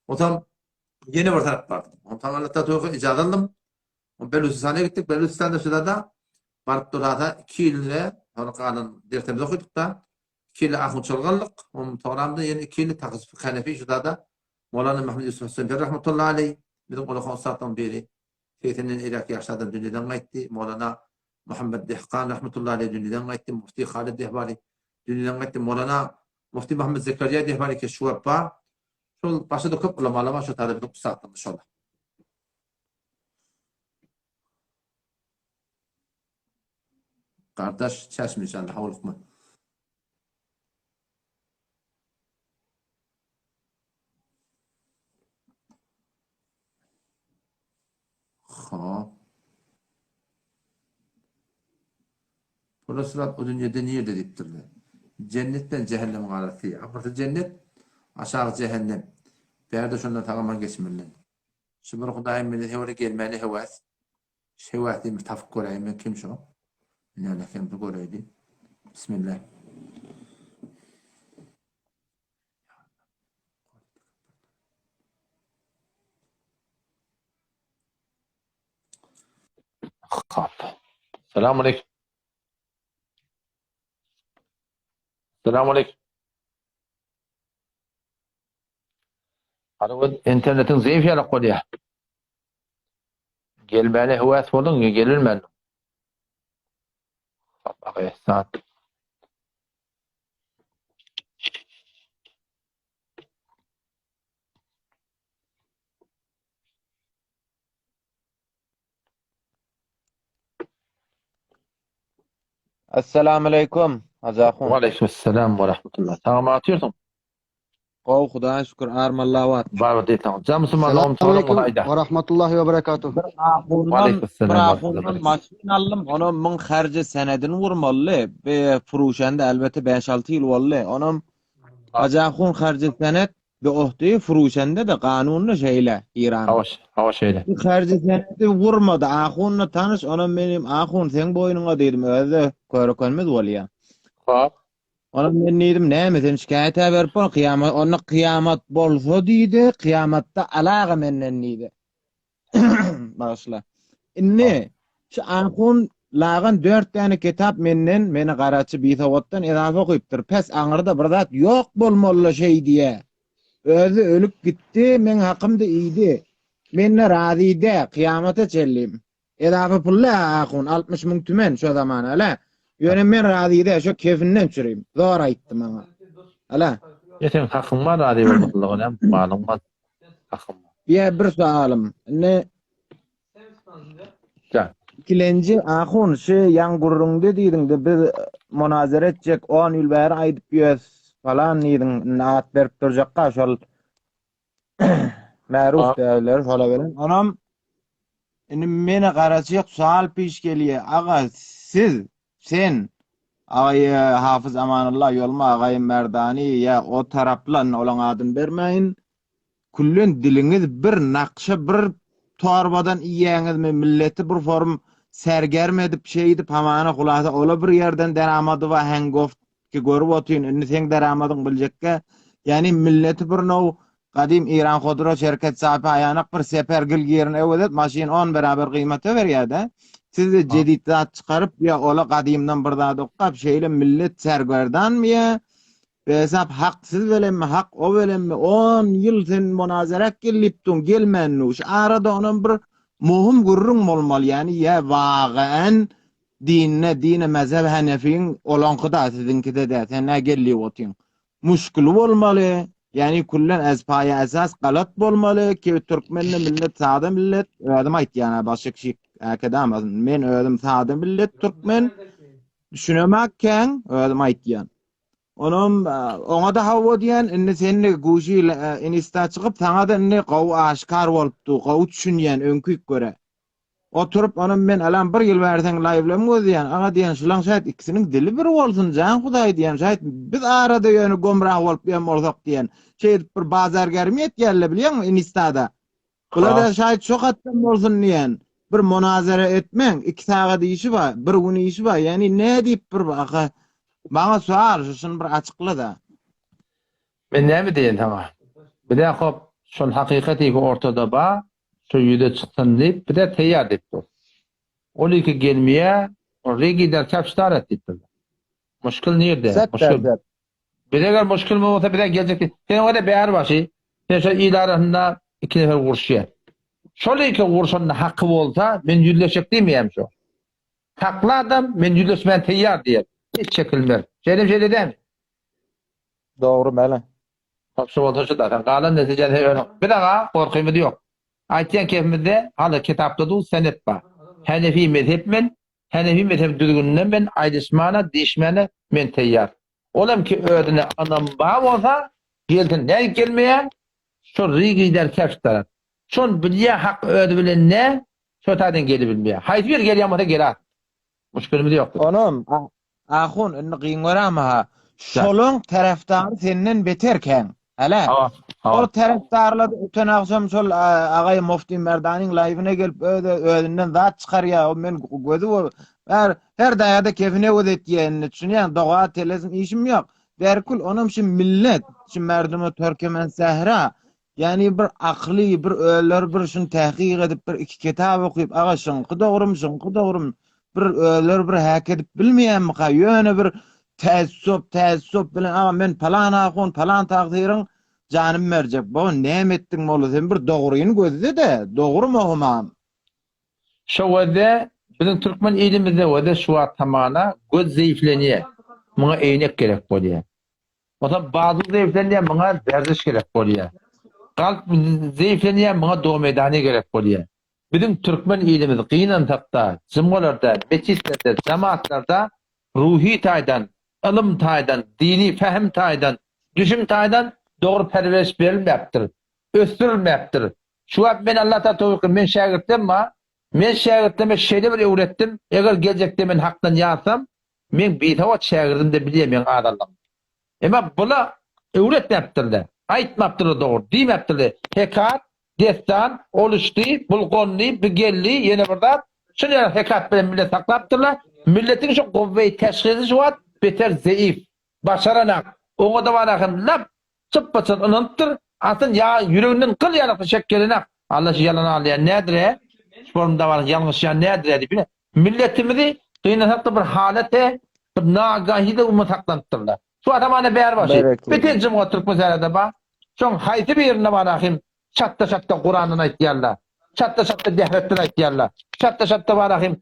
C: O tam yeni bir taraf vardı. O tam Allah'ta toğu ezad aldım. Beluçistan'a gittik. Beluçistan'da şurada barıp durada 2 yılda onu kanun dertemiz okuduk da 2 yıl ahun çolgallık. Onun toğramda yeni 2 yıl takız Hanefi şurada da Mevlana Mehmet Yusuf Senfer rahmetullahi aleyh bizim Ulukan Ustad'dan beri Feytinin Irak yaşadığı dünyadan gaytti. Mevlana Muhammed Dehkan rahmetullahi aleyh dünyadan gaytti. Mufti Halid Dehbari dünyadan gaytti. Mevlana Mufti Muhammed Zekeriya Dehbari ki şu yapar. Şol başında köp ulamalar şu tarafta Ustad'dan inşallah. Kardeş çeşme inşallah havluk mu? Ha. Burası o dünyada niye dediktirler? Cennetten cehennem arası. Apartı cennet aşağı cehennem. Berde şundan tamamen geçmeli. Şimdi Hudaym men hewre gelmeli hewas. Şewati mirtafak göreyim kim şu? Ne lakem bu göreydi. Bismillah.
A: Selamünaleyküm. Selamünaleyküm. Hadi internetin zayıf yana koyuyor. Gelmeli hüviyet olun ya gelirmen. Bak ihsan.
M: Assalamu alaikum. Azakun.
A: Ve aleykümselam ve rahmetullah. Tamam atıyorsun.
M: Qov Xudoga shukr armallavat.
A: Var deytan. Jamsıman om to'g'ri ayda.
M: Wa rahmatullohi wa barakatuh.
A: Ve aleykümselam.
M: Maşin aldım. Onu min xarjı senedini vurmalı. Be furuşanda elbette 5-6 yıl oldu. Onun Azakun xarjı senet be ohti furuşanda da kanunlu şeyle İran.
A: Hava şeyle.
M: Xarjı senedi vurmadı. Ahunla tanış. Onun benim ahun sen boynuna dedim. Öyle körükönmez oluyor.
A: Hop.
M: Ona men dedim näme şikayet berip kıyamet onu kıyamet bolsa diýdi kıyamatta alaga menden diýdi. Başla. Inni şu ahun lagan 4 tane kitap menden meni garaçy Bitawatdan edafa goýupdyr. Pes aňyrda bir zat ýok bolmaly şey diye. Özü ölüp gitti, men hakymda iýdi. Menne razide kıyamata çellim. Edafa pulla ahun 60 000 tümen şu zaman ala. Yöne men razide şu kefinden çüreyim. Zor aýtdym ama. Ala.
A: Yeten hakkım var radi bolmalygyna malum var. Hakkım.
M: Bir sualım. Ne?
A: Can.
M: Kilenci ahun şu yangurrunde diýdiň de bir münazara etjek 10 ýyl bäri aýdyp ýöz falan diýdiň naat berip durjakka şol ma'ruf däwler şola beren. Anam indi meni garaçyk sual piş gelýär. Aga siz sen Ağay Hafız Amanullah Yolma Ağay Merdani ya o taraplan olan adın bermeyin. Kullun diliniz bir nakşa bir torbadan iýäňiz mi milleti bir form sergermedip şeydip hamana kulasa ola bir yerden deramady we hangoft ki görüp otyn indi sen deramadyň biljekke yani milleti bir no qadim İran Hodro şirket sahibi aýanyk bir sepergil giýerini öwret maşin 10 beraber gymata berýärde. Siz de jediddat çıkarıp ya ola qadimdan bir daha dokap şeyle millet sergerdan mı ya? Hesap haksız velenmi, hak o velenmi? 10 yıl sen münazara gelipdun, gelmennu. Şu arada onun bir muhim gurrun olmalı yani ya vağen dine mezhep Hanefi'nin olankıda sizinkide de sen ne gelli otun. Muşkul olmalı. Yani kullan ezpaya esas galat bolmalı ki Türkmenle millet sade millet ödüm ayt yani başka şey akadamaz. Men ödüm sade millet Türkmen düşünemekken ödüm ayt yani. Onum ona da hava diyen inni seninle guşi inista çıkıp sana da inni qaw aşkar bolupdy, qaw düşünýän önküyük göre. Oturup onun ben alan bir yıl versen live'lem gözüyen ağa diyen şulan şayet ikisinin dili bir olsun can Hudaý diyen şayet biz arada yönü gomrah bolup ýem bolsak diyen şey bir bazar germiyet gelle bilýän Instada. Bular da şayet çok atdan bolsun diyen bir münazara etmeň 2 saat işi var, bir gün işi var. Yani ne diýip bir bana sual şunu bir açykla da.
A: Men näme diýen tamam. Bir de hop şol hakykati ortada ba, şu ýüde çykdyn diýip bir de teýýar diýipdi. Ol iki gelmeýe, o regider kapştar etdi. Muşkul nerede? Muşkul. Bir de muşkul bolsa bir de gelecek. Sen orada beýar başy. Sen şu ilarasynda 2 nefer gurşýar. Şol iki gurşanyň haqqy bolsa, men ýüzleşek diýmeýem şu. Haklı adam men ýüzleşmän teýýar diýer. Hiç çekilmer. Şeýle edem.
M: Doğru mele.
A: Hapşy bolsa şu da galan netijede öňe. Bir daha korkymyz ýok. Aýtýan kepimizde hala kitapda du senet bar. Hanefi mezhep men, Hanefi mezhep düzgünden ben aýdysmana, diýişmene men teýýar. Olam ki ödüne anam ba bolsa, geldin ne gelmeýär? Şu rigider kapştar. Şol bilýär hak ödü bilen ne? Şu taýdan gelip bilmeýär. Haýsy bir gelýär geler. Muşkulymyz ýok.
M: Onum ahun inni qiňoramha. Şolun tarafdary senden beterken. Hele. O tarafdarlar öten akşam şol agay Mufti Merdanyň live'ine gelip ödünden zat çykarýar. O men gözü her daýada kefine ödetýän. Düşünýän doga telezim işim ýok. Derkul onum şu millet, şu merdumi Türkmen sahra. Yani bir akli, bir öler, bir şunu tahqiq edip, bir iki kitap okuyup, ağa şunqı doğrum, bir öler, bir hak edip bilmeyen mi ka? Yöne bir teessüp bilen, ağa men palan akun, palan takdirin canım mercek. Bu ne ettin molu? Sen bir doğruyun gözde de, doğru mu okumam?
A: Şu wede, bizim Türkmen ilimizde wede şu tamana göz zayıflenýär. Muňa eýnek gerek bolýar. Ota bazı zayıflenýär, muňa berziş gerek bolýar. Kalp zayıflenýär, muňa doğa meydany gerek bolýar. Bizim Türkmen ilimiz gynan tapda, jymgalarda, meçitlerde, cemaatlarda ruhi taýdan, ilim taýdan, dini fehm taýdan, düşüm taýdan dogry perweriş berilmäpdir, ösdirilmäpdir. Şu wagt men Allah'a tawakkur, men şagirtdim ma, men şagirtime şeýle bir öwretdim. Eger geljekde men hakdan ýarsam, men beýtawat şagirdim de bilýär men adallam. Emma bula öwretmäpdirler. Aýtmapdyr dogry, diýmäpdirler. Hekat, destan, oluşdy, bulgonly, bigelli, ýene bir zat. Şunu hekat bilen millet saklapdyrlar. Milletiň şu gowwy teşhisi şu wagt beter zeif, başaranak. Oňa da barakyň lap çıppaçyn ynantyr. Atyn ya ýüreginden kıl ýalyk şekkelenak. Allah şu yalan alýar. Nädir? Şurunda var ýalňyş ýa nädir diýip. Milletimizi gynaşykly bir halete, bir nagahyda umma saklantyrdyrlar. Şu adamana beýär başy. Beter jymy Türkmen zärede ba. Şoň haýsy bir ýerine barakyň çatda Kur'anyny aýtýarlar. Çatda dehretden aýtýarlar. Çatda barakyň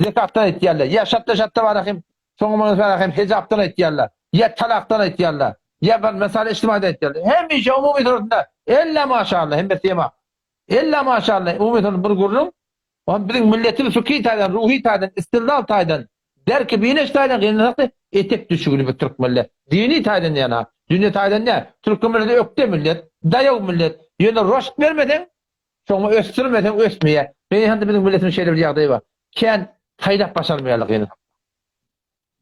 A: zekatdan aýtýarlar. Ya çatda barakyň soňma barakyň hijabdan aýtýarlar. Ya talakdan aýtýarlar. Ya bir mesele ijtimaýda aýtýarlar. Hemişe umumy türde. Ella maşallah, hem betema. Ella maşallah umumy bir gurrun. O bizim milletimiz fikri taýdan, ruhi taýdan, istilal taýdan, derki bineş taýdan gynaşykly etek düşügüli bir Türk millet. Dini taýdan ýana, dünýä taýdan ne? Türk milleti ökde millet, daýaw millet. Ýöne roşt bermeden, şoňa ösdirmeden ösmeýär. Men handa bizim milletimiz şeýle bir ýagdaý bar. Ken taýdap başarmaýarlyk ýene.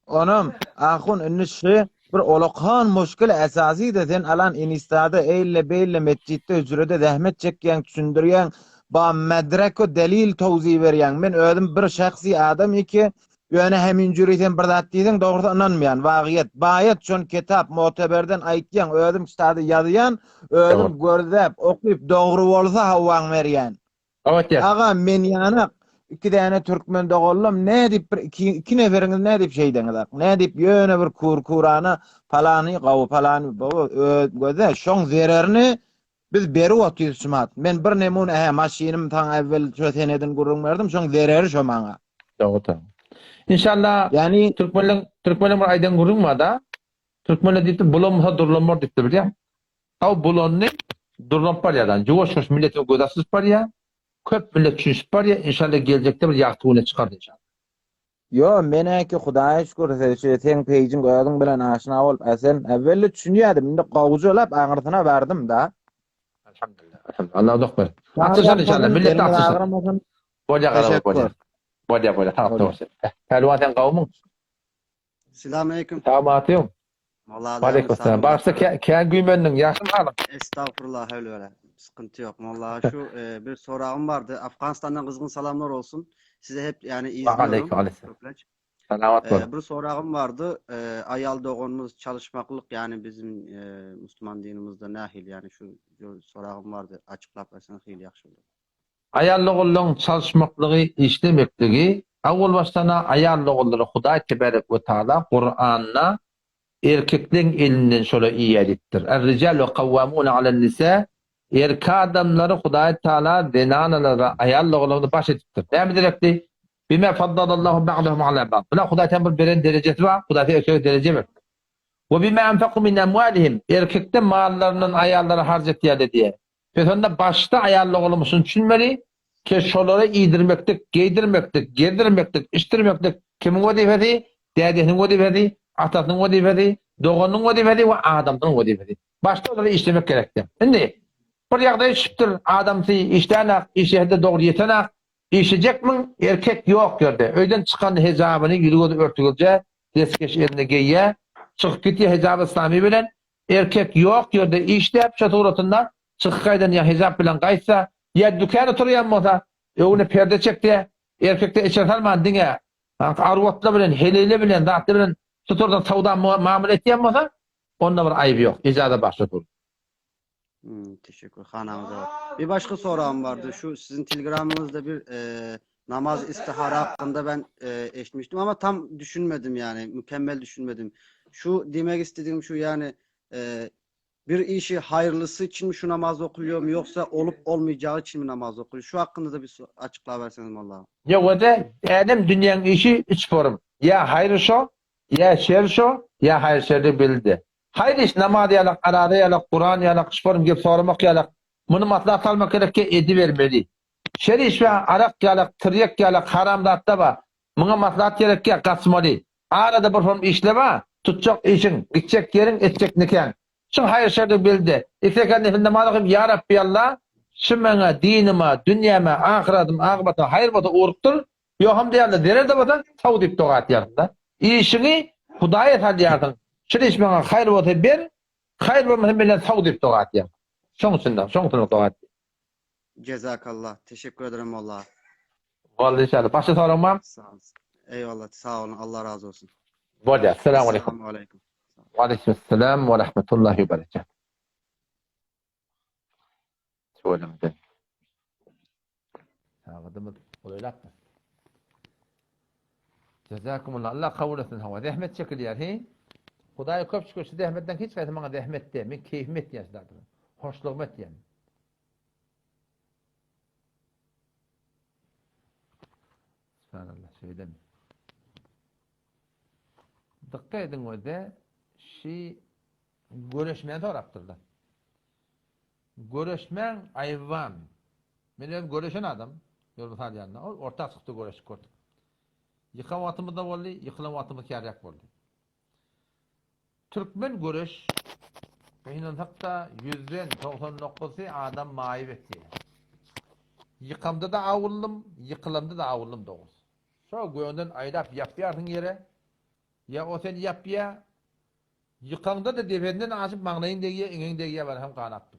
M: Onum ahun innişi bir olaqan muşkil esasy de sen alan Instada eýle mesjitde ücrede zähmet çekýän, düşündirýän, ba medrek o delil tawzi berýän. Men özüm bir şahsy adam iki ýöne hemin jüriten bir zat diýsen dogry inanmaýan. Wagyat, bayat şon kitap muteberden aýtýan, özüm kitapda ýazýan, özüm gördüp, okuyup dogry bolsa hawaň berýän. Aga men ýana iki tane Türkmen dogallam ne diýip bir iki neferiňiz ne diýip şeýdeňiz? Ne diýip ýöne bir Kur'any palany gawy palany göze şoň zererini biz beri otýarsymat. Men bir nemune maşinim taň evvel çöteneden gurrun berdim, şoň zereri şo maňa.
A: Dogry. İnşallah yani Türkmenler bir aýdan gurrunmada Türkmenler diýip bulanmasa durlanmar diýip bilýär. Aw bulanny durlanp barýardan, jowaş milleti gödasyz barýar. Köp millet düşünüp barýar, inşallah geljekde bir ýagtygyny çykar inşallah.
M: Yo, meneki Hudaýa şükür sen peýjin goýadyň bilen aşna bolup, sen evveli düşünýärdim, indi gowuja olap aňyrtyna berdim da.
A: Elhamdülillah. Elhamdülillah. Allah dokber. Atışan inşallah. Millet atışan. Boja garaw boja. Boja. Tamam tamam. Pelwan sen gawmyň.
N: Selamünaleyküm.
A: Tamam atyň.
N: Vallahi
A: Aleyküm selam. Başta kän güýmendiň ýaşmy halyň?
N: Estağfurullah öyle öyle. Sıkıntı yok. Vallahi şu bir sorağım vardı. Afganistan'dan kızgın selamlar olsun. Size hep yani izliyorum.
A: Aleyküm. Salamat bol.
N: Bir sorağım vardı. Ayal doğumumuz çalışmaklık yani bizim Müslüman dinimizde nahil yani şu sorağım vardı. Açıklap versen hayli yaxşı olur.
A: Ayallygyň çalışmaklygy, işlemekligi, awal baştana ayallygyny Hudaý tebarek we taala Qur'anna erkekliň elinden şola iýetdir. Er-rijalu kawwamuna 'alan nisa. Erkek adamlary Hudaý taala denanalara ayallygyny baş etipdir. Näme direkdi? Bima faddalallahu ba'dahum 'ala ba'd. Bula Hudaý taala beren derejesi var, Hudaý erkek derece var. Ve bima anfaqu min amwalihim. Erkekde mallarynyň ayallary harjatýardy diye. Onda başta ayarlı musun düşünmeli ki şoları iyidirmektik, giydirmektik, gerdirmektik, iştirmektik. Kimin vazifesi? Dädesiniň vazifesi, atasının vazifesi, doğanın vazifesi ve adamın vazifesi. Başta onları işlemek gerekti. Şimdi bir ýagdaý şüpdir, adamsy işlenek, işehde doğru yetenek, işecek mi? Erkek yok gördü. Öyden çıkan hezabyny ýüzüne örtülje, deskeş elinde giýe, çıkyp gitýär hezabı İslami bilen. Erkek yok gördü, işlep şaturatyndan çıkaydan ya hizap bilen gaýsa ya dükany turýan bolsa öwüne perde çekdi erkekde içe salman diňe arwatla bilen helele bilen zatly bilen tuturdan sawda muamele etýän bolsa onda bir aýby ýok ijada başlatyr.
N: Teşekkür hanamıza. Bir başka sorağım vardı. Şu sizin telegramınızda bir namaz istihara hakkında ben eşitmiştim ama tam düşünmedim yani mükemmel düşünmedim. Şu demek istediğim şu yani bir işi hayırlısı için mi şu namaz okuluyor mu yoksa olup olmayacağı için mi namaz okuluyor? Şu hakkında da bir açıklığa verseniz vallahi.
A: Ya o da adam dünýäň işi üç form. Ya hayır şo, ya şer şo, ya hayır şerri bildi. Hayır iş namaz ýalyk, arada ýalyk, Qur'an ýalyk, şporun gep sormak ýalyk. Muny maslahat almak gerekki edi bermeli. Şer iş we arak ýalyk, tiryek ýalyk haramdatda ba. Muňa maslahat gerekki gasmaly. Arada bir form işleme, tutjak işin, gitjek ýeriň etjek niken. Şu hayır şerri bildi. İktekan nefinde malakım ya Rabbi Allah şu meňe dinime, dünýäme, ahiretime, akybatyma hayır bata urukdur. Ýokam diýerler, derede bata taw diýip dogat ýarda. Işini Hudaýa salýardyň. Şu iş meňe hayır bata ber, hayır bolmasa bilen taw diýip dogat ýar. Şoň üçin dogat.
N: Cezakallah. Teşekkür ederim vallahi.
A: Vallahi inşallah. Başka soran var mı?
N: Sağ olun. Eyvallah. Sağ olun. Allah razı olsun.
A: Bolýar. Assalamu alaykum.
N: Selamun aleyküm.
A: Wa aleykümselam we rahmetullahi we berekatuh. Söýlemde. Sağdymyz oýlapmy? Jazakumullah. Allah kabul etsin hawa. Rahmet çekilýär he. Hudaý köp şükür şu rahmetden hiç gaýta maňa rahmet de, men keyfim etýär. Hoşlugum etýär. Subhanallah söýlem. Dikkat edin öde şi göreşmeye taraptırlar. Göreşmen ayvan. Benim göreşen adam yol salyanna ortak çıktı göreş gördük. Yıkamatımı da boldy, yıkılamatımı käryak boldy. Türkmen göreş beýnen hatta 100'den 99'y adam maýyp etdi. Yıkamda da awullym, yıkılamda da awullym doguz. Şo göýünden aýlap ýapýardyň ýere ya o sen yapya yıkanda da defenden açıp magnayındagy eňeňdegy bar hem kanapdy.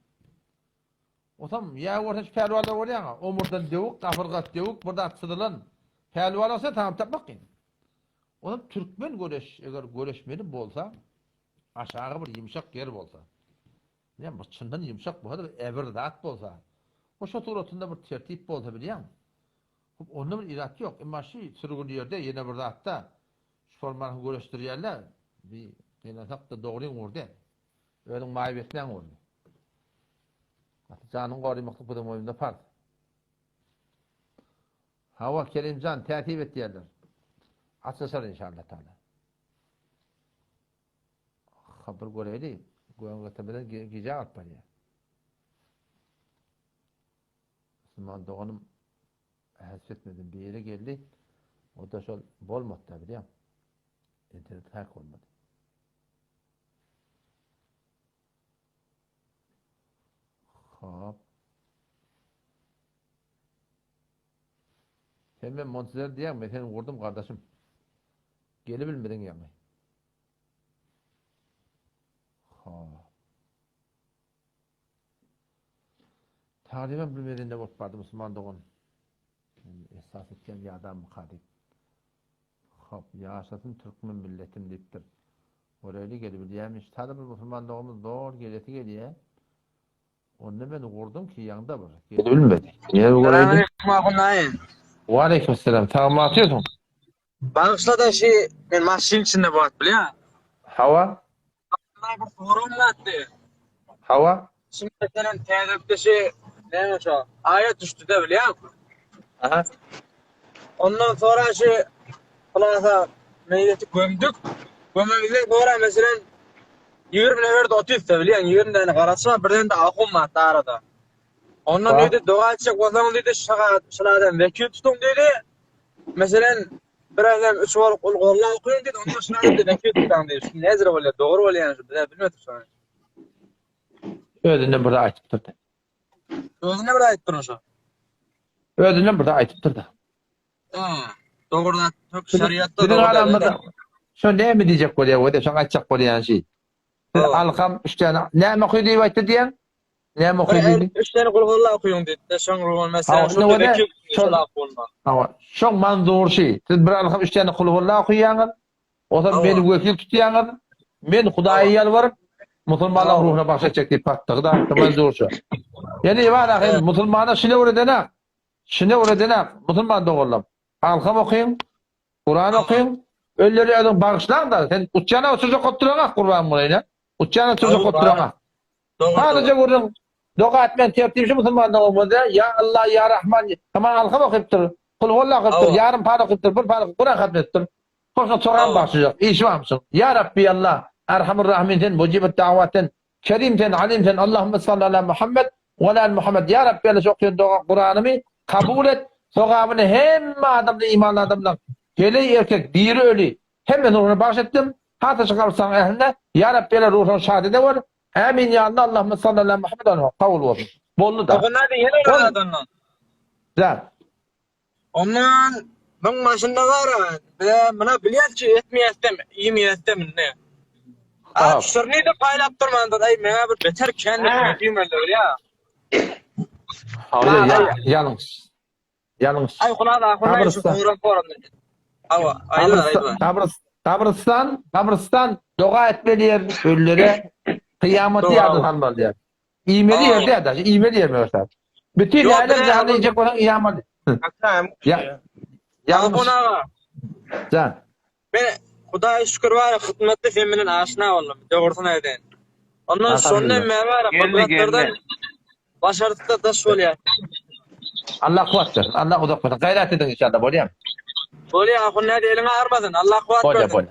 A: Otam ya orta pelwalar bolýar, omurdan dewuk, gafyrgat dewuk, burada atsydylan. Pelwal olsa tam tapmak kin. Otam türkmen göreş, eger göreşmeli bolsa, aşağı bir yumşak yer bolsa. Yani bu çyndan yumşak bolsa, eberdat bolsa. O şoturatynda bir tertip bolsa bilýär. Onda bir irat ýok. Emma şu sürgün ýerde ýene bir zatda formalarını gösterýärler. Bir hakda dogry urdy. Özüň maýybetlän urdy. Janyň gorymakly bu da moýunda par. Hawa Kerimjan tätip etýärler. Açysar inşallah taala. Habar göreli, goýan bilen gije atpaýar. Müslüman doğanım hasretmedim bir yere geldi. O da şol bolmadı da bilýän. İnternet hack olmadı. Hop. Sen ben montezer diýen, ben seni vurdum kardeşim. Geli bilmedin yani. Ha. Taliban bilmediğinde bolup bardy Müslüman doğun. Esas etken bir adam kadik. Hop, yaşasın Türkmen milletim deyipdir. Oraylı gelip bilýärmiş. Tadı bir Müslüman doğumuz doğru geleti geliye. Onu ben vurdum ki yanında var. Geli bilmedi. Niye oraylı?
J: Selamünaleyküm Ahunayın.
A: Wa aleykümselam. Tamam atıyorsun.
J: Bağışla da ben maşin içinde bat biliyor musun?
A: Hava?
J: Bana bir forum attı.
A: Hava?
J: Şimdi senin teyzepte neymiş o? Ayet düştü de biliyor musun?
A: Aha.
J: Ondan sonra plasa meydeti gömdük. Gömümüzden sonra mesela 20 nefer de otuz da biliyorsun. 20 tane karasına birden de akum var arada. Ondan
A: Bak.
J: dedi dua edecek olsanız dedi şuradan vekil tutun dedi. Mesela birazdan 3 var Kur'an okuyun dedi. Ondan sonra dedi vekil tutun dedi. Şimdi nezir oluyor? Doğru oluyor yani. Bilmedim sonra.
A: Ödünü burada aytıp durdu.
J: Özüne bir ait duruşu.
A: Ödünü burada aytıp durdu.
J: Doğrudan çok şeriatta
A: Sizin
J: doğru
A: aramda
J: dedi.
A: şu ne mi diyecek buraya? O da şu aytacak buraya şey. Siz alkam 3 tane ne mi okuydu aytı diyen? Ne mi okuydu?
J: 3 tane Kur'an okuyun dedi. Şon Kur'an mesela
A: Ha,
J: şu
A: ne
J: vekil
A: şu-
J: şöyle okuyun.
A: Ama şu manzur şey. Siz bir alkam 3 tane kulhulla okuyanlar. O zaman beni vekil tutuyanlar. Ben Hudaya yalvarıp Müslümanların ruhuna bahsedecek diye pattığı da manzur şu. Yani var ahir Müslümana şine uğradana. Şine uğradana Müslüman doğurlam. Alkam okuyun. Kur'an okuyun. Ölleri adam bağışlan da sen uçana sözü kotturana kurban burayla. Uçana sözü kotturana. Sadece vurdun. Dua etmen tertipçi Müslümandan olmadı. Ya Allah ya Rahman. Tamam alkam okuyup dur. Kul huvallahu okuyup dur. Yarın para okuyup dur. Bir para Kur'an hatmet dur. Sonra soran başlayacak. İş var mısın? Ya Rabbi Allah. Erhamur Rahim'ten, mucibet davaten, kerimten, alimten, Allahümme salli ala Muhammed ve ala Muhammed. Ya Rabbi Allah okuyan dua Kur'an'ımı kabul et. Sokağını hem adamla imanlı adamla gele erkek, diri ölü. Hemen onu bahsettim. Hatta çıkarsan ehline. Ya Rabbi Allah ruhun şahide var. Amin ya Allah. Allahümme salli ala Muhammed. Kavul olsun. Bollu da.
J: Onlar da yeni öğrendim.
A: Güzel.
J: Ondan ben başında var ve bana biliyor ki etmeyestem, iyi mi ettem ne? Abi sırrını da paylaşıp durmandı. Ay bana bir beter kendi yapayım öyle ya.
A: Hayır yalnız. Yalnız.
J: Ay kulağa da kulağa şu forum. Ava ayla.
A: Kabristan dua etmeliyer ölülere kıyameti yardım almalılar. İğmeli yerde ya da İğmeli yer mi varsa? Bütün yerler canlayacak olan İğmeli. Ya. Yalnız. Can.
J: Ben Kudaya şükür var ya hizmetli feminin aşina oldum. Doğrusuna edin. Ondan sonra ben var ya fıtratlardan başardık da taş oluyor.
A: Allah kuvvettir. Allah uzak kuvvettir. Gayret edin inşallah. Boliyam.
J: Boliyam. Akun ne de elime armadın. Allah kuvvet versin.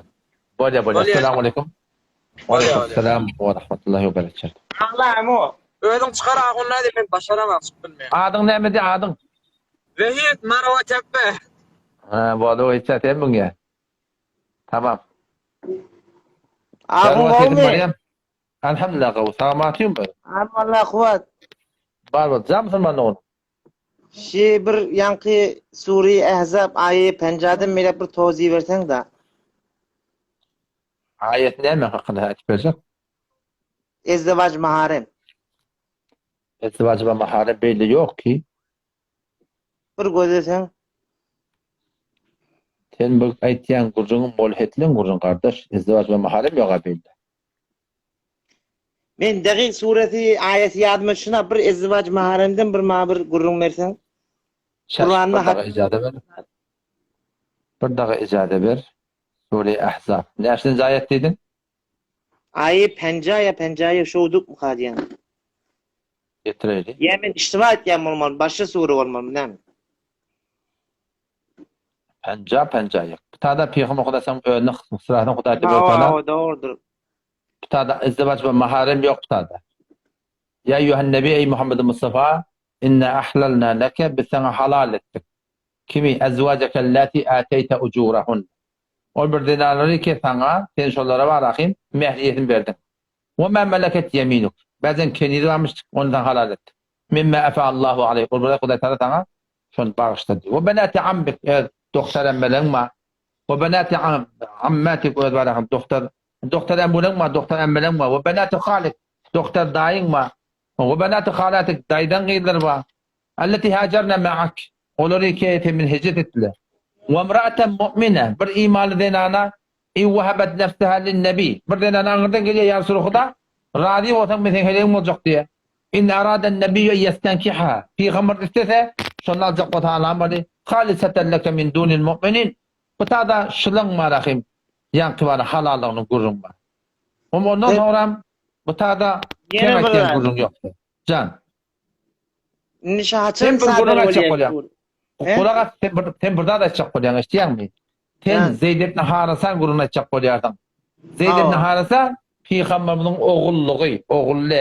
A: Boliyam. Esselamu aleyküm. Ve aleykümselam ve rahmetullahi ve berekatuhu.
J: Allah'ım o. Ödüm çıkar akun ne de ben başaramam.
A: Adın ne mi de adın?
J: Vehit Marwa Tepe.
A: Bu adı o içe temin ya. Tamam.
O: Ağın olmuyor.
A: Elhamdülillah kavu. Sağım atayım mı?
O: Allah kuvvet.
A: Var. Zamsın bana onu.
O: Bir yankı Suriye Ehzab ayı pencadan mele bir tozih versen de.
A: Ayet ne mi hakkında açıp verecek?
O: İzdivac maharem.
A: İzdivac ve maharem belli yok ki.
O: Bir gözesen.
A: Sen bu aytiyan gurcunun molhetlin gurcun kardeş. İzdivac ve maharem yok belli.
O: Men dakik sureti ayeti yadıma şuna bir izdivac maharemden bir ma bir gurrun versen. Kur'an'da
A: hak icade ver. Bir daha icade ver. Sure-i Ahzab. Nersin ayet dedin?
O: Ayı pencaya şovduk mukadiyen.
A: Getireydi.
O: Yemin iştiva etken olmalı. Başka sure olmalı. Ne mi?
A: Penca. Bir tane de Peygamber Kudasam önlük sırasını Kudaydı böyle.
O: Doğrudur.
A: Bir tane de izdivac ve maharem yok bir tane de. Ya eyyühen nebi ey Muhammed Mustafa inne ahlalna leke biz sana halal ettik. Kimi ezvacekellati ateyte ucurahun. O bir dinarları ki sana sen şolara var rahim mehriyetin verdin. Ve men meleket yeminuk. Bazen kendisi varmış ondan halal etti. Mimme efe Allahu aleyh. O burada Kuday Teala sana şunu bağışladı. Ve benati ammik doktor emmelen ma. Ve benati ammatik doktor emmelen ma. Doktor emmelen ma. Ve benati halik doktor dayın ma. Ve benati halatik daydan gıydır ma. Alleti hacerne ma'ak. Onları ki min hicret ettiler. Ve emra'aten mu'mine. Bir imanı denana İvvehebet nefseha linnebi. Bir denana anırdan geliyor ya Resulullah. Radî olsan mesela heleyim olacak diye. İn araden nebiyyü yestenkiha. Peygamber istese şunu alacak o ta'ala bari. Haliseten leke min dunil mu'minin. Bu ta'da şılın marahim. Yankı var halalığının gurrun var. Ama ondan sonra bu ta'da kemekten gurrun yoktu. Can.
O: Nişahatın
A: Sen bir gurrun açacak
O: oluyor.
A: oluyor. Kulağa sen burada da açacak oluyor. İsteyen mi? Sen Zeyd ibn Harasan gurrun açacak oluyorsun. Zeyd ibn Harasan Peygamber'in oğulluğu, oğullu.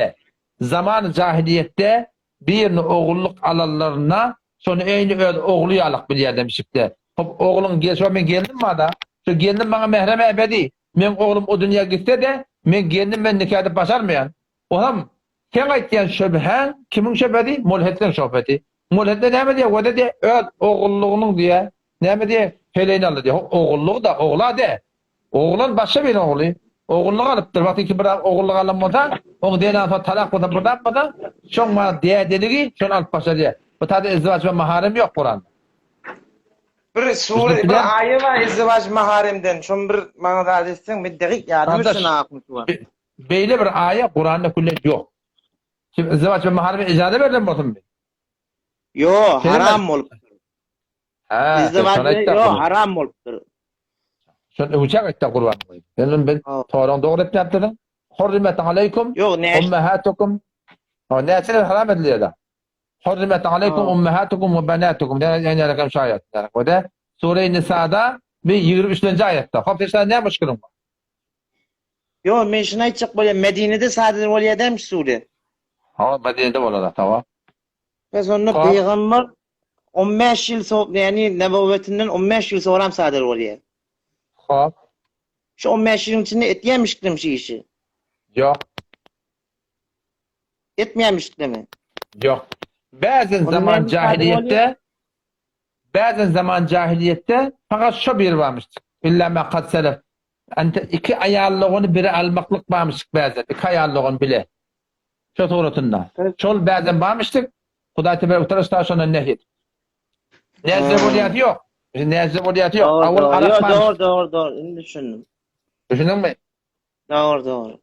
A: Zaman cahiliyette birini oğulluk alanlarına sonra aynı öyle oğluyu alak bir yer demişikti. Oğlun ben geldim mi da? Şu geldim bana mehreme ebedi. Men oğlum o dünya gitse de men geldim ben nikahda başarmayan. Oğlum sen aytken şöbhen kimin şöbheti? Mulhetlerin şöbheti. Mulhetler ne mi diye? O da diye oğulluğunun diye. Ne mi diye? Heleyni aldı diye. Oğulluğu da oğla de. Oğlan başka bir oğlu. Oğulluk alıptır. Vakti ki bir oğulluk alınmadan, onu diyetten sonra talak kodan buradan, şun bana diye deligi, şun alıp başa diye. Bu tadı izdivaç ve maharem yok Kur'an'da.
O: Bir sure, bir ayı var izdivaç maharemden. Şun bir bana da desin, bir dakik yardımcısın akmış var.
A: Böyle bir ayı Kur'an'da kullen yok. Şimdi izdivaç ve mahareme icade verilir mi olsun?
O: Yo, haram olup. İzdivaç yo, haram olup.
A: Şöyle uçak etti Kur'an. Ben Torun doğru etmeyaptırdım. Hurrimet aleykum ummahatukum. O nesine haram ediliyor da. Hurrimet aleykum ummahatukum ve banatukum. Yani rakam şu ayet. O da Sure-i Nisa'da bir 23. ayette. Hafiften ne müşkülüm var?
O: Yo, men şuna aytacak böyle Medine'de sadır oluyor demiş Sure.
A: Ha, Medine'de olur tamam.
O: Ve sonra Peygamber 15 yıl yani nebavvetinden 15 yıl sonra sadır oluyor.
A: Hop.
O: Şu 15 yılın içinde etmeyemiştim şu işi.
A: Yok.
O: Etmeyemiştim mi?
A: Yok. Bazen zaman cahiliyette fakat şu bir varmıştı. İlla ma kad selef. İki ayarlığını biri almaklık varmıştık bazen. İki ayarlığını bile. Şu doğrultunda. Şol bazen varmıştık. Kuday Teala utarışta sonra nehyet. Nezebuliyat yok. Nezebuliyat yok.
O: Doğru. Şimdi düşündüm.
A: Düşündün mü?
O: Doğru.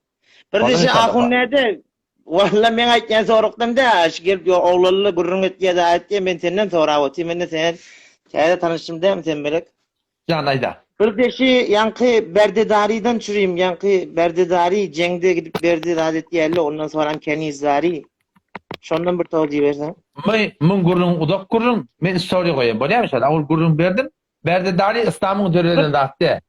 O: Bir de şey ahun nerede? Vallahi men aytgan soruqdimda, gelip oğlanlı gurrun etdiye da aytdi, men senden sorawaty, men sen şayda tanışdımda sen bilek.
A: Janayda.
O: Bir de şey yankı Berdedari'den çürüyüm, yankı Berdedari jengde gidip berdi adet yerli, ondan sonra Kenizari. Şondan bir tavsiye versen.
A: Men gurrun udak gurrun, men soru koyayım. Bu ne mesela? Ol gurrun berdim. Berdedari İslam'ın döreden dağıttı.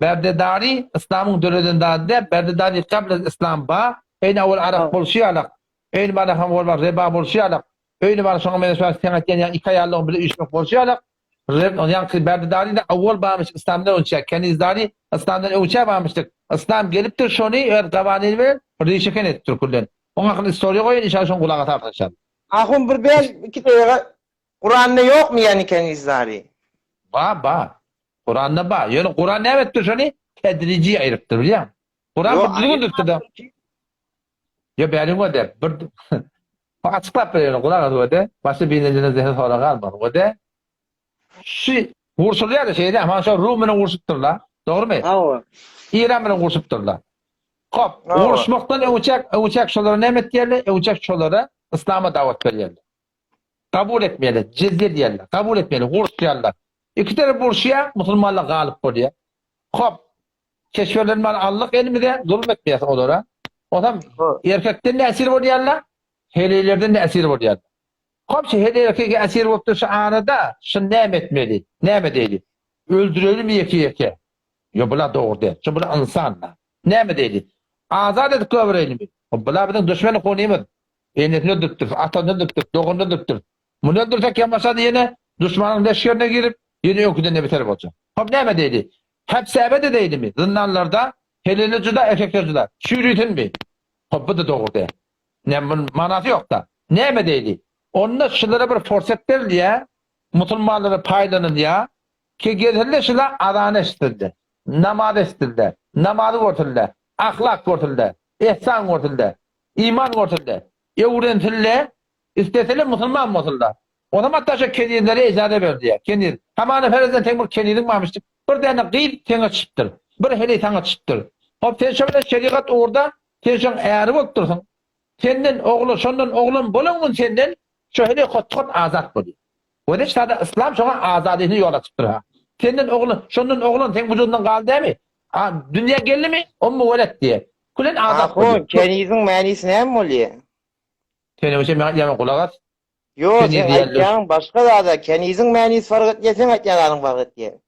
A: Berdedari İslam'ın döreden dağıttı. Berdedari kabla İslam ba. Eyni avul Arap bolşiyalak. Eyni bana ham var riba bolşiyalak. Eyni bana sonra mesela sen yani iki ayarlığın bile üçlük bolşiyalak. Yani Berdedari de avval bağmış İslam'dan ölçek. Kenizari İslam'dan ölçek bağmıştık. İslam geliptir şunu eğer gavanil ve rişiken ettir kullen. Ona kadar soruyor koyun inşallah şunu kulağa tartışar.
O: Ahun bir beş iki tane Kur'an'da yok mu yani Kenizari?
A: Ba. Kur'an'da ba. Yani Kur'an ne ettir şunu? Tedrici ayrıktır biliyor musun? Kur'an bir düzgündür da. Ya benim o da bir açıklap veriyor kulağa o da. Başka birinin zihni sonra kalmadı o da. Şu vursullar da şeyde ama şu Rum'un vursupturlar. Doğru mu?
O: Ha.
A: İran'ın vursupturlar. Hop, vuruşmaktan uçak şoları ne ettilerler? Uçak şoları İslam'a davet veriyorlar. Kabul etmeyeler, cizye diyorlar. Kabul etmeyeler, vurs diyorlar. İki tane vuruşuya Müslümanlar galip oluyor. Hop, keşförlerin var Allah elimizde zulmetmeyesin onlara. O zaman erkekten de esir oluyorlar, helilerden de esir oluyorlar. Hop, heli erkek esir olup şu anında şu ne etmeli? Ne etmeli? Öldürelim yeki. Yo bula doğru değil. Şu bula insanlar. Ne mi dedi? Azad edip kıvırayım. Bula bizim düşmanı konuyumuz. Eynetini döktür, atanını döktür, doğunu döktür. Bunu öldürsek yapmasa diyene Düşmanın leşkerine girip yeni öküden ne biter olacak. Hop neme deydi? Hep sebede deydi mi? Zındanlarda helini cüda, erkekler cüda. Şürütün mi? Hop bu da doğru değil. Ne manası yok da. Neme deydi? Onunla şunlara bir fırsat verildi ya. Musulmanları paylanın ya. Ki getirdi şunlar adane istildi. Namaz istildi. Namazı ortildi. Ahlak ortildi. İhsan ortildi. İman ortildi. Öğrentildi. İsteseli Müslüman olsunlar. O zaman taşa kendilere icade verdi ya. Kendil. Hemen ferizden temur kendilin varmıştır. Bir tane gıyl tene çıktır. Bir hele tane çıktır. Hop sen şöyle şeriat orada sen eğri otursun. Senden oğlu, şondan oğlun bulungun senden şöyle kot azat buluyor. O da işte İslam şuna azadini yola çıktır ha. Senden oğlun, şondan oğlun sen vücudundan kaldı değil mi? Ha, dünya geldi mi? O mu velet diye. Kulen azat buluyor.
O: Kenizin manisi ne mi oluyor?
A: Seni o şey hemen kulak at.
O: Yok, sen aytcan başka da kenizin manisi fark et, sen aytcanların fark et diye.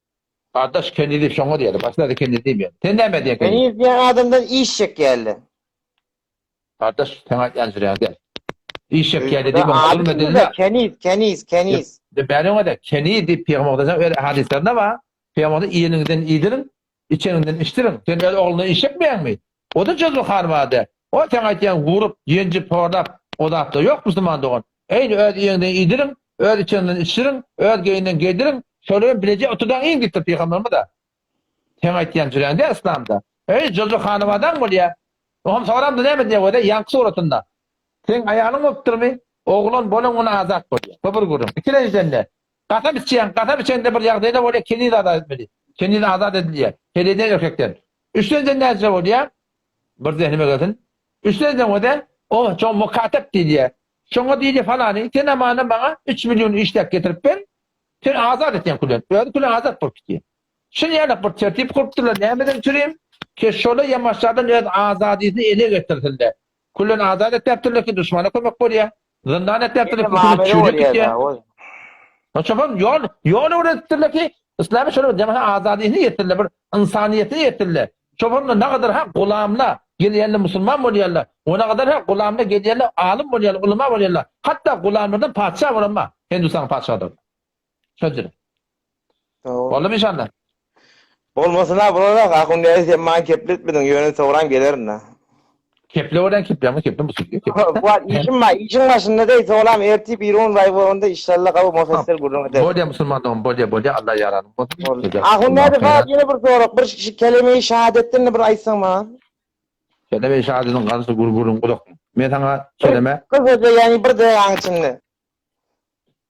A: Kardeş kendi deyip şoňa diýeli. Başda da kendi diýmiyor. Sen näme diýen?
O: Keniz diýen adamdan işşek geldi.
A: Kardeş sen aýtýan sürýän gel. İşşek geldi diýip olma dediler.
O: Keniz.
A: De bäriňe de keni diýip peýgamberden öýle hadislerinde var. Peýgamber iýeniňden iýdirin, içeniňden içdirin. Sen öýle ogluny işşek beýänmi? O da cezul harmady. O sen aýtýan gurup, ýenji porlap, o da ýok musulman dogan. Eýni öýle iýeniňden iýdirin, öýle içeniňden içdirin, öýle geýinden geydirin. Şöyle bilece otudan in gitti peygamberime de. Sen aytýan jürende İslamda. Ey cezul hanımadan bolýar. Oğlum soramda näme diýip öýde ýanky suratynda. Sen aýalyň opdurmy? Oğlun bolan ona azat bolýar. Bu bir gurum. İkilenjende. Kasap içende bir ýagdaýda bolýar, keni de azat etmeli. Keni de azat edilýär. Heleden erkekden. Üçlenjende näze bolýar? Bir zehnime gelsin. Üçlenjende öýde o çoň mukatap diýär. Şoňa diýdi falany, sen amana bana 3 milyon işlek getirip ber. Sen azat etýän kulen. Öýde kulen azat bolup gitýär. Şunu ýaly bir tertip kurupdylar. Nämeden çürem? Ki şola ýamaşlardan öz azadyny ele getirdiler. Kulen azat etdirler ki düşmana kömek bolýar. Zindan etdirler ki çürüp gitýär. Şofan yol öğretdiler ki İslam'a şöyle cemaat azadyny getirdiler. Bir insaniýetini getirdiler. Şofan ne kadar ha gulamla gelýänler musulman bolýarlar. Ona kadar ha gulamla gelýänler alim bolýarlar, ulama bolýarlar. Hatta gulamlardan padşah bolanma. Hindistan padşahydyr. Sözcülük. Oğlum inşallah.
O: Olmasına bularak akundayız yapman kepletmedin yönü soğuran gelirin ha.
A: Keple oradan keple ama keple musul.
O: İşin başında değil soğuram ertip İran rayvonunda inşallah kabı mufessir gururun eder.
A: Bolya musulmandan bolya Allah yaranın.
O: Akundayız falan yine bir soğurak bir kelime-i şehadetlerini bir aytsan bana.
A: Kelime-i şehadetin karısı gurgurun kulak. Men sana söyleme.
O: Kısaca yani bir dayan içinde.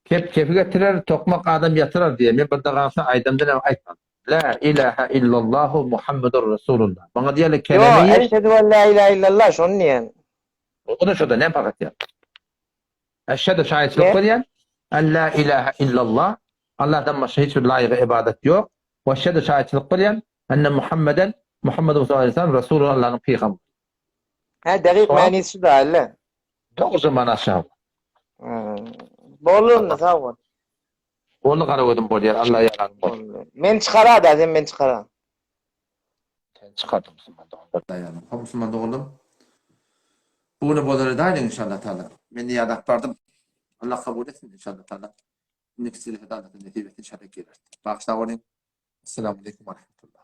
A: Kepi getirer, tokmak adam yatırar diye. Men bir de aydamdan aytmam. La ilahe illallahu Muhammedur Resulullah. Bana diyelim kelimeyi...
O: Yo, eşhedü ve la ilahe illallah, şunu diyen.
A: O da şurada, ne fakat ya? Eşhedü şahitlik koyan. En la ilahe illallah. Allah'tan başka hiçbir layığı ibadet yok. Ve eşhedü şahitlik koyan. Enne Muhammeden, Muhammed Resulullah Resulullah'ın peygamberi.
O: Ha, dakik manisi da öyle.
A: Doğrusu manası.
O: Bolun da sağ ol.
A: Onu kara koydum bolyer. Allah yaranın bolyer.
O: Men çıkara da sen men çıkara.
A: Sen çıkardım Müslüman'da.
C: Dayanım. Ha Müslüman'da oğlum. Bunu boları da inşallah Teala. Men de yadak bardım. Allah kabul etsin inşallah Teala. Nefsili hidayetin netibetin şerek gelir. Bağışla olun. Esselamu aleyküm ve rahmetullah.